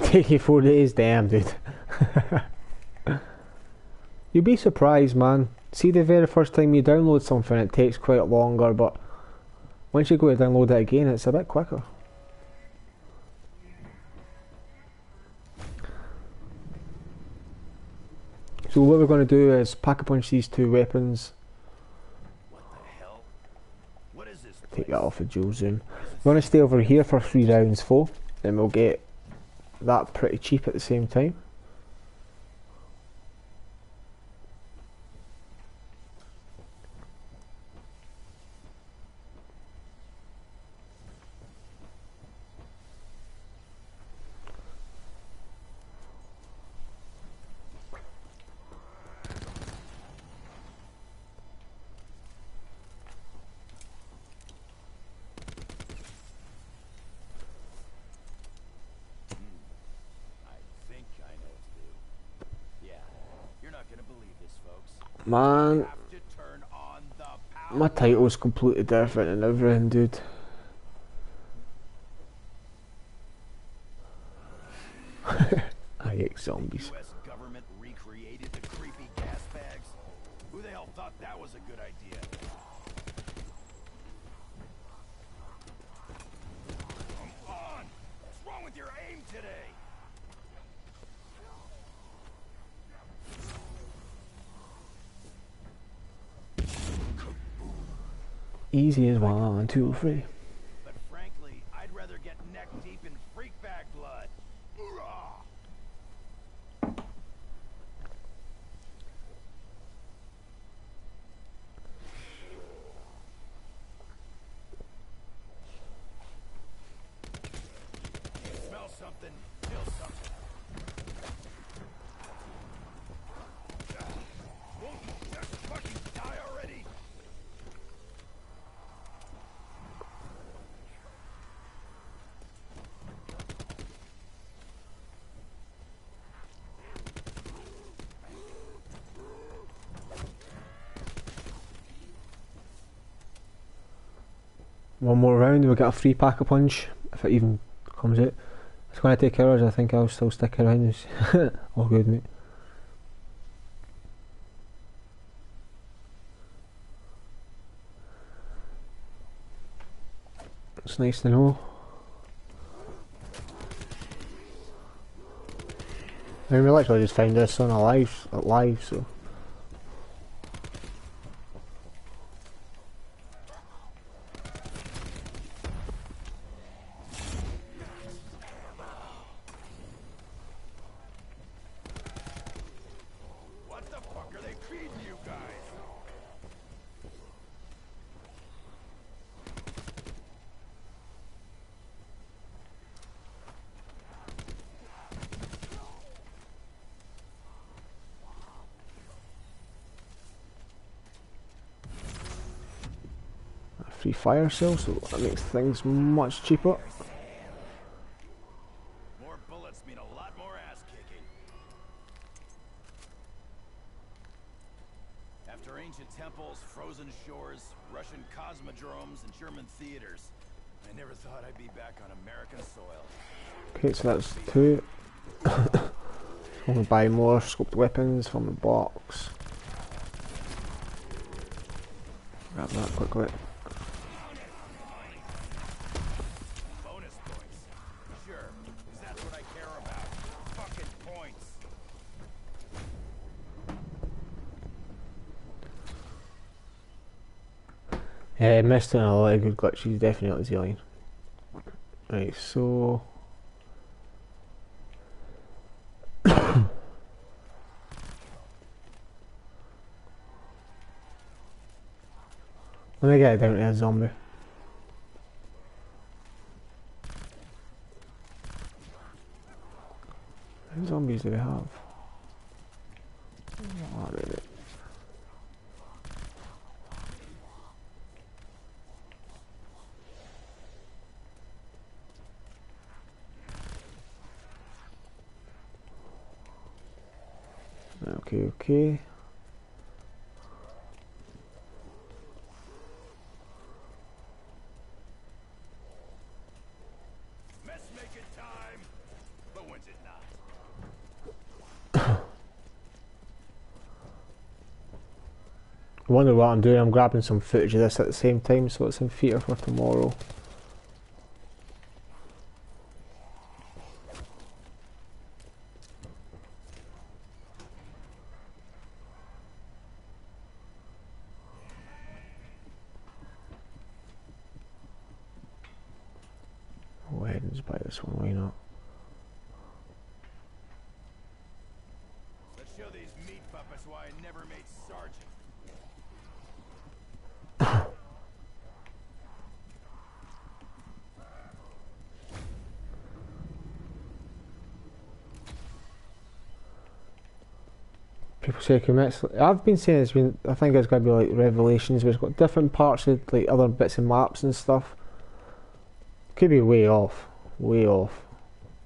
Take you 4 days, damn dude. You'd be surprised, man. See, the very first time you download something it takes quite longer, but once you go to download it again it's a bit quicker. So what we're going to do is pack-a-punch these 2 weapons. What the hell? What is this Take place? that off the dual zoom. We're going to stay over here for 3 rounds full, then we'll get that pretty cheap at the same time. I think I know what to do. Yeah, you're not gonna believe this, folks. Man, Have to turn on the power. my title's completely different and everything, dude. I hate zombies. U.S. government recreated the creepy gas bags. Who the hell thought that was a good idea? Come on! What's wrong with your aim today? Easy as 1, 2, 3. But frankly, I'd rather get neck deep in freak bag blood. Hoorah! Smell something, feel something. Won't you just fucking die already? One more round, we'll get a free pack-a-punch, if it even comes out. It's going to take hours, I think I'll still stick around. All good, mate. It's nice to know. I mean, we literally just found this on live, so. What the fuck are they feeding you guys? A free fire cell, so that makes things much cheaper. More bullets mean a lot more ass kicking. After ancient temples, frozen shores, Russian cosmodromes, and German theaters, I never thought I'd be back on American soil. Okay, so that's 2. I'm going to buy more scoped weapons from the box. Grab that quickly. Bonus points. Sure, 'cause that's what I care about. Fucking points. Missed on a lot of good glitches, definitely Zillion. Right, so. Let me get it down to a zombie. How many zombies do we have? Oh, really? Okay. Messmaking time. But when's it I wonder what I'm doing. I'm grabbing some footage of this at the same time, so it's in theatre for tomorrow. Go ahead and just buy this one, why not? Let's show these meat puppets why I never made sergeant. People say commits. I've been saying it's been. I think it's going to be like Revelations, where it's got different parts of like other bits and maps and stuff. Could be way off, way off.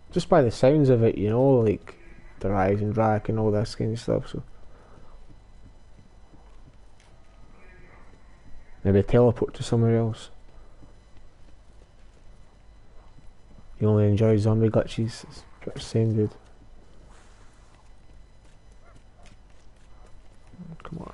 Just by the sounds of it, you know, like the rise and drag and all this kind of stuff. So maybe teleport to somewhere else. You only enjoy zombie glitches. It's pretty the same, dude. Come on.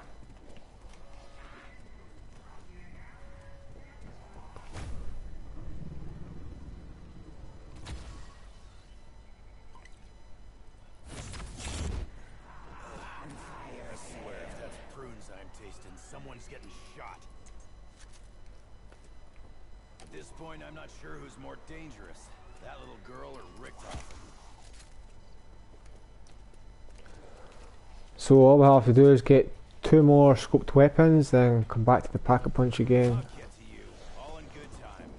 I swear if that's prunes I'm tasting, someone's getting shot. At this point, I'm not sure who's more dangerous, that little girl or Richthofen. So all we have to do is get 2 more scoped weapons, then come back to the Pack-a-Punch again. I'll get to you, all in good time.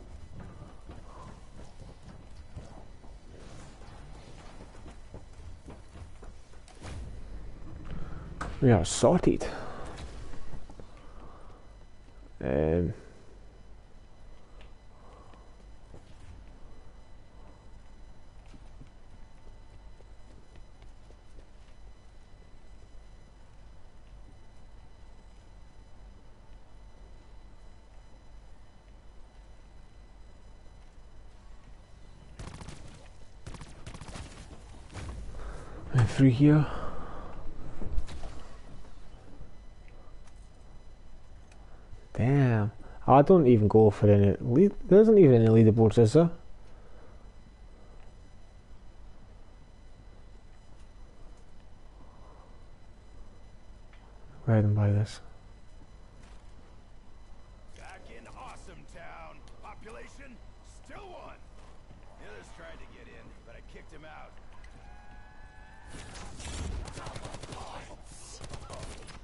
We are sorted. And through here. Damn. I don't even go for any lead. There isn't even any leaderboards, is there? Go ahead and buy this. Back in Awesome Town. Population, still 1. The others tried to get in, but I kicked him out.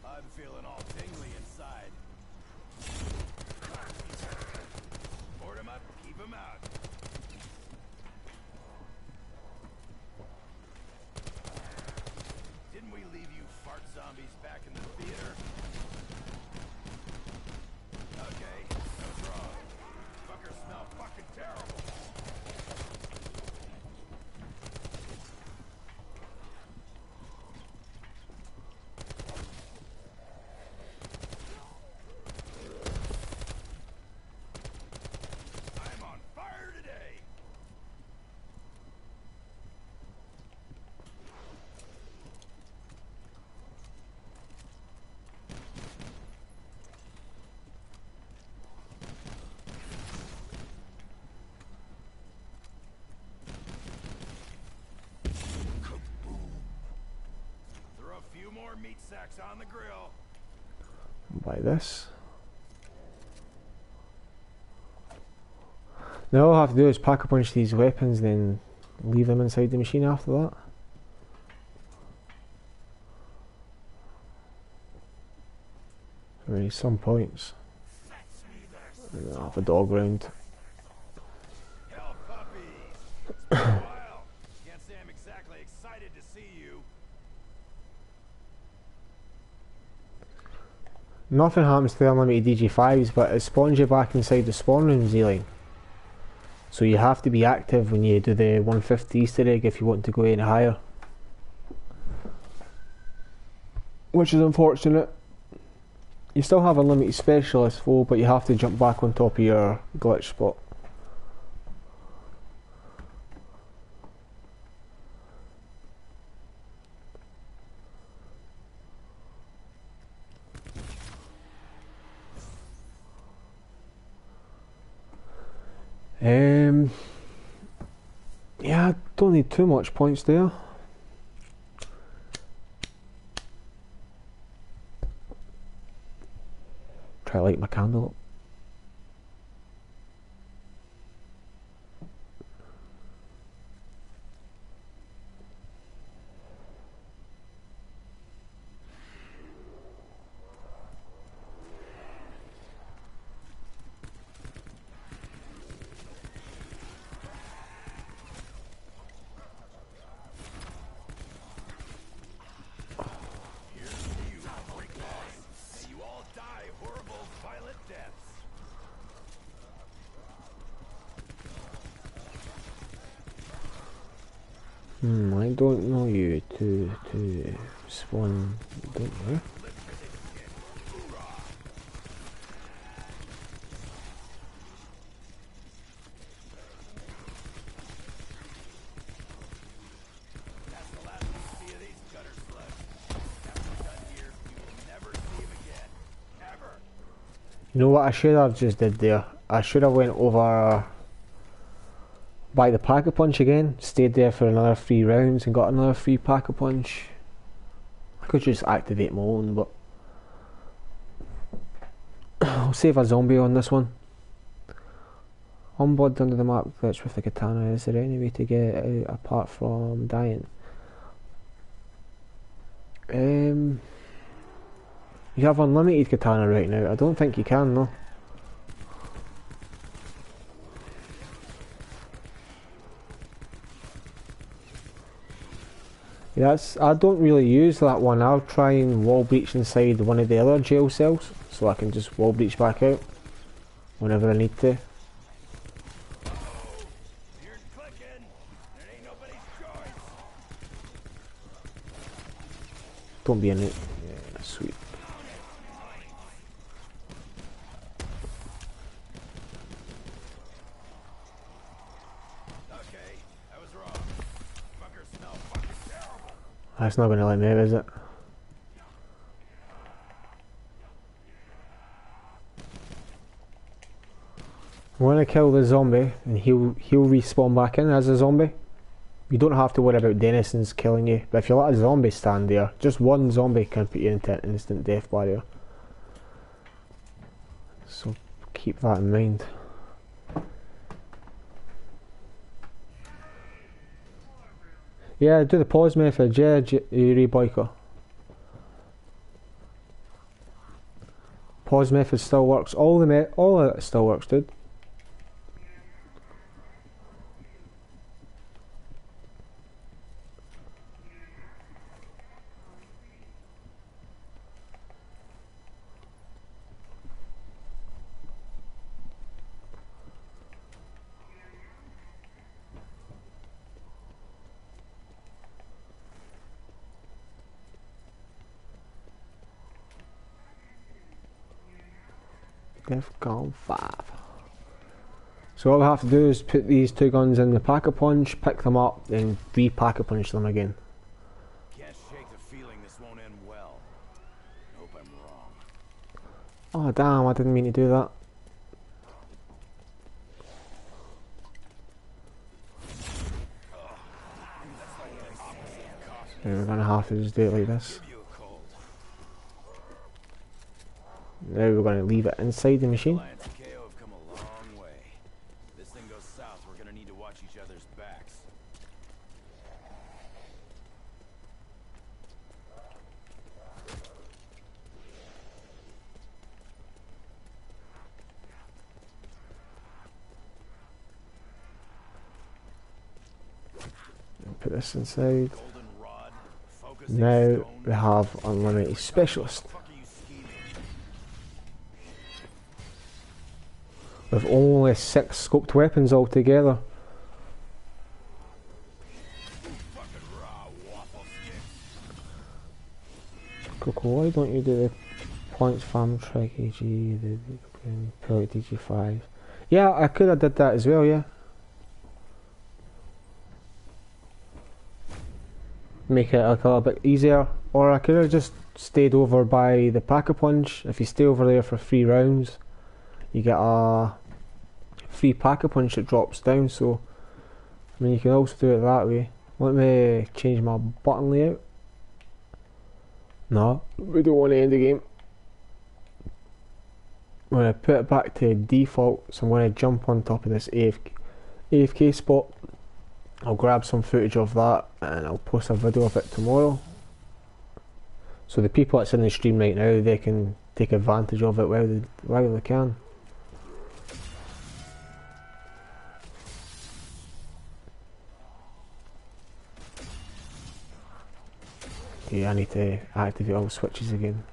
I'm feeling all tingly inside. Board him up, keep him out. Didn't we leave you fart zombies back in the theater? Okay, what's wrong? Fuckers smell fucking terrible. I'm on fire today. Throw a few more meat sacks on the grill. Buy this. Now all I have to do is Pack-a-Punch these weapons, then leave them inside the machine after that. Really, some points. And then I'll have a dog round. Hell, puppies. It's been a while. Can't say I'm exactly excited to see you. Nothing happens to the unlimited DG5s, but it spawns you back inside the spawn room, Z-Line. So you have to be active when you do the 150 Easter egg if you want to go any higher. Which is unfortunate. You still have unlimited specialist though, but you have to jump back on top of your glitch spot. Yeah, I don't need too much points there. Try to light my candle up. I don't know you to spawn, don't know. You know what I should have just did there? I should have went over by the Pack-a-Punch again, stayed there for another 3 rounds and got another free Pack-a-Punch. I could just activate my own, but I'll save a zombie on this one. Onboard under the map glitch with the katana. Is there any way to get out apart from dying? You have unlimited katana right now. I don't think you can though. Yeah, I don't really use that one. I'll try and wall breach inside one of the other jail cells so I can just wall breach back out whenever I need to. Don't be in it. Yeah, sweet. That's not going to let me out, is it? I'm going to kill the zombie and he'll respawn back in as a zombie. You don't have to worry about Denison's killing you, but if you let a zombie stand there, just one zombie can put you into an instant death barrier. So keep that in mind. Yeah, do the pause method, yeah, Yuri Boyko. Pause method still works. All of it still works, dude. DEFCON 5. So all we have to do is put these 2 guns in the Pack-a-Punch, pick them up, then re-Pack-a-Punch them again. Can't shake the feeling this won't end well. Hope I'm wrong. Oh damn, I didn't mean to do that. Yeah, we're gonna have to just do it like this. Now we're going to leave it inside the machine. Have come a long way. This thing goes south, we're gonna need to watch each other's backs. Put this inside. Now we have unlimited specialist. With only 6 scoped weapons altogether. Coco, why don't you do the points farm track AG, the pilot DG5? Yeah, I could have did that as well, yeah. Make it a little bit easier. Or I could have just stayed over by the Pack-a-Punch. If you stay over there for 3 rounds, you get a free pack-a-punch that drops down, so I mean you can also do it that way. Let me change my button layout. No, we don't want to end the game. I'm going to put it back to default, so I'm going to jump on top of this AFK spot. I'll grab some footage of that and I'll post a video of it tomorrow. So the people that's in the stream right now, they can take advantage of it while they can. Okay, I need to activate all switches again.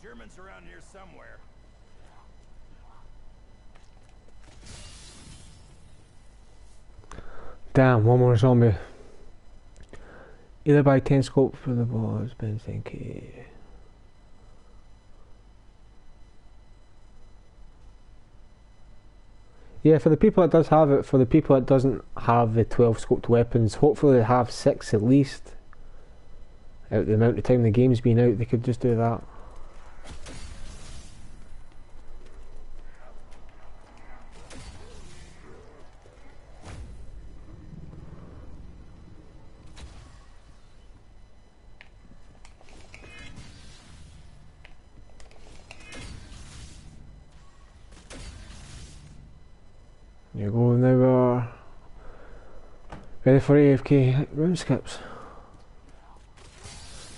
Germans around here somewhere. Damn, one more zombie. Either by 10 scope for the boss, Ben Thinky. Yeah, for the people that does have it, for the people that doesn't have the 12 scoped weapons, hopefully they have 6 at least. Out the amount of time the game's been out, they could just do that. There you go, now we're ready for AFK round skips.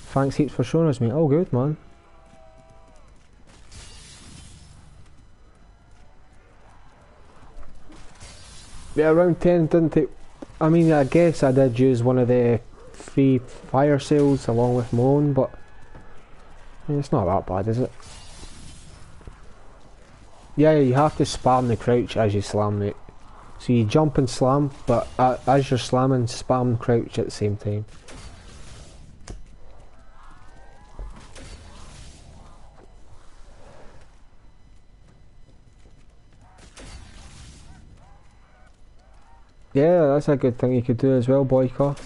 Thanks heaps for showing us, mate. All good, man. Yeah, round 10 didn't take... I mean, I guess I did use one of the free fire sales along with my own, but I mean, it's not that bad, is it? Yeah, you have to spam the crouch as you slam, mate. So you jump and slam, but as you're slamming, spam crouch at the same time. Yeah, that's a good thing you could do as well, Boyka.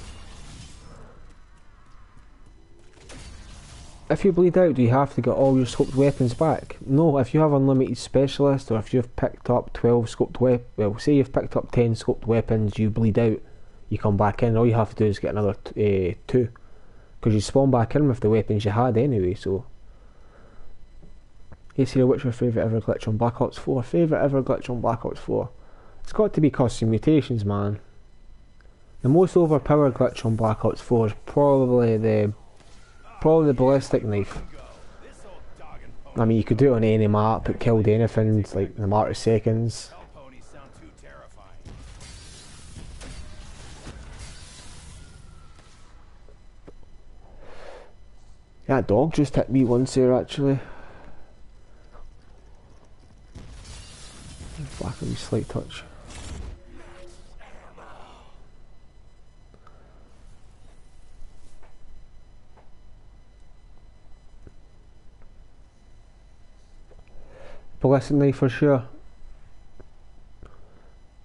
If you bleed out, do you have to get all your scoped weapons back? No, if you have unlimited specialist, or if you've picked up 12 scoped weapons, well, say you've picked up 10 scoped weapons, you bleed out, you come back in, all you have to do is get another 2. Because you spawn back in with the weapons you had anyway, so... Hey Sierra, what's your favourite ever glitch on Black Ops 4? Favourite ever glitch on Black Ops 4? It's got to be custom mutations, man. The most overpowered glitch on Black Ops 4 is probably the ballistic knife. I mean, you could do it on any map, it killed anything like in a matter of seconds. That dog just hit me once there, actually. Back a wee slight touch. Ballistic knife for sure.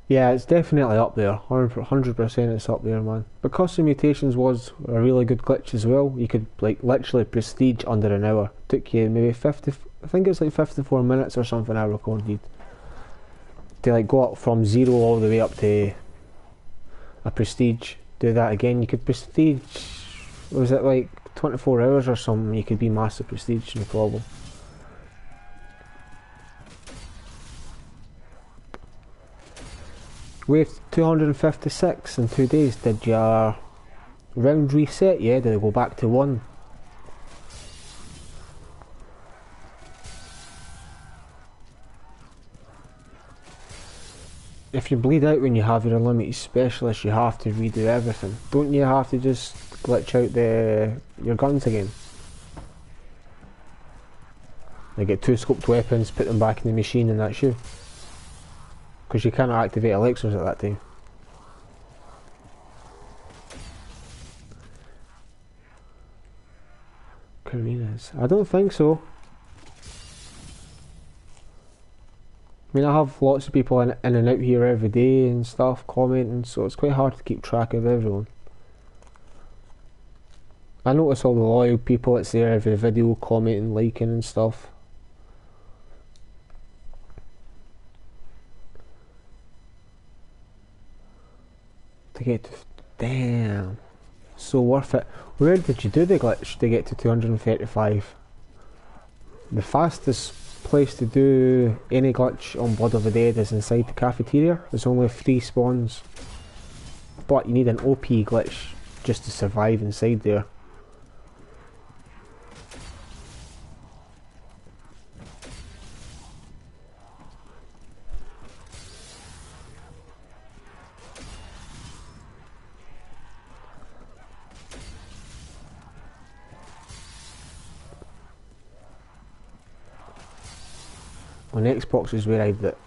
Yeah, it's definitely up there. 100% it's up there, man. But custom mutations was a really good glitch as well. You could like literally prestige under an hour. Took you maybe 50, I think it was like 54 minutes or something I recorded. To like go up from 0 all the way up to a prestige. Do that again. You could prestige, was it like 24 hours or something? You could be master prestige, no problem. Wave 256 in 2 days. Did your round reset? Yeah, did it go back to 1? if you bleed out when you have your unlimited specialist, you have to redo everything. Don't you have to just glitch out your guns again? Like get 2 scoped weapons, put them back in the machine, and that's you. Because you cannot activate elixirs at that time. Arenas. I don't think so. I mean, I have lots of people in and out here every day and stuff commenting, so it's quite hard to keep track of everyone. I notice all the loyal people that's there every video commenting, liking and stuff. To get to... Damn. So worth it. Where did you do the glitch to get to 235? The fastest place to do any glitch on Blood of the Dead is inside the cafeteria. There's only 3 spawns. But you need an OP glitch just to survive inside there. On Xbox is where I did it.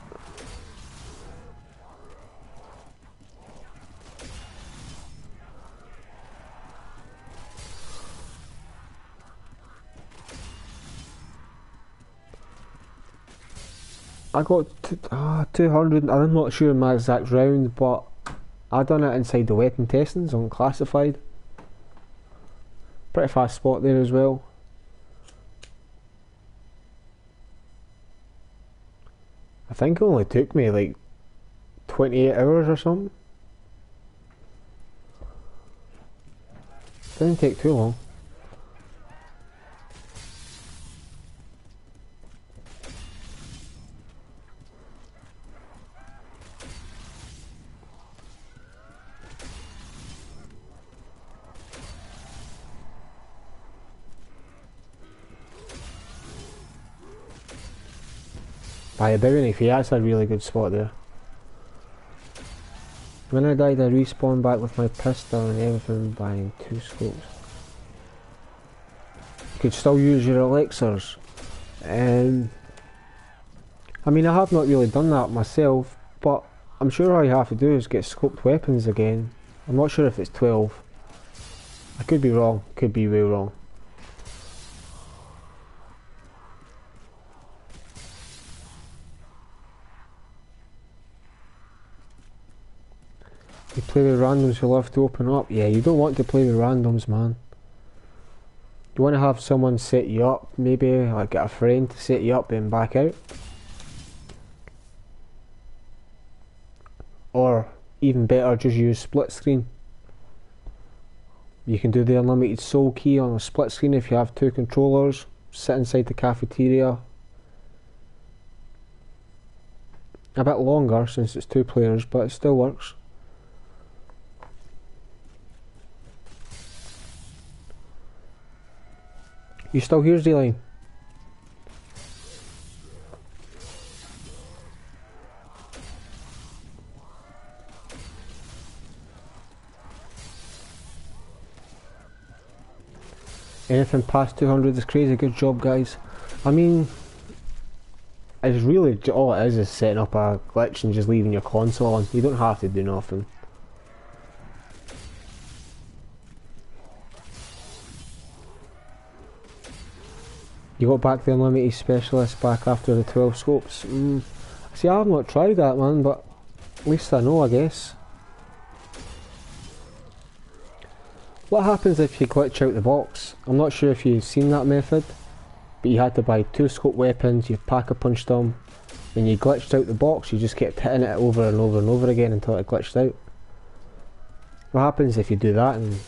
I got 200, I'm not sure my exact round, but I done it inside the weapon testings on Classified. Pretty fast spot there as well. I think it only took me like 28 hours or something. Didn't take too long. By a bounty fee, that's a really good spot there. When I died, I respawned back with my pistol and everything, buying 2 scopes. You could still use your elixirs. I mean, I have not really done that myself, but I'm sure all you have to do is get scoped weapons again. I'm not sure if it's 12. I could be wrong, could be way wrong. You play with randoms who love to open up. Yeah, you don't want to play with randoms, man. You want to have someone set you up, maybe, like get a friend to set you up and back out. Or, even better, just use split screen. You can do the unlimited soul key on a split screen if you have 2 controllers. Sit inside the cafeteria. A bit longer since it's 2 players, but it still works. You still here, Z-Line? Anything past 200 is crazy. Good job, guys. I mean, it's really all it is setting up a glitch and just leaving your console on. You don't have to do nothing. You got back the unlimited specialist back after the 12 scopes. See, I have not tried that, man, but at least I know, I guess. What happens if you glitch out the box? I'm not sure if you've seen that method, but you had to buy 2 scope weapons, you pack-a-punched them, when you glitched out the box you just kept hitting it over and over and over again until it glitched out. What happens if you do that and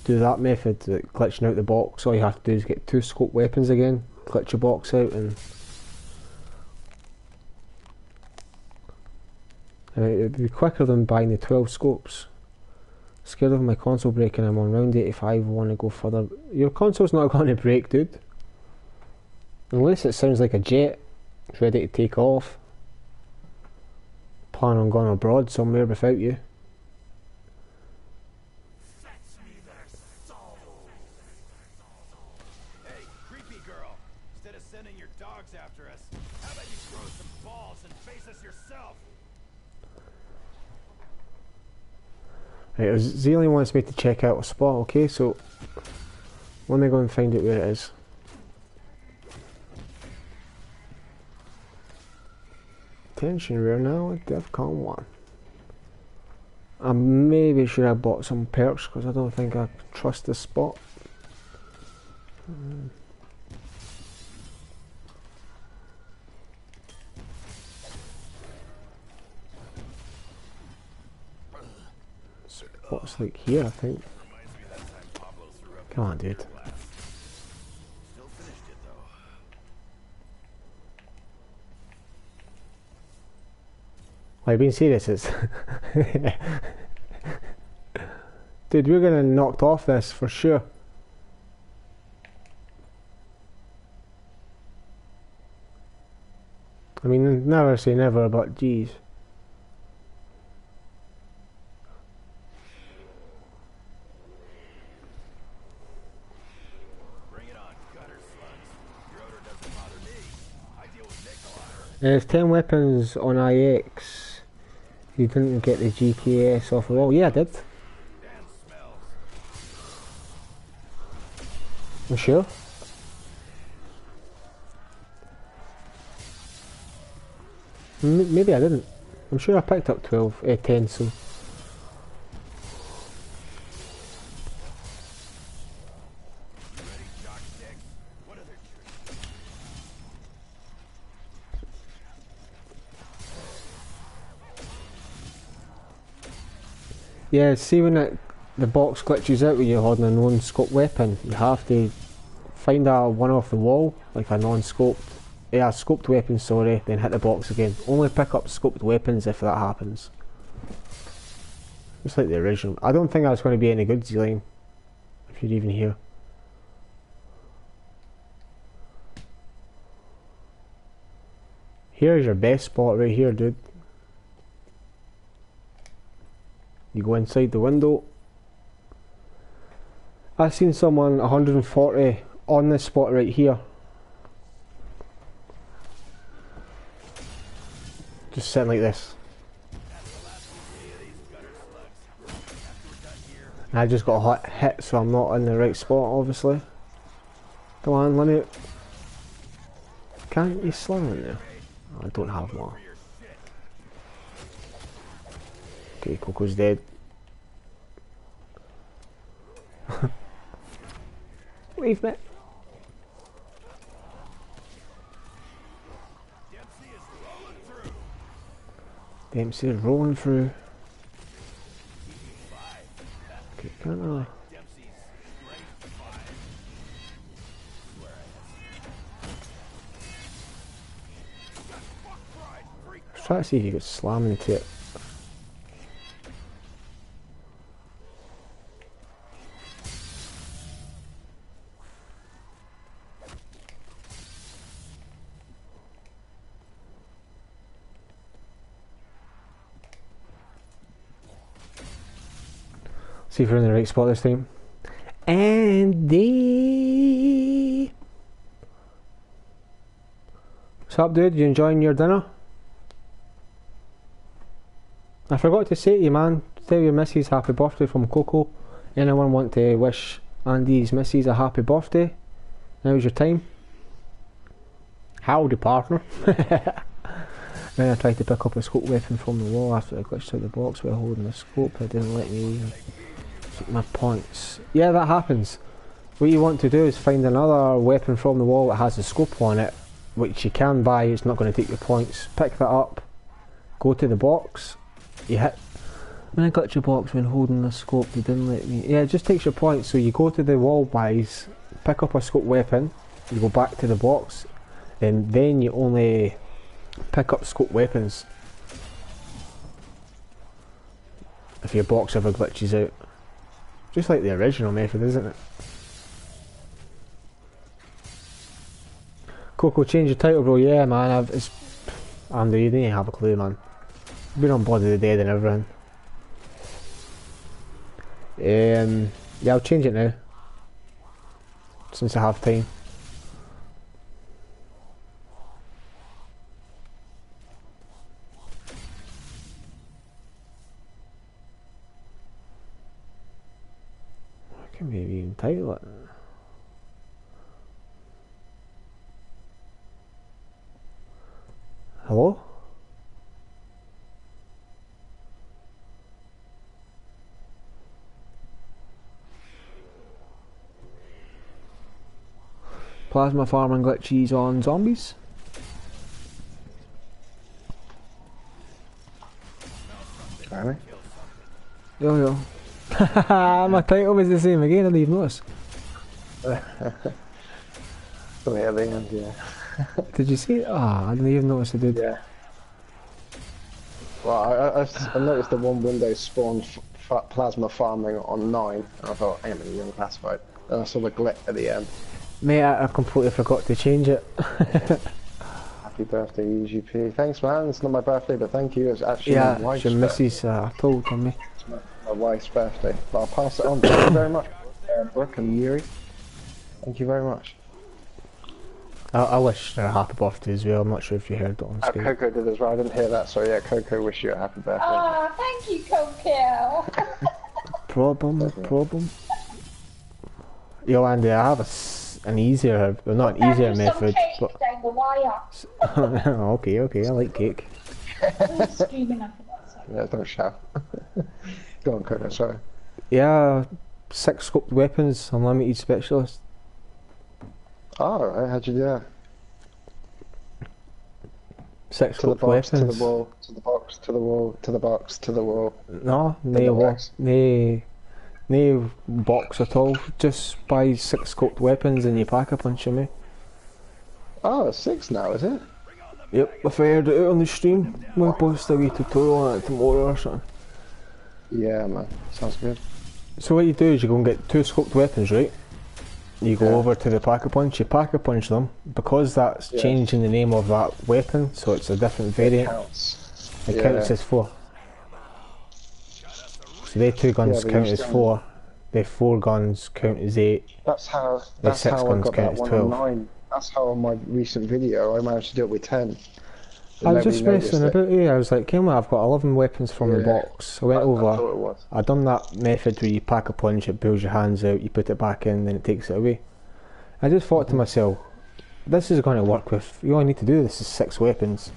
do that method, glitching out the box? All you have to do is get 2 scope weapons again, glitch your box out, and it would be quicker than buying the 12 scopes. Scared of my console breaking. I'm on round 85, I want to go further. Your console's not going to break, dude. Unless it sounds like a jet, it's ready to take off. plan on going abroad somewhere without you. Hey, creepy girl. Instead of sending your dogs after us, how about you grow some balls and face us yourself? Right, Zealy wants me to check out a spot, okay, so let me go and find out where it is. Attention, we're now at DEFCON 1. I maybe should have bought some perks because I don't think I trust this spot. Spot's like here, I think. Come on, dude. Still finished it though. Are you being serious? It's dude, we're gonna knocked off this for sure. I mean, never say never, but geez. Bring it on, gutter slugs. Your odor doesn't bother me. I deal with Nikolai. There's 10 weapons on IX. You didn't get the GPS off the wall. Yeah, I did. And smells. I'm sure. Maybe I didn't. I'm sure I picked up 10, so. Ready, jocksticks? What other tricks? Yeah, see when the box glitches out when you're holding a non-scope weapon, you have to find a one off the wall, like a non-scoped, scoped weapon, sorry, then hit the box again. Only pick up scoped weapons if that happens. Just like the original. I don't think that's going to be any good, Zealine, if you're even here. Here's your best spot right here, dude. You go inside the window. I've seen someone 140 on this spot right here. Just sitting like this. I just got a hot hit, so I'm not in the right spot, obviously. Come on, let me. Can't you slam in there? Oh, I don't have more. Okay, Coco's dead. Leave me. Dempsey is rolling through. Okay, can't I? Let's try to see if you could slam into it. See if we're in the right spot this time. Andy! What's up, dude? You enjoying your dinner? I forgot to say to you, man. Tell your missus happy birthday from Coco. Anyone want to wish Andy's missus a happy birthday? Now's your time. Howdy, partner. Then I tried to pick up a scope weapon from the wall after I glitched out the box while holding the scope. It didn't let me keep my points. Yeah, that happens. What you want to do is find another weapon from the wall that has a scope on it, which you can buy. It's not going to take your points. Pick that up, go to the box, you hit. When I got your box when holding the scope, they didn't let me. Yeah, it just takes your points. So you go to the wall buys, pick up a scope weapon, you go back to the box, and then you only pick up scope weapons if your box ever glitches out. Just like the original method, isn't it? Coco, change your title, bro. Yeah, man. Andy, you didn't have a clue, man. been on Blood of the Dead and everything. Yeah, I'll change it now. Since I have time. I can maybe even title it. Hello? Plasma farming glitches on zombies. Alright. Yo yo. My title was the same again, I didn't even notice. Something at the end, yeah. Did you see it? I didn't even notice I did. Yeah. Well, I noticed the one window spawned plasma farming on 9, and I thought, hang on a minute, you're unclassified. And I saw the glitch at the end. Mate, I completely forgot to change it. Happy birthday, UGP. Thanks, man. It's not my birthday, but thank you. It's actually Yeah, my wife's your birthday. missus told on me. It's my wife's birthday. But I'll pass it on. Thank you very much, Brooke and Yuri. Thank you very much. I wish her a happy birthday as well. I'm not sure if you heard it on Skype. Coco did as well. I didn't hear that, so yeah, Coco wish you a happy birthday. Oh, thank you, Coco. Problem. Yo, Andy, I have an easier, well, not an easier method, but down the wire. okay, I like cake. Who's screaming after that? Sorry. Yeah, don't shout. Go on, Coco, sorry. Yeah, 6 scoped weapons, unlimited specialist. Oh, right, how'd you do that? 6 To the scoped box, weapons. to the wall, to the box, to the wall, to the box, to the wall. No, the no box. no box at all. Just buy 6 scoped weapons and you pack a punch of me. Oh, it's 6 now, is it? Yep, if I heard it out on the stream, we'll post a wee tutorial on it tomorrow or something. Yeah, man. Sounds good. So what you do is you go and get 2 scoped weapons, right? You go Yeah. over to the pack-a-punch, you pack-a-punch them, because that's Yeah. changing the name of that weapon, so it's a different variant, Counts. it Yeah. counts as 4. So they 2 guns Yeah, but count you're as still- 4, the 4 guns count as 8. That's how. The That's 6 how I guns got count that as one on 12. 9. That's how on my recent video I managed to do it with 10. I was just Nobody messing noticed it. about here, I was like, Kim, I've got 11 weapons from the Yeah. box. I went I over, thought it was. I done that method where you pack a punch, it pulls your hands out, you put it back in, then it takes it away. I just thought to myself, this is going to work with, you all I need to do this is 6 weapons.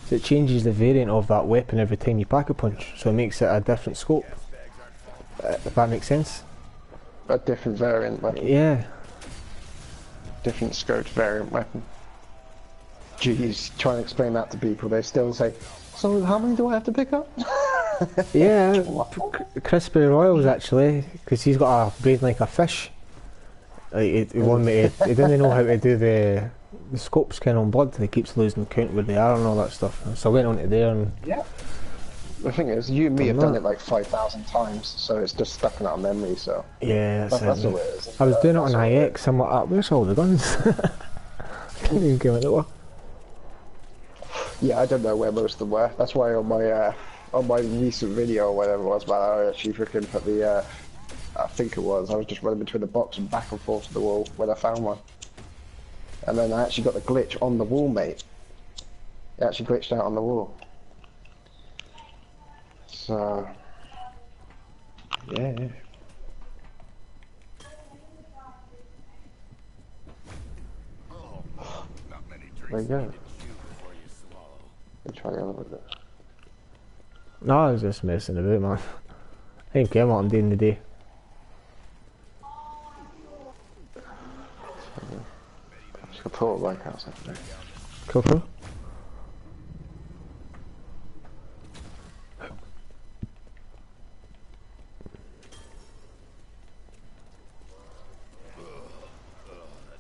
So it changes the variant of that weapon every time you pack a punch, so it makes it a different scope. If that makes sense? A different variant weapon. Yeah. Different scoped variant weapon. Jeez, try and explain that to people. They still say, so how many do I have to pick up? Yeah, Crispy Royals actually, because he's got a brain like a fish. Like he wanted me to, he didn't know how to do the scope scan on blood, he keeps losing count where they are and all that stuff. So I went on to there and Yeah. The thing is, you and me have Done done that. it like 5,000 times, so it's just stuck in our memory, so yeah, that's it. all it is. I was doing it on That's all it is. IX, I'm like, where's all the guns? I didn't even get what it was. Yeah, I don't know where most of them were. That's why on my recent video or whatever it was, man, I actually freaking put the I think it was, I was just running between the box and back and forth to the wall when I found one. And then I actually got the glitch on the wall, mate. It actually glitched out on the wall. So yeah. There you go. Let me try the other one. No, I was just messing about, man. I didn't care what I'm doing today. It's a total like outside. Cool. That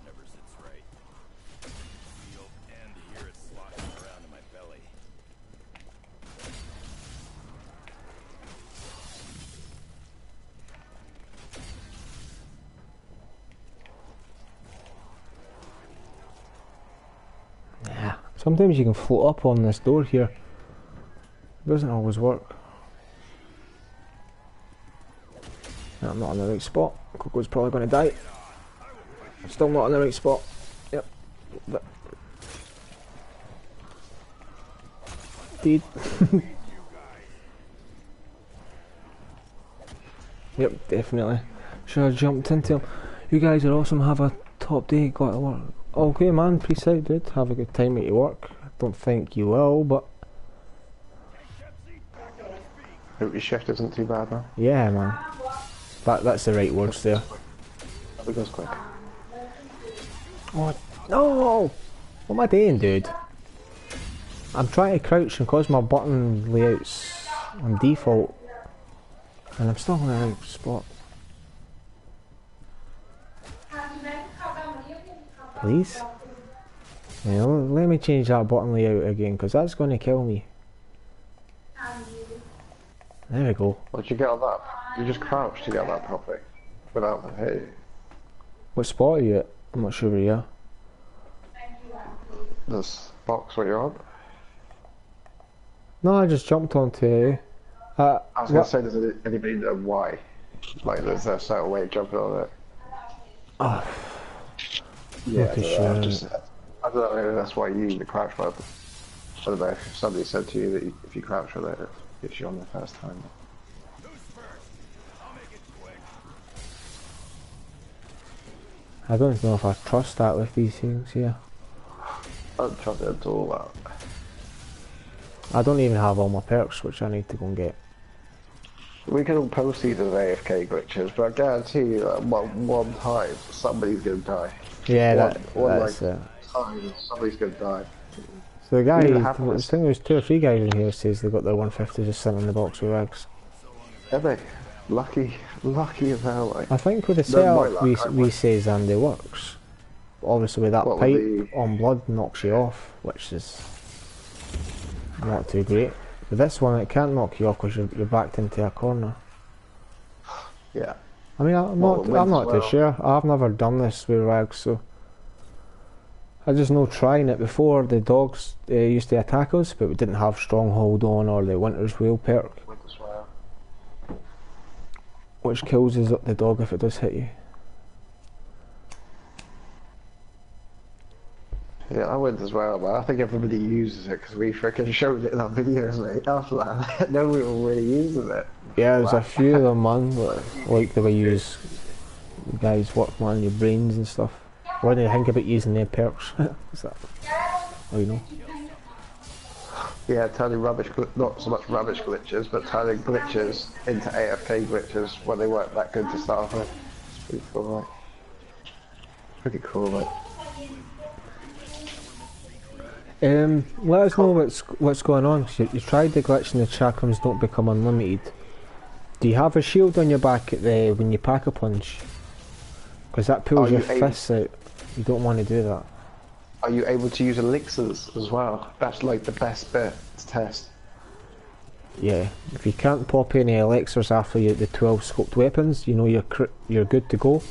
never sits right. Feel and hear it sloshing around in my belly. Yeah. Sometimes you can float up on this door here. It doesn't always work. No, I'm not in the right spot. Coco's probably going to die. Still not in the right spot. Yep. But dead. Yep, definitely. Should have jumped into him. You guys are awesome. Have a top day. Got to work. Okay, man. Peace out, dude. Have a good time at your work. I don't think you will, but Hope your shift isn't too bad, man. yeah, man. That's the right words there. It goes quick. Oh no! What am I doing, dude? I'm trying to crouch and cause my button layouts on default, and I'm still in the right spot. Please? Yeah, let me change that button layout again, because that's going to kill me. There we go. What'd you get on that? You just crouched to get that properly. Without the hit. What spot are you at? I'm not sure where you are. This box what you're on? No, I just jumped onto... I was going to say, does anybody know why? Like, there's a certain way of jumping on it. Oh. Yeah, Not too sure. I don't know, that's why you use the crouch button. I don't know if somebody said to you that if you crouch on it, it gets you on the first time. I don't know if I trust that with these things here. I don't trust it at all, that. I don't even have all my perks, which I need to go and get. We can all post these as AFK glitches, but I guarantee you that one time, somebody's going to die. Yeah, that's it. Time, somebody's going to die. So the guy, Either I happens. think there's 2 or 3 guys in here says they got their 150 just sitting in the box with rags. Are they? Lucky as hell, like. I think with the They're my setup luck, we says Andy works. Obviously with that What, pipe with on blood knocks you off, which is not too great. With this one it can't knock you off because you're backed into a corner. Yeah. I mean I'm Well, not well. too sure. I've never done this with rags, so I just know trying it before the dogs used to attack us, but we didn't have stronghold on or the winter's wheel perk, Winter's Well. which kills the dog if it does hit you. Yeah, I went as well, but I think everybody uses it because we freaking showed it in our videos, mate. After that, no one really uses it. Yeah, there's a few of them, man, like the way you use you guys work on your brains and stuff. What do you think about using their perks? What's that? Oh, you know. Yeah, turning rubbish, not so much rubbish glitches, but turning glitches into AFK glitches when they weren't that good to start with. It's pretty cool, right? Pretty cool, right? Let us know what's going on. You tried the glitch and the chakrams don't become unlimited. Do you have a shield on your back when you pack a punch? Because that pulls your fists out. You don't want to do that. Are you able to use elixirs as well? That's like the best bit to test. Yeah, if you can't pop any elixirs after the 12 scoped weapons, you know you're good to go.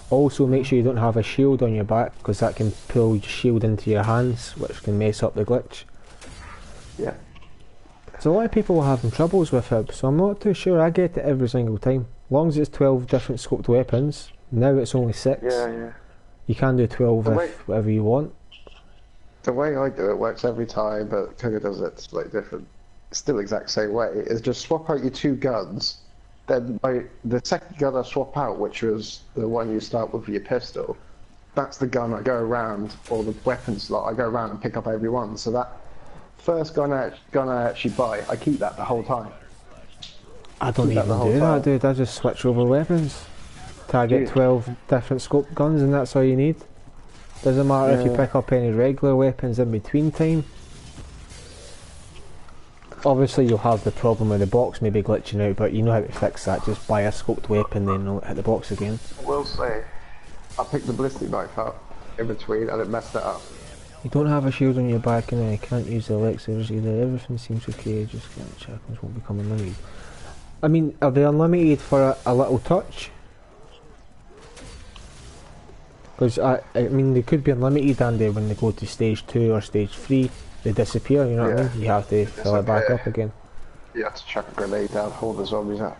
Also make sure you don't have a shield on your back, because that can pull your shield into your hands, which can mess up the glitch. Yeah. So a lot of people are having troubles with it, so I'm not too sure I get it every single time. As long as it's 12 different scoped weapons, now it's only 6. Yeah. You can do 12 if whatever you want. The way I do it works every time, but Cougar does it slightly different. It's still the exact same way. Is just swap out your 2 guns. Then the second gun I swap out, which was the one you start with your pistol, that's the gun I go around, or the weapon slot, I go around and pick up every one. So that first gun I actually buy, I keep that the whole time. I don't even do that, dude. I just switch over weapons. Target 12 different scope guns and that's all you need. Doesn't matter if you pick up any regular weapons in between time. Obviously you'll have the problem with the box maybe glitching out, but you know how to fix that. Just buy a scoped weapon, then it'll hit the box again. I will say, I picked the ballistic knife up in between and it messed it up. You don't have a shield on your back and then you can't use the elixirs either. Everything seems okay, just get the checkpoints won't become unlimited. I mean, are they unlimited for a little touch? Because I mean, they could be unlimited, and then when they go to stage 2 or stage 3, they disappear. You know what I mean? You have to fill it back up again. You have to chuck a grenade down, hold the zombies up.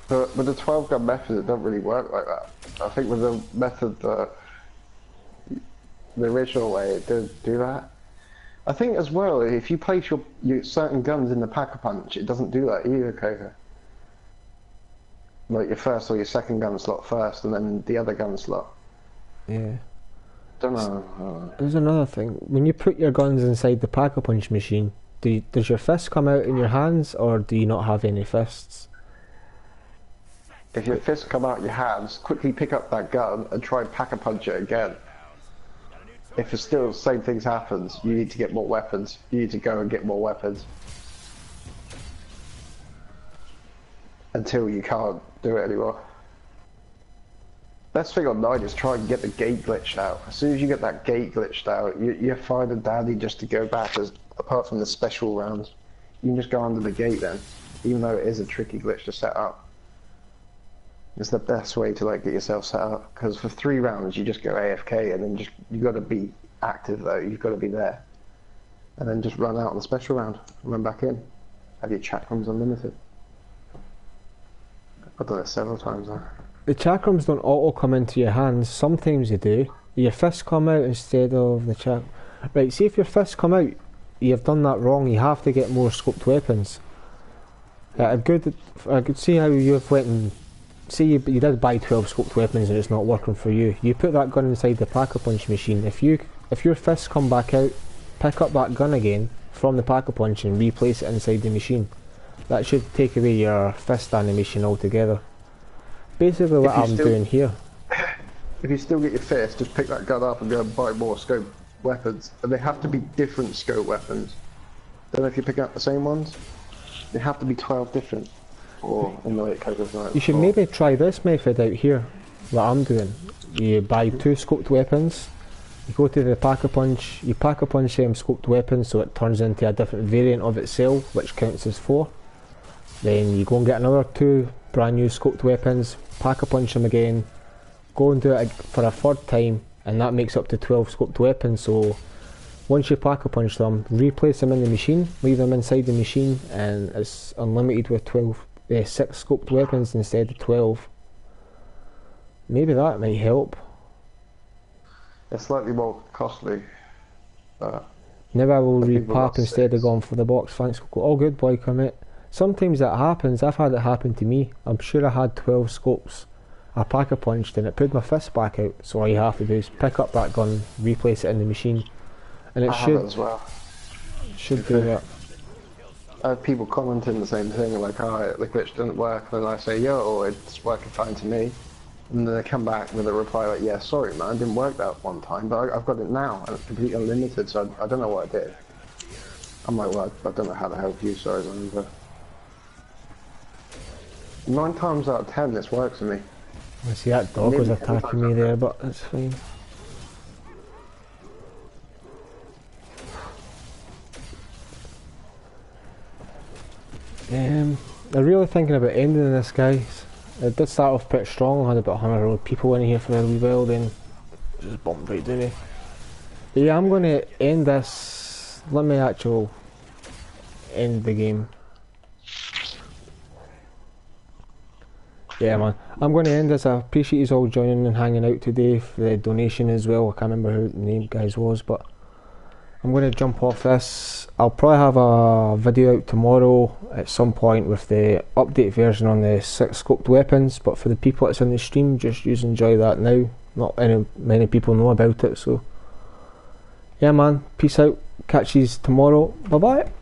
But with the 12 gun method, it doesn't really work like that. I think with the method, the original way, it did do that. I think as well, if you place your certain guns in the Pack-a-Punch, it doesn't do that either, Coco. Like your first or your second gun slot first, and then the other gun slot. Yeah. Don't know. There's another thing. When you put your guns inside the Pack-a-Punch machine, does your fist come out in your hands, or do you not have any fists? If your fists come out your hands, quickly pick up that gun and try and Pack-a-Punch it again. If it's still the same things happens, you need to get more weapons. You need to go and get more weapons. Until you can't do it anymore. Best thing on 9 is try and get the gate glitched out. As soon as you get that gate glitched out, you're fine and dandy just to go back, apart from the special rounds. You can just go under the gate then, even though it is a tricky glitch to set up. It's the best way to like get yourself set up, because for 3 rounds you just go AFK, and then you got to be active though. You've got to be there, and then just run out on the special round, and run back in. Have your chakrams unlimited. I've done it several times now. The chakrams don't auto come into your hands. Sometimes they do. Your fists come out instead of the chak. Right. See, if your fists come out, you've done that wrong. You have to get more scoped weapons. I could see how you've went and. See, you did buy 12 scoped weapons and it's not working for you. You put that gun inside the Pack-a-Punch machine. If your fists come back out, pick up that gun again from the Pack-a-Punch and replace it inside the machine. That should take away your fist animation altogether. Basically what I'm doing here. If you still get your fist, just pick that gun up and go and buy more scoped weapons. And they have to be different scope weapons. Don't know if you're picking up the same ones. They have to be 12 different. Or in the late Coco's night. You should maybe try this method out here, what I'm doing. You buy 2 scoped weapons, you go to the Pack-a-Punch, you Pack-a-Punch them scoped weapons so it turns into a different variant of itself, which counts as 4. Then you go and get another 2 brand new scoped weapons, Pack-a-Punch them again, go and do it for a 3rd time, and that makes up to 12 scoped weapons. So once you Pack-a-Punch them, replace them in the machine, leave them inside the machine, and it's unlimited with 6 scoped weapons instead of 12. Maybe that might help. It's slightly more costly. Maybe I will repap instead of going for the box. Thanks. Oh, good boy, commit. Sometimes that happens. I've had it happen to me. I'm sure I had 12 scopes. I Pack-a-Punched and it put my fist back out. So all you have to do is pick up that gun, replace it in the machine, and it should as well. Should do that. I have people commenting the same thing, like, oh, the glitch didn't work, and then I say, yo, it's working fine to me. And then they come back with a reply like, yeah, sorry man, it didn't work that one time, but I've got it now, and it's completely unlimited, so I don't know what I did. I'm like, well, I don't know how to help you, sorry man, but 9 times out of 10 this works for me. I see that dog was attacking me there, but that's fine. I'm really thinking about ending this, guys. It did start off pretty strong. I had about 100 people in here for a wee while, then just bumped right down it. But yeah, I'm going to end this. Let me actually end the game. Yeah, man. I'm going to end this. I appreciate you all joining and hanging out today for the donation as well. I can't remember who the name guys was, but I'm going to jump off this. I'll probably have a video out tomorrow at some point with the update version on the 6 scoped weapons, but for the people that's in the stream, just enjoy that now. Not many people know about it, so yeah man, peace out, catch yous tomorrow, bye bye.